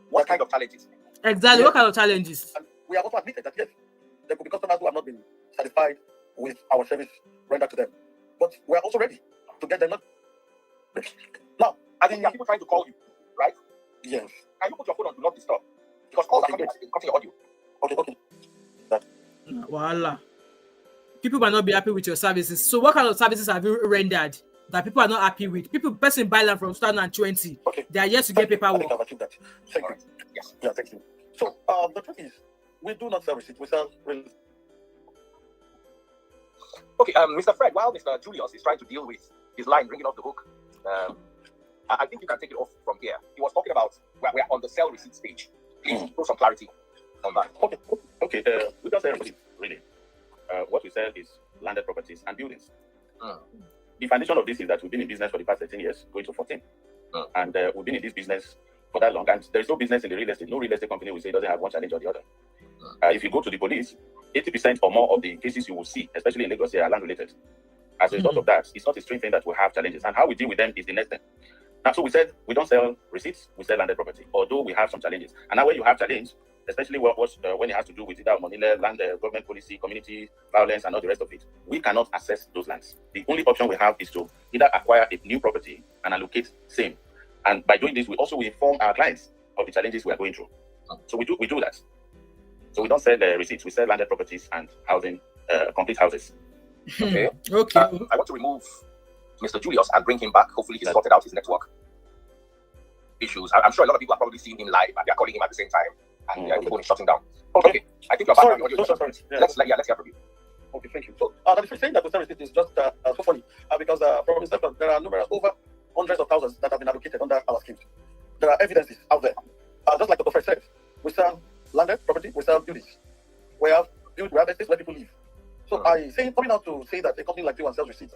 [SPEAKER 14] What kind of challenges?
[SPEAKER 1] Exactly. What kind of challenges?
[SPEAKER 17] And we have also admitted that yes, there could be customers who have not been satisfied with our service rendered to them. But we are also ready to get them not. Now,
[SPEAKER 14] I think there are people trying to call you, right?
[SPEAKER 17] Yes.
[SPEAKER 14] Can you put your phone on do not disturb? Because calls are coming to your audio.
[SPEAKER 17] Okay.
[SPEAKER 1] Voila. People might not be happy with your services. So what kind of services have you rendered that people are not happy with? Person buy land from 2020.
[SPEAKER 17] Okay.
[SPEAKER 1] They are yet to get paperwork.
[SPEAKER 17] I think I've achieved that. Thank you.
[SPEAKER 14] Yes.
[SPEAKER 17] Yeah, thank you. So the truth is, we do not sell receipts. We sell real.
[SPEAKER 14] Okay, Mr. Fred, while Mr. Julius is trying to deal with his line ringing off the hook, I think you can take it off from here. He was talking about we're on the sell receipt stage. Please throw some clarity on that.
[SPEAKER 15] Okay. We don't sell receipts, really. What we sell is landed properties and buildings. The foundation of this is that we've been in business for the past 13 years, going to 14. And we've been in this business for that long. And there's no business in the real estate. No real estate company will say doesn't have one challenge or the other. If you go to the police, 80% or more of the cases you will see, especially in Lagos, are land related. As a result of that, it's not a strange thing that we have challenges. And how we deal with them is the next thing. Now, so we said we don't sell receipts, we sell landed property, although we have some challenges. And now when you have challenge, especially when it has to do with either money, land, government policy, community violence, and all the rest of it, we cannot access those lands. The only option we have is to either acquire a new property and allocate same. And by doing this, we also inform our clients of the challenges we are going through. So we do that. So we don't sell receipts, we sell landed properties and housing, complete houses.
[SPEAKER 14] Okay.
[SPEAKER 1] Okay.
[SPEAKER 14] I want to remove Mr. Julius and bring him back. Hopefully he's sorted out his network issues. I'm sure a lot of people are probably seeing him live and they're calling him at the same time and the phone is shutting down. Okay. I think you're back on the audio.
[SPEAKER 17] Sorry. Yeah.
[SPEAKER 14] Let's hear from you.
[SPEAKER 17] Okay, thank you. So the difference saying that the service is just so funny because from inception there are numerous over hundreds of thousands that have been allocated under our schemes. There are evidences out there. Just like the Prophet said, we sell landed property, we sell buildings. We have estates where people live. So coming out to say that a company like P1 sells receipts.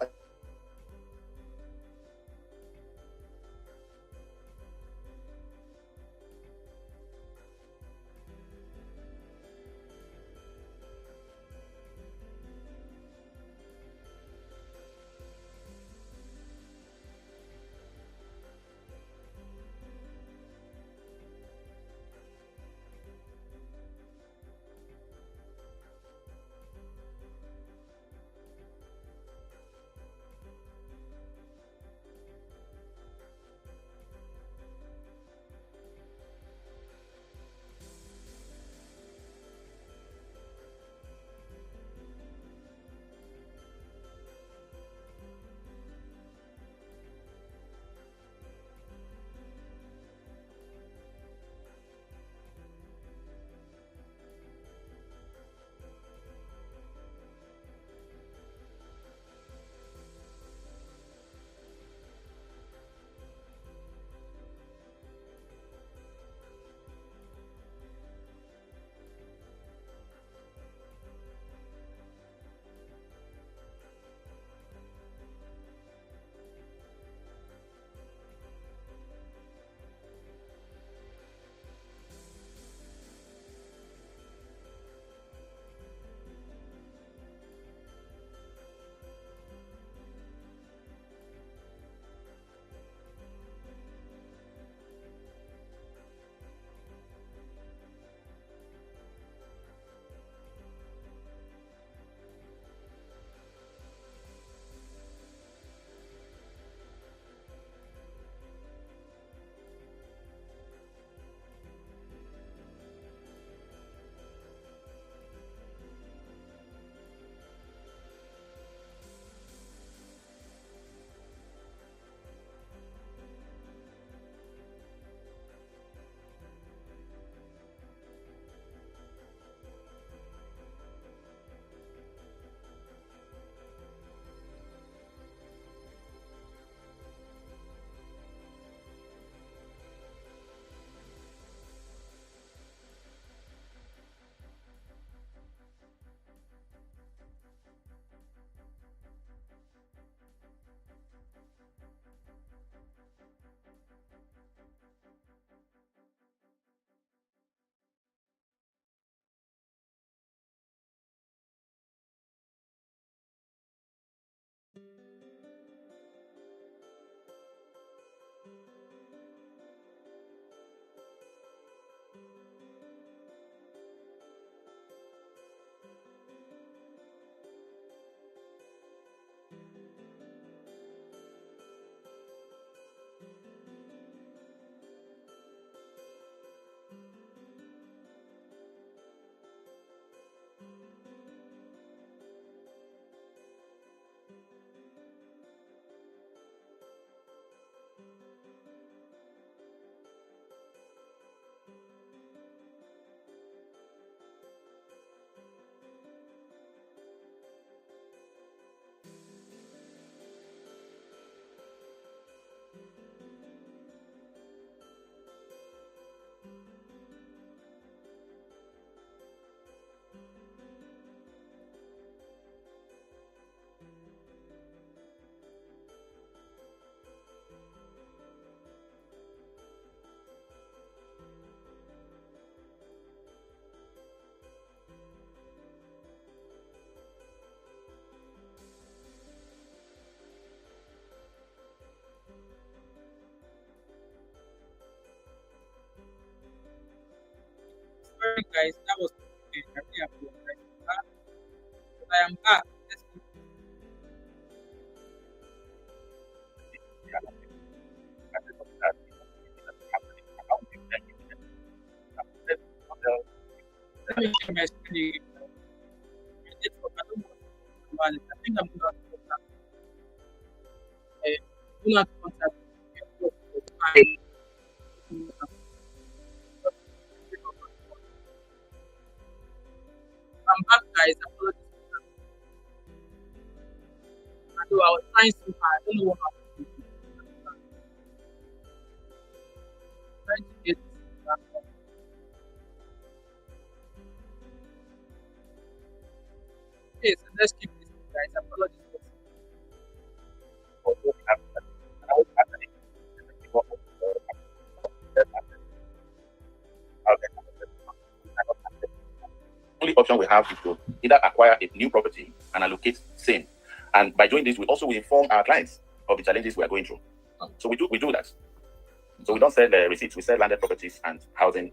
[SPEAKER 1] Sorry, guys, that was okay. I really apologize for that. But I am back. Let's keep let me share my screen. My network, I don't know what's going on. I think I'm going to contact. Do not contact me. I'm back, guys. Apologies. I know I was trying so hard. I don't know what happened. Trying to get this back up. Okay, so let's keep this, guys. Apologies.
[SPEAKER 18] Only option we have is to either acquire a new property and allocate same. And by doing this, we also will inform our clients of the challenges we are going through. So we do that. So we don't sell receipts, we sell landed properties and housing,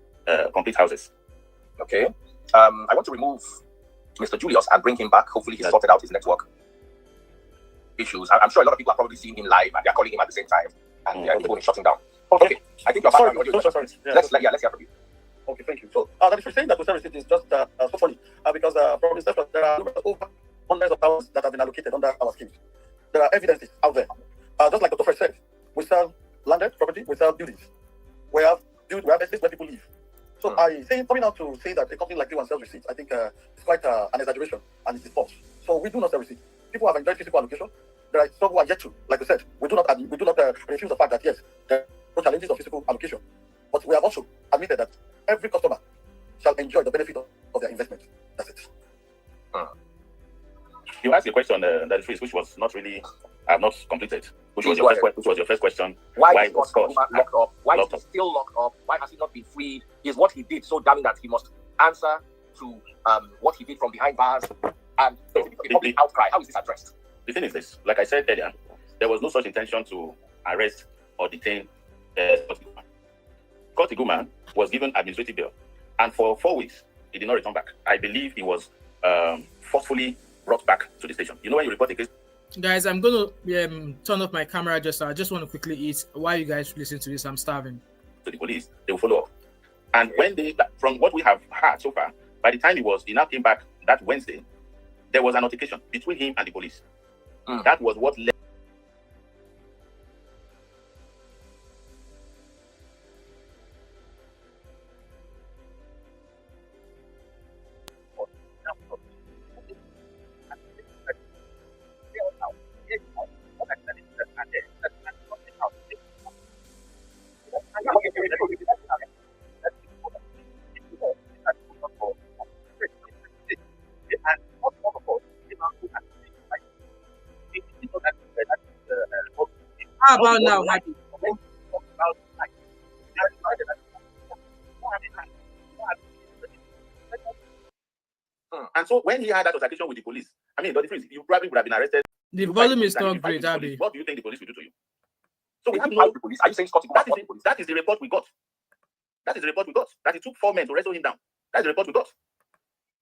[SPEAKER 18] complete houses.
[SPEAKER 14] Okay. I want to remove Mr. Julius and bring him back. Hopefully, he's sorted out his network issues. I'm sure a lot of people are probably seeing him live and they're calling him at the same time, and their phone is shutting down. Okay. I think you're back.
[SPEAKER 17] Sorry. Yeah,
[SPEAKER 14] let's hear from you.
[SPEAKER 17] Okay, thank you. So, that if you're saying that we sell receipt is just so funny because from inception there are over hundreds of thousands that have been allocated under our schemes. There are evidences out there. Just like Dr. Fresh said, we sell landed property, we sell buildings. We have estates where people live. So I say coming out to say that a company like you sells receipts, I think it's quite an exaggeration and it is false. So we do not sell receipts. People have enjoyed physical allocation. There are some who are yet to, like we said, we do not refuse the fact that yes, there are no challenges of physical allocation, but we have also admitted that every customer shall enjoy the benefit of their investment. That's it.
[SPEAKER 18] You asked a question that is which was not really not completed. Which was your first question?
[SPEAKER 14] Why was Scott locked up? Why is he still locked up? Why has he not been freed? Is what he did so damning that he must answer to what he did from behind bars and the public outcry? How is this addressed?
[SPEAKER 18] The thing is this: like I said earlier, there was no such intention to arrest or detain Scott Iguma was given administrative bail, and for 4 weeks he did not return back. I believe he was forcefully brought back to the station. You know, when you report a case.
[SPEAKER 1] Guys, I'm gonna turn off my camera just now. I just want to quickly eat. While you guys listen to this, I'm starving.
[SPEAKER 18] To the police, they will follow up. And when from what we have heard so far, by the time he now came back that Wednesday, there was an altercation between him and the police. That was what led.
[SPEAKER 1] How about now, Happy?
[SPEAKER 18] And so when he had that altercation with the police, I mean, you probably would have been arrested.
[SPEAKER 1] The volume is not great, Abby.
[SPEAKER 18] What do you think the police will do to you? So we have
[SPEAKER 14] no the police. Are you saying Scott Iguma?
[SPEAKER 18] That is the report we got. That is the report we got. That it took 4 men to wrestle him down. That's the report we got.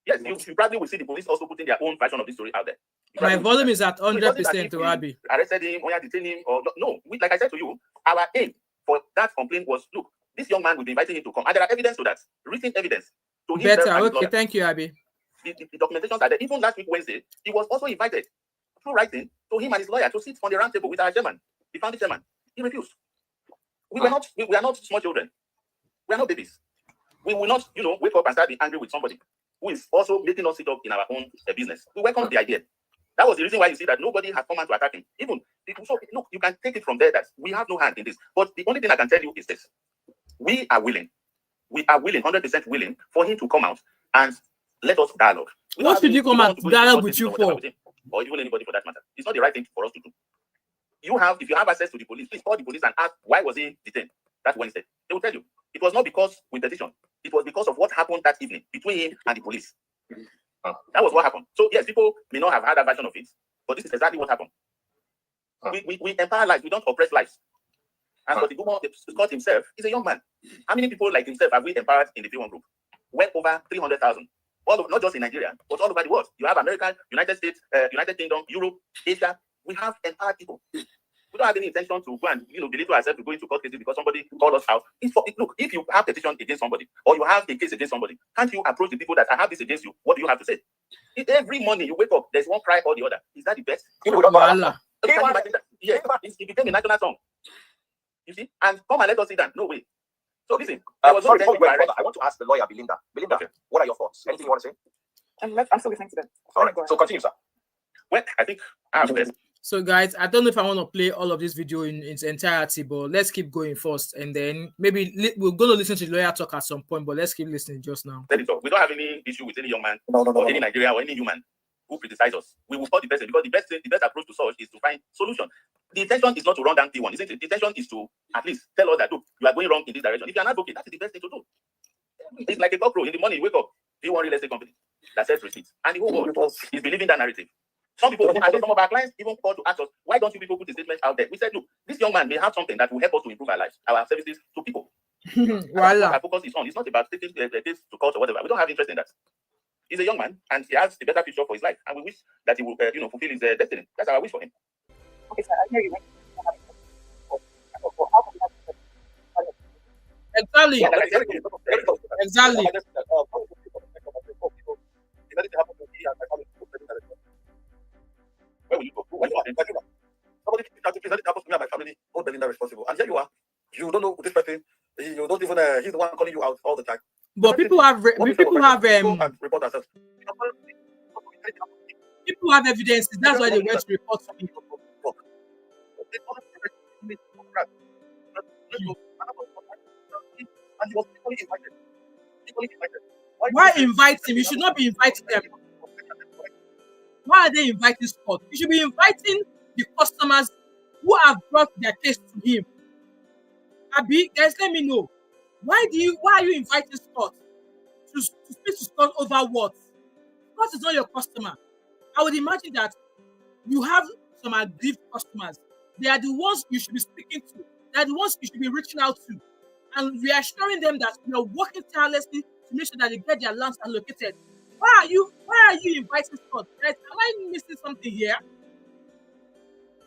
[SPEAKER 18] Yes, you probably will see the police also putting their own version of this story out there.
[SPEAKER 1] My volume is at 100% to Abby.
[SPEAKER 18] Arrested him or detained him or no. Like I said to you, our aim for that complaint was, look, this young man will be inviting him to come, and there are evidence to that, written evidence. To
[SPEAKER 1] better, okay, thank you, Abby.
[SPEAKER 18] The documentations are there. Even last week Wednesday, he was also invited through writing to him and his lawyer to sit on the round table with our chairman, the founding chairman. He refused. We are not small children. We are not babies. We will not, wake up and start being angry with somebody who is also making us sit up in our own business. We welcome the idea. That was the reason why you see that nobody has come out to attack him. Even so, look, you can take it from there that we have no hand in this. But the only thing I can tell you is this: we are willing, 100% willing for him to come out and let us dialogue.
[SPEAKER 1] What should you come out to dialogue with you for?
[SPEAKER 18] Or even anybody for that matter. It's not the right thing for us to do. If you have access to the police, please call the police and ask why was he detained that Wednesday. They will tell you it was not because we petitioned. It was because of what happened that evening between him and the police. That was what happened. So yes, people may not have had a version of it, but this is exactly what happened. We empower lives. We don't oppress lives. And Scott himself is a young man. How many people like himself have we empowered in the P1 group? worth over 300,000. Not just in Nigeria, but all over the world. You have America, United States, United Kingdom, Europe, Asia. We have empowered people. We don't have any intention to go and belittle ourselves to go into court cases because somebody called us out. Look, if you have a petition against somebody or you have a case against somebody, can't you approach the people that I have this against you? What do you have to say? If every morning you wake up, there's one cry or the other. Is that the best? People don't know. Yes, it became a national song. You see? And come and let us sit down. No way. So listen, I want to ask the lawyer, Belinda. Belinda, okay. What are your thoughts? Anything you want to say?
[SPEAKER 19] I'm still listening to them.
[SPEAKER 18] All right. So continue, sir. Well, I think I have this.
[SPEAKER 1] So guys, I don't know if I want to play all of this video in its entirety, but let's keep going first, and then maybe we're going to listen to the lawyer talk at some point, but let's keep listening just now.
[SPEAKER 18] We don't have any issue with any young man or any Nigerian or any human who criticize us. We will support the person because the best approach to such is to find solution. The intention is not to run down P1, isn't it? The intention is to at least tell us that, look, you are going wrong in this direction. If you're an advocate, that is the best thing to do. It's like a cockroach. In the morning, you wake up, P1 real estate company that sells receipts. And the whole world is believing that narrative. Some people, and some of our clients even called to ask us, why don't you people put the statement out there? We said, look, this young man may have something that will help us to improve our lives, our services to people. Our focus is on. It's not about taking the case to court or whatever. We don't have interest in that. He's a young man and he has a better future for his life, and we wish that he will, fulfill his destiny. That's our wish for him.
[SPEAKER 19] Okay, sir, I hear you.
[SPEAKER 1] Exactly. Exactly.
[SPEAKER 17] Where will you go? Somebody presented happens to me and my family, hold Belinda responsible. And here you are. You don't know this person. You don't even. He's the one calling you out all the time.
[SPEAKER 1] But people have people have evidences. That's why they went to report to people. Why invite him? You should not be inviting them. Why are they inviting Scott? You should be inviting the customers who have brought their case to him. Abi, guys, let me know. Why are you inviting Scott to speak to Scott over what? Scott is not your customer. I would imagine that you have some aggrieved customers. They are the ones you should be speaking to. They are the ones you should be reaching out to and reassuring them that you are working tirelessly to make sure that they get their lands allocated. Why are you inviting Scott? Guys, am I missing something here?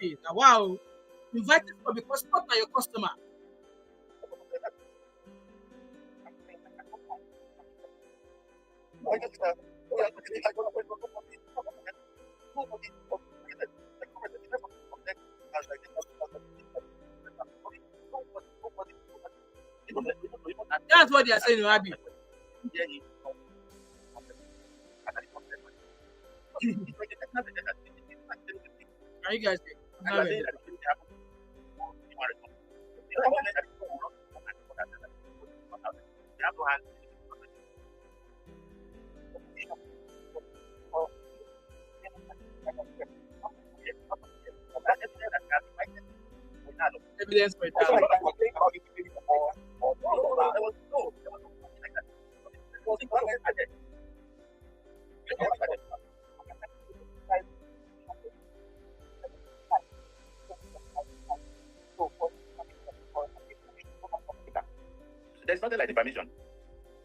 [SPEAKER 1] Hey, wow. Inviting Scott because Scott are your customer. That's what they are saying, Abi. Are you guys evidence for that?
[SPEAKER 18] There's nothing like defamation.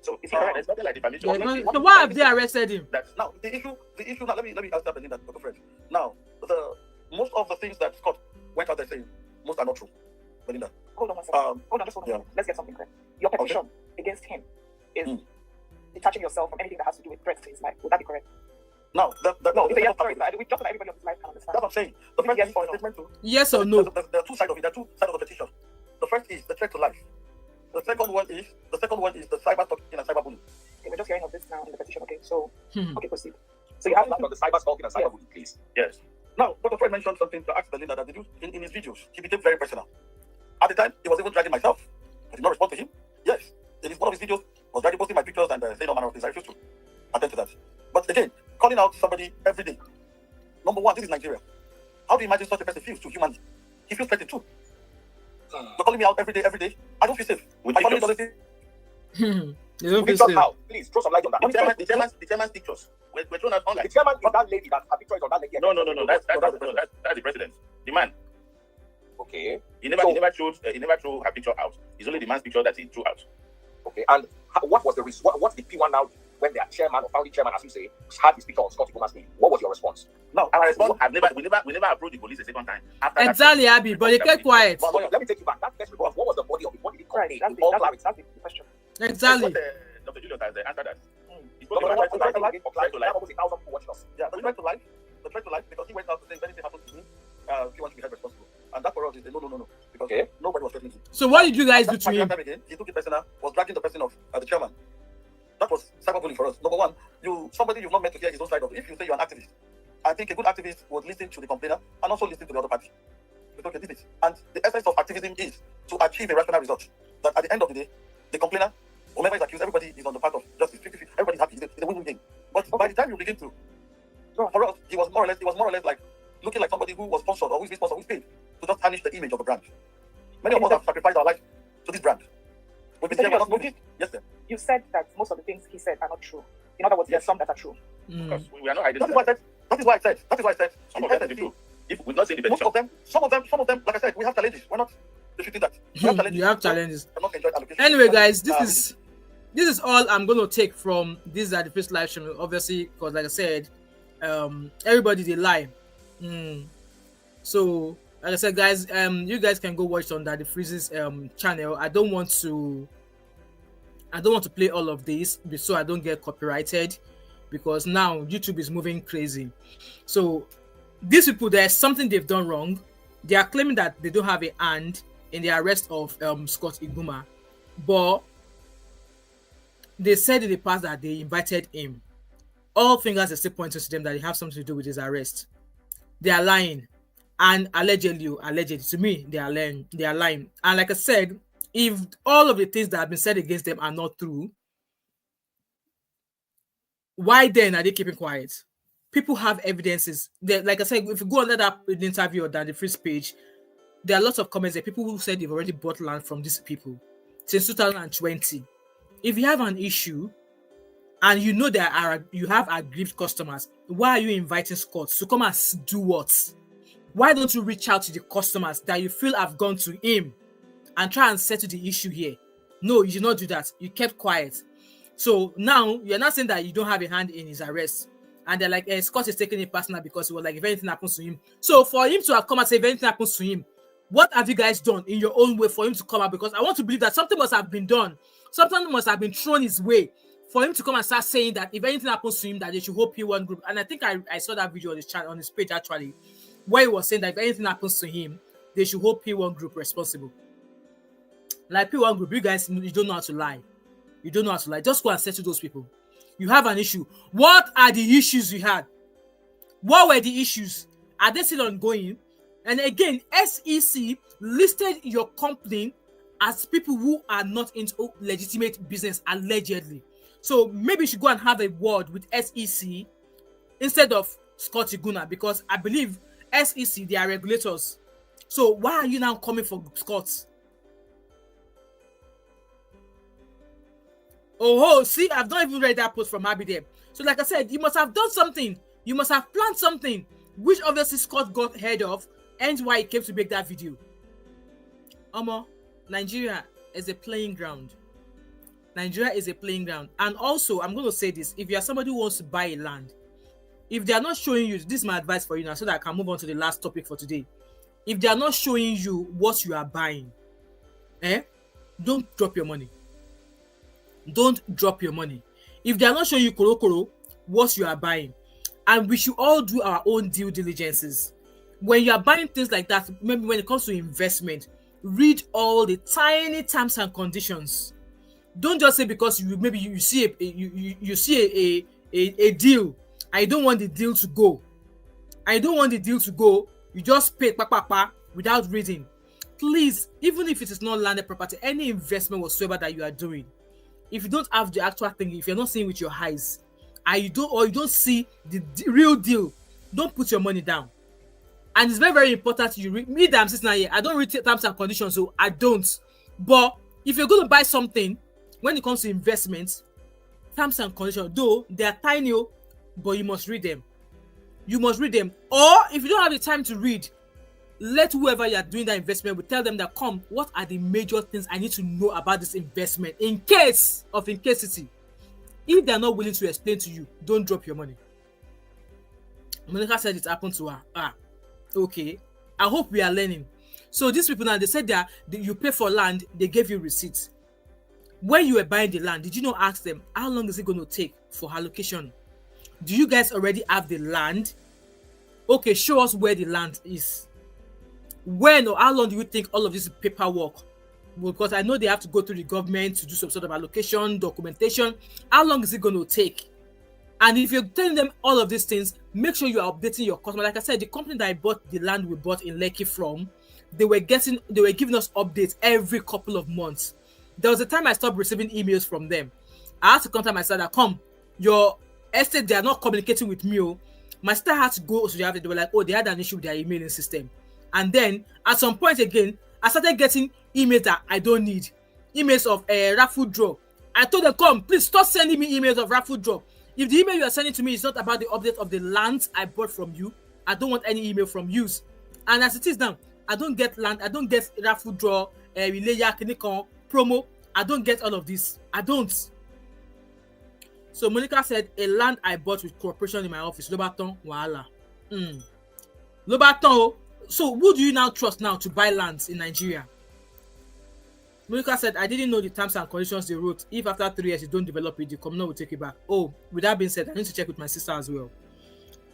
[SPEAKER 18] So if there's nothing like defamation.
[SPEAKER 1] So why have they arrested him?
[SPEAKER 17] Now the issue. Now let me answer Belinda, Dr. Fred. Now most of the things that Scott went out there saying, most are not true. Belinda.
[SPEAKER 19] Hold on one second. Just hold on. Let's get something clear. Your petition against him is detaching yourself from anything that has to do with threats to his life. Would that be correct?
[SPEAKER 17] No,
[SPEAKER 19] we just so that everybody on his life can understand.
[SPEAKER 17] That's what I'm saying. The first is for statement to
[SPEAKER 1] yes or no.
[SPEAKER 17] There are two sides of it. There are two sides of the petition. The first is the threat to life. The second one is the cyber stalking and cyber bullying.
[SPEAKER 19] Okay, we're just hearing of this now in the petition. Okay, so okay, proceed. So you have
[SPEAKER 18] the cyber stalking and cyber bullying, please. Yes.
[SPEAKER 17] Now, Dr. Fred mentioned something to ask Belinda that in his videos, he became very personal. At the time, he was even dragging myself. I did not respond to him. Yes, it is one of his videos. Was dragging, posting my pictures and saying all manner of things. I refuse to attend to that. But again, calling out somebody every day. Number one, this is Nigeria. How do you imagine such a person feels to humanly? He feels threatened too. You're calling me out every day. I don't feel safe.
[SPEAKER 18] With pictures.
[SPEAKER 1] You don't feel safe.
[SPEAKER 18] How? Please throw some light on that. The chairman's pictures were thrown out online. The chairman is that lady that her picture is on that lady. No. That's the president. The man. Okay. He never threw her picture out. It's only the man's picture that he threw out. Okay. And what was the what did P1 now when their chairman or founding chairman, as you say, had his picture on Scott Iguma's name? What was your response?
[SPEAKER 17] No, I respond.
[SPEAKER 18] We never approached the police a second time. After
[SPEAKER 1] exactly, Abby, but they kept quiet.
[SPEAKER 18] But let me take you back. That first report, what was the body of it? What did it contain?
[SPEAKER 19] That's the question.
[SPEAKER 1] Exactly.
[SPEAKER 18] Dr. Julius has answered that.
[SPEAKER 17] The threat to life.
[SPEAKER 18] Almost 1,000 people watching us.
[SPEAKER 17] Yeah, the threat to life. The threat to life, because he went out to say if anything happens to me, P1 should be held responsible. And that for us is no. Because nobody was threatening him.
[SPEAKER 1] So what did you guys do to him?
[SPEAKER 17] Again, he took it personal, was dragging the person of the chairman. That was cyberbullying for us. Number one, somebody you've not met to hear his own side of it. If you say you're an activist, I think a good activist would listen to the complainer and also listen to the other party. Because they did it. And the essence of activism is to achieve a rational result. That at the end of the day, the complainer, whoever is accused, everybody is on the path of justice. Everybody's happy. It's a win-win game. But by the time you begin to, for us, he was more or less like looking like somebody who was sponsored or who is sponsored, who is paid to just tarnish the image of the brand. Many of us have sacrificed our life to this brand. Yes, sir.
[SPEAKER 19] You said that most of the things he said are not true. In other words, there are some that are true.
[SPEAKER 18] Because we are not hiding.
[SPEAKER 17] That is why I said.
[SPEAKER 18] Some of them are true. If we not say the
[SPEAKER 17] most of them, some of them, like I said, we have challenges. We're not defeating that.
[SPEAKER 1] You have challenges. Anyway, guys, this is all I'm going to take from this at the first live stream. Obviously, because like I said, everybody they lie. So like I said, guys, you guys can go watch on that the Freeze's channel. I don't want to play all of this so I don't get copyrighted, because now YouTube is moving crazy. So these people, there's something they've done wrong. They are claiming that they don't have a hand in the arrest of Scott Iguma, but they said in the past that they invited him. All fingers are still pointing to them that they have something to do with his arrest. They are lying, and allegedly to me they are lying. And like I said, if all of the things that have been said against them are not true, why then are they keeping quiet? People have evidences. Like I said, if you go under that interview or that the free page, there are lots of comments there. People who said they've already bought land from these people since 2020. If you have an issue and you know you have aggrieved customers, why are you inviting Scott to come and do what? Why don't you reach out to the customers that you feel have gone to him and try and settle the issue here? No, you did not do that. You kept quiet. So now you're not saying that you don't have a hand in his arrest. And they're like, Scott is taking it personal because he was like, if anything happens to him. So for him to have come and say, if anything happens to him, what have you guys done in your own way for him to come out? Because I want to believe that something must have been done. Something must have been thrown his way for him to come and start saying that if anything happens to him, that they should hope P1 group. And I think I saw that video on his channel, on his page actually, where he was saying that if anything happens to him, they should hold P1 group responsible. Like P1 group, you guys, you don't know how to lie. You don't know how to lie. Just go and settle those people. You have an issue. What are the issues you had? What were the issues? Are they still ongoing? And again, SEC listed your company as people who are not into legitimate business, allegedly. So maybe you should go and have a word with SEC instead of Scott Iguna, because I believe SEC, they are regulators. So why are you now coming for Scott? Oh, see, I've not even read that post from Abby there. So like I said, you must have done something. You must have planned something, which obviously Scott got heard of, and why he came to make that video. Nigeria is a playing ground. Nigeria is a playing ground. And also, I'm going to say this. If you are somebody who wants to buy a land, if they are not showing you, this is my advice for you now, so that I can move on to the last topic for today. If they are not showing you what you are buying, don't drop your money. Don't drop your money. If they are not showing you korokoro, what you are buying, and we should all do our own due diligences. When you are buying things like that, maybe when it comes to investment, read all the tiny terms and conditions. Don't just say because you see a deal. I don't want the deal to go. You just pay without reading. Please, even if it is not landed property, any investment whatsoever that you are doing, if you don't have the actual thing, if you're not seeing with your eyes, and you don't see the real deal, don't put your money down. And it's very, very important you read. Me, I'm sitting here, I don't read terms and conditions, so I don't. But if you're going to buy something, when it comes to investments, terms and conditions, though they are tiny, but you must read them. You must read them. Or if you don't have the time to read, let whoever you are doing that investment with tell them that, come, what are the major things I need to know about this investment in case of incasity. If they are not willing to explain to you, don't drop your money. Monica said it happened to her. Okay. I hope we are learning. So these people now, they said that you pay for land, they gave you receipts. When you were buying the land, did you not ask them, how long is it going to take for allocation? Do you guys already have the land? Okay, show us where the land is. When or how long do you think all of this paperwork? Because I know they have to go through the government to do some sort of allocation, documentation. How long is it going to take? And if you're telling them all of these things, make sure you are updating your customer. Like I said, the company that I bought the land we bought in Lekki from, they were giving us updates every couple of months. There was a time I stopped receiving emails from them. I had to contact my sister that, come, your estate, they are not communicating with me. My sister had to go to the office. They were like, oh, they had an issue with their emailing system. And then at some point again, I started getting emails that I don't need. Emails of raffle draw. I told them, come, please stop sending me emails of raffle draw. If the email you are sending to me is not about the update of the lands I bought from you, I don't want any email from you. And as it is now, I don't get land, I don't get raffle draw, promo. I don't get all of this. I don't. So Monica said, a land I bought with corporation in my office. Lobaton, wahala. Lobaton. So who do you now trust now to buy lands in Nigeria? Monica said, I didn't know the terms and conditions they wrote. If after 3 years you don't develop it, the company will take it back. Oh, with that being said, I need to check with my sister as well.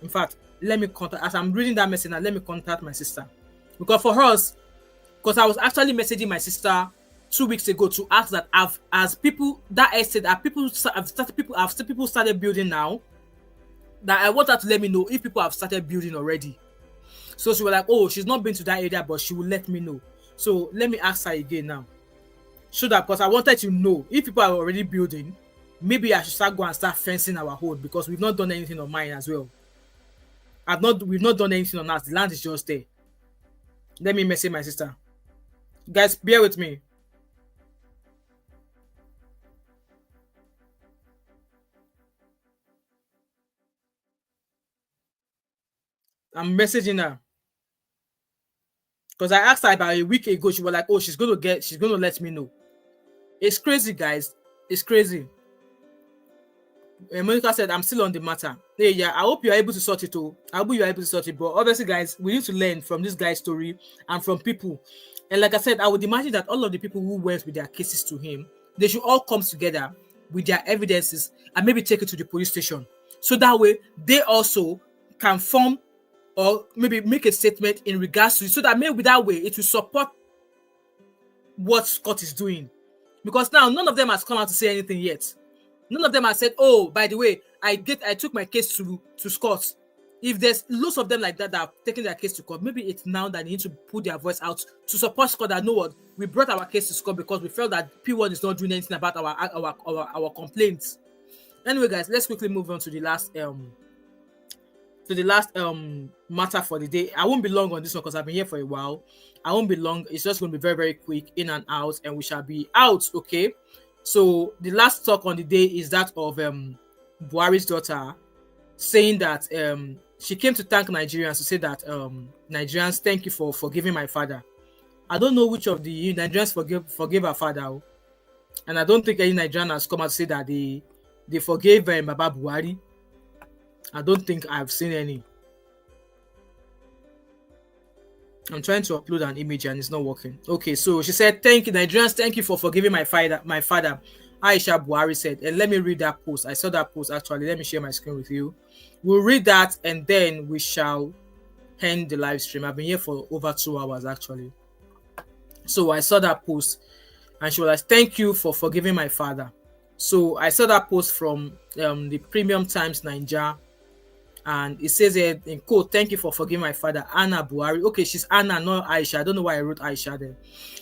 [SPEAKER 1] In fact, let me contact, as I'm reading that message now, let me contact my sister. Because for us, because I was actually messaging my sister 2 weeks ago to ask that as people that estate, people started building now, that I want her to let me know if people have started building already. So she was like, oh, she's not been to that area, but she will let me know. So let me ask her again now. So that, because I wanted to know if people are already building, maybe I should start fencing our home, because we've not done anything on mine as well. We've not done anything on us. The land is just there. Let me message my sister. Guys, bear with me. I'm messaging her. Because I asked her about a week ago, she was like, oh, she's gonna let me know. It's crazy, guys. It's crazy. And Monica said, I'm still on the matter. Hey, yeah, I hope you're able to sort it all. I hope you're able to sort it. But obviously, guys, we need to learn from this guy's story and from people. And like I said, I would imagine that all of the people who went with their cases to him, they should all come together with their evidences and maybe take it to the police station. So that way, they also can form or maybe make a statement in regards to it, so that maybe that way it will support what Scott is doing. Because now none of them has come out to say anything yet. None of them has said, oh, by the way, I took my case to Scott. If there's lots of them like that have taken their case to court, maybe it's now that they need to put their voice out to support Scott, that know what, we brought our case to Scott because we felt that P1 is not doing anything about our complaints. Anyway, guys, let's quickly move on to the last matter for the day. I won't be long on this one because I've been here for a while. I won't be long. It's just going to be very, very quick, in and out, and we shall be out. Okay. So the last talk on the day is that of Buhari's daughter saying that she came to thank Nigerians, to say that Nigerians, thank you for forgiving my father. I don't know which of the Nigerians forgave her father, and I don't think any Nigerian has come out to say that they forgave Baba Buhari. I don't think I've seen any. I'm trying to upload an image and it's not working. Okay, so she said, thank you, Nigerians, thank you for forgiving my father, Aisha Buhari said. And let me read that post. I saw that post actually. Let me share my screen with you. We'll read that and then we shall end the live stream. I've been here for over 2 hours actually. So I saw that post and she was like, thank you for forgiving my father. So I saw that post from the Premium Times Nigeria. And it says here in quote, thank you for forgiving my father, Anna Buhari. Okay, she's Anna, not Aisha. I don't know why I wrote Aisha there.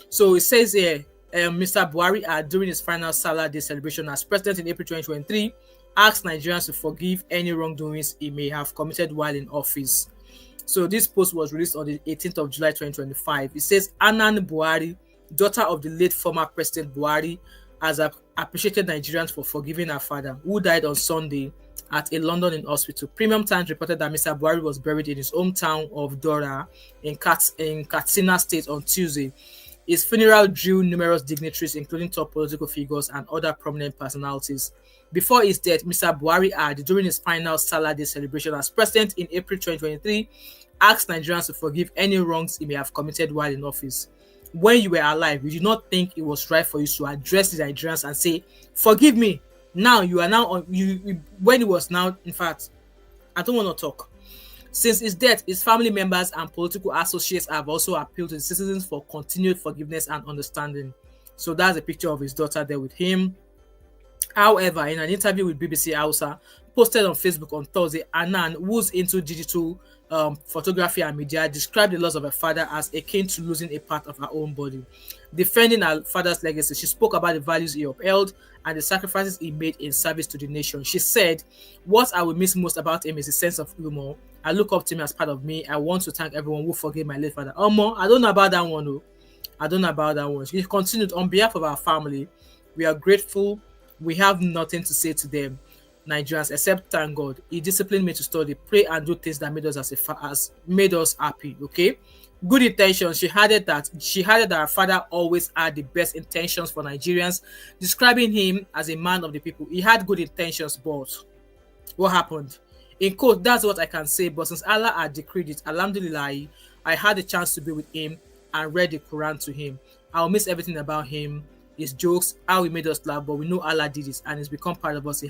[SPEAKER 1] So it says here, Mr. Buhari, during his final Salah Day celebration as president in April 2023, asked Nigerians to forgive any wrongdoings he may have committed while in office. So this post was released on the 18th of July 2025. It says, Anna Buhari, daughter of the late former President Buhari, has appreciated Nigerians for forgiving her father, who died on Sunday at a London hospital. Premium Times reported that Mr. Buhari was buried in his hometown of Dora in Katsina State on Tuesday. His funeral drew numerous dignitaries, including top political figures and other prominent personalities. Before his death, Mr. Buhari had, during his final Salah Day celebration as president in April 2023, asked Nigerians to forgive any wrongs he may have committed while in office. When you were alive, you did not think it was right for you to address the Nigerians and say, "Forgive me." Now you are now on when it was now, in fact, I don't want to talk. Since his death, his family members and political associates have also appealed to the citizens for continued forgiveness and understanding. So that's a picture of his daughter there with him. However, in an interview with BBC Hausa, posted on Facebook on Thursday, Anan, who's into digital photography and media, described the loss of her father as akin to losing a part of her own body. Defending her father's legacy, she spoke about the values he upheld and the sacrifices he made in service to the nation. She said, "What I will miss most about him is his sense of humor. I look up to him as part of me. I want to thank everyone who forgave my late father." I don't know about that one, though. I don't know about that one. She continued, "On behalf of our family, we are grateful. We have nothing to say to them, Nigerians, except thank God. He disciplined me to study, pray, and do things that made us happy." Okay, good intentions. She added that her father always had the best intentions for Nigerians, describing him as a man of the people. He had good intentions, but what happened? In quote, "That's what I can say. But since Allah had decreed it, alhamdulillah, I had the chance to be with him and read the Quran to him. I'll miss everything about him. His jokes, how he made us laugh, but we know Allah did it and it's become part of us."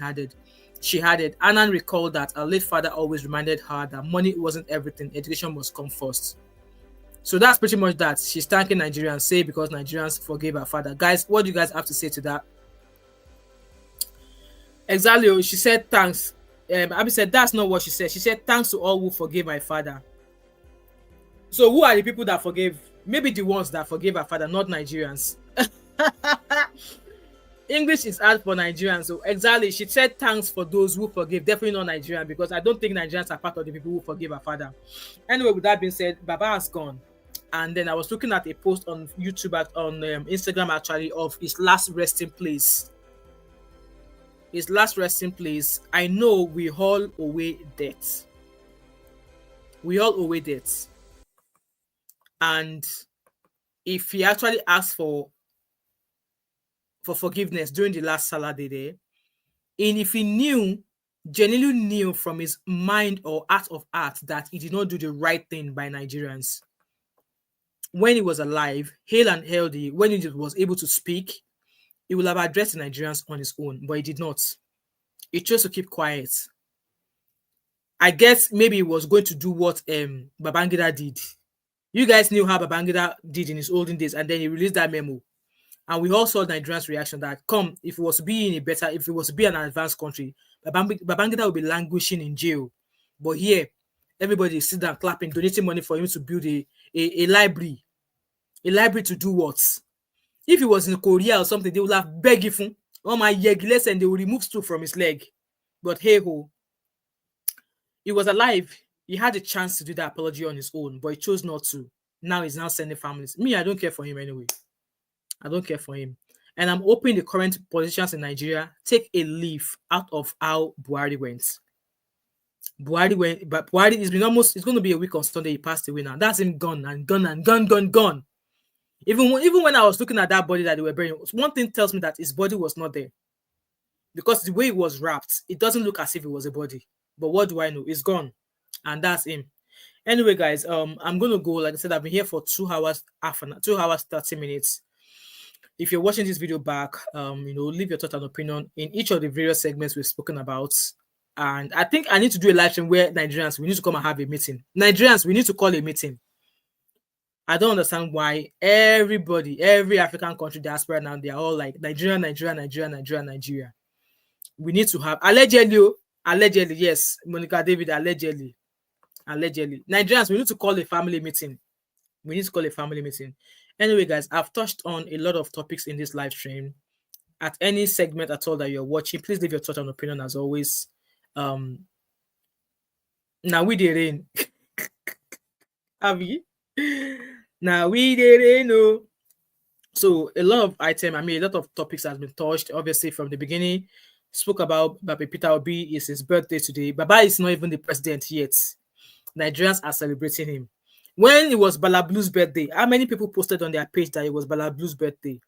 [SPEAKER 1] She added, Anan recalled that her late father always reminded her that money wasn't everything, education must come first. So that's pretty much that. She's thanking Nigerians, say because Nigerians forgave her father. Guys, what do you guys have to say to that? Exactly, she said thanks. Abby said that's not what she said. She said thanks to all who forgave my father. So who are the people that forgave? Maybe the ones that forgave her father, not Nigerians. English is hard for Nigerians. So exactly, she said thanks for those who forgive, definitely not Nigerian, because I don't think Nigerians are part of the people who forgive her father. Anyway, with that being said, Baba has gone. And then I was looking at a post on YouTube, on Instagram actually, of his last resting place. His last resting place. I know we all owe debt. We all owe debt. And if he actually asked for forgiveness during the last Salah Day, and if he genuinely knew from his mind or heart of heart that he did not do the right thing by Nigerians when he was alive, hale and healthy, when he was able to speak, he would have addressed the Nigerians on his own, but he did not. He chose to keep quiet. I guess maybe he was going to do what Babangida did. You guys knew how Babangida did in his olden days, and then he released that memo. And we all saw Nigerians' reaction that, if it was to be if it was to be an advanced country, Babangida would be languishing in jail. But here, everybody is sitting down clapping, donating money for him to build a library. A library to do what? If he was in Korea or something, they would have begged him, "Oh my yegiles," and they would remove stool from his leg. But hey ho, he was alive. He had a chance to do that apology on his own, but he chose not to. Now he's now sending families. Me, I don't care for him anyway. I don't care for him. And I'm hoping the current politicians in Nigeria take a leaf out of how Buhari went. But Buhari it's going to be a week on Sunday. He passed away now. That's him gone. Even when I was looking at that body that they were burying, one thing tells me that his body was not there. Because the way it was wrapped, it doesn't look as if it was a body. But what do I know? It's gone. And that's him. Anyway, guys, I'm going to go. Like I said, I've been here for 2 hours, 30 minutes. If you're watching this video back, leave your thoughts and opinion in each of the various segments we've spoken about. And I think I need to do a live stream where Nigerians, we need to come and have a meeting. Nigerians, we need to call a meeting. I don't understand why every African country diaspora now, they are all like Nigeria. We need to have, allegedly, yes, Monica David, allegedly. Nigerians, we need to call a family meeting. Anyway, guys, I've touched on a lot of topics in this live stream. At any segment at all that you're watching, please leave your thoughts and opinion as always. Now we did rain. Abby. Now we did rain. No. So a lot of a lot of topics has been touched. Obviously, from the beginning, spoke about Baba Peter Obi. It's his birthday today. Baba is not even the president yet. Nigerians are celebrating him. When it was Bala Blue's birthday, how many people posted on their page that it was Bala Blue's birthday?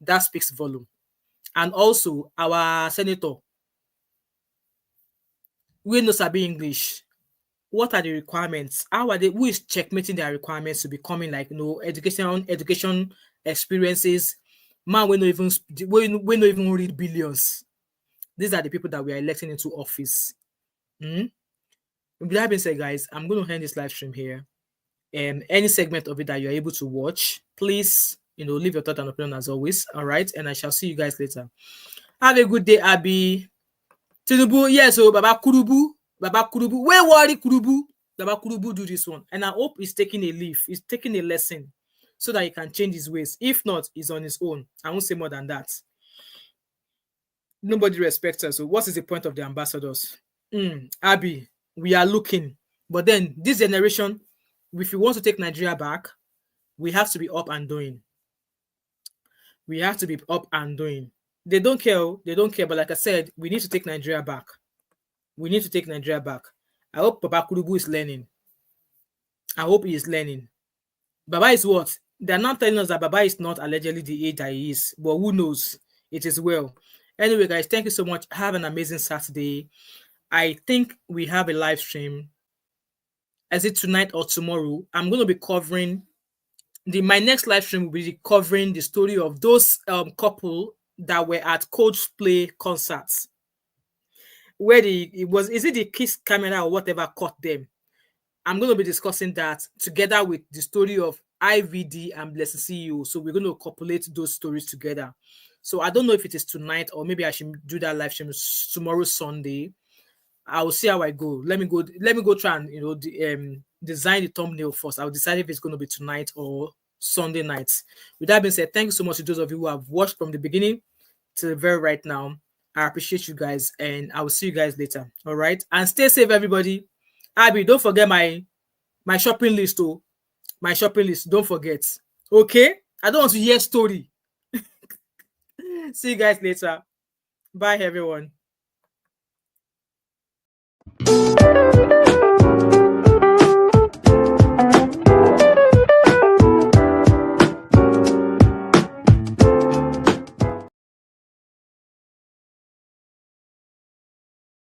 [SPEAKER 1] That speaks volume. And also, our senator, we know Sabi English. What are the requirements? How are they? Who is checkmating their requirements to becoming like education experiences? Man, we don't even read billions. These are the people that we are electing into office. With that being said, guys, I'm going to end this live stream here. Any segment of it that you're able to watch, please, leave your thought and opinion as always. All right, and I shall see you guys later. Have a good day, Abby. Tinubu, yes, so Baba Kurubu, where worry Kurubu? Baba Kurubu do this one, and I hope he's taking a leaf, he's taking a lesson, so that he can change his ways. If not, he's on his own. I won't say more than that. Nobody respects us. So what is the point of the ambassadors? Abby, we are looking, but then this generation, if we want to take Nigeria back, we have to be up and doing. We have to be up and doing. They don't care. But like I said, we need to take Nigeria back. We need to take Nigeria back. I hope Baba Kurubu is learning. I hope he is learning. Baba is what? They're not telling us that Baba is not allegedly the age that he is. But who knows? It is well. Anyway, guys, thank you so much. Have an amazing Saturday. I think we have a live stream. Is it tonight or tomorrow? I'm going to be covering... My next live stream will be covering the story of those couple that were at Coldplay concerts, where is it the kiss camera or whatever caught them? I'm going to be discussing that together with the story of IVD and Blessing CEO. So we're going to copulate those stories together. So I don't know if it is tonight or maybe I should do that live stream tomorrow, Sunday. I will see how I go. Let me go try and design the thumbnail first. I'll decide if it's going to be tonight or Sunday nights. With that being said, thank you so much to those of you who have watched from the beginning to the very right now. I appreciate you guys, and I will see you guys later. All right, and stay safe, everybody. Abby, don't forget my shopping list. Oh, my shopping list. Don't forget. Okay, I don't want to hear story. See you guys later. Bye, everyone.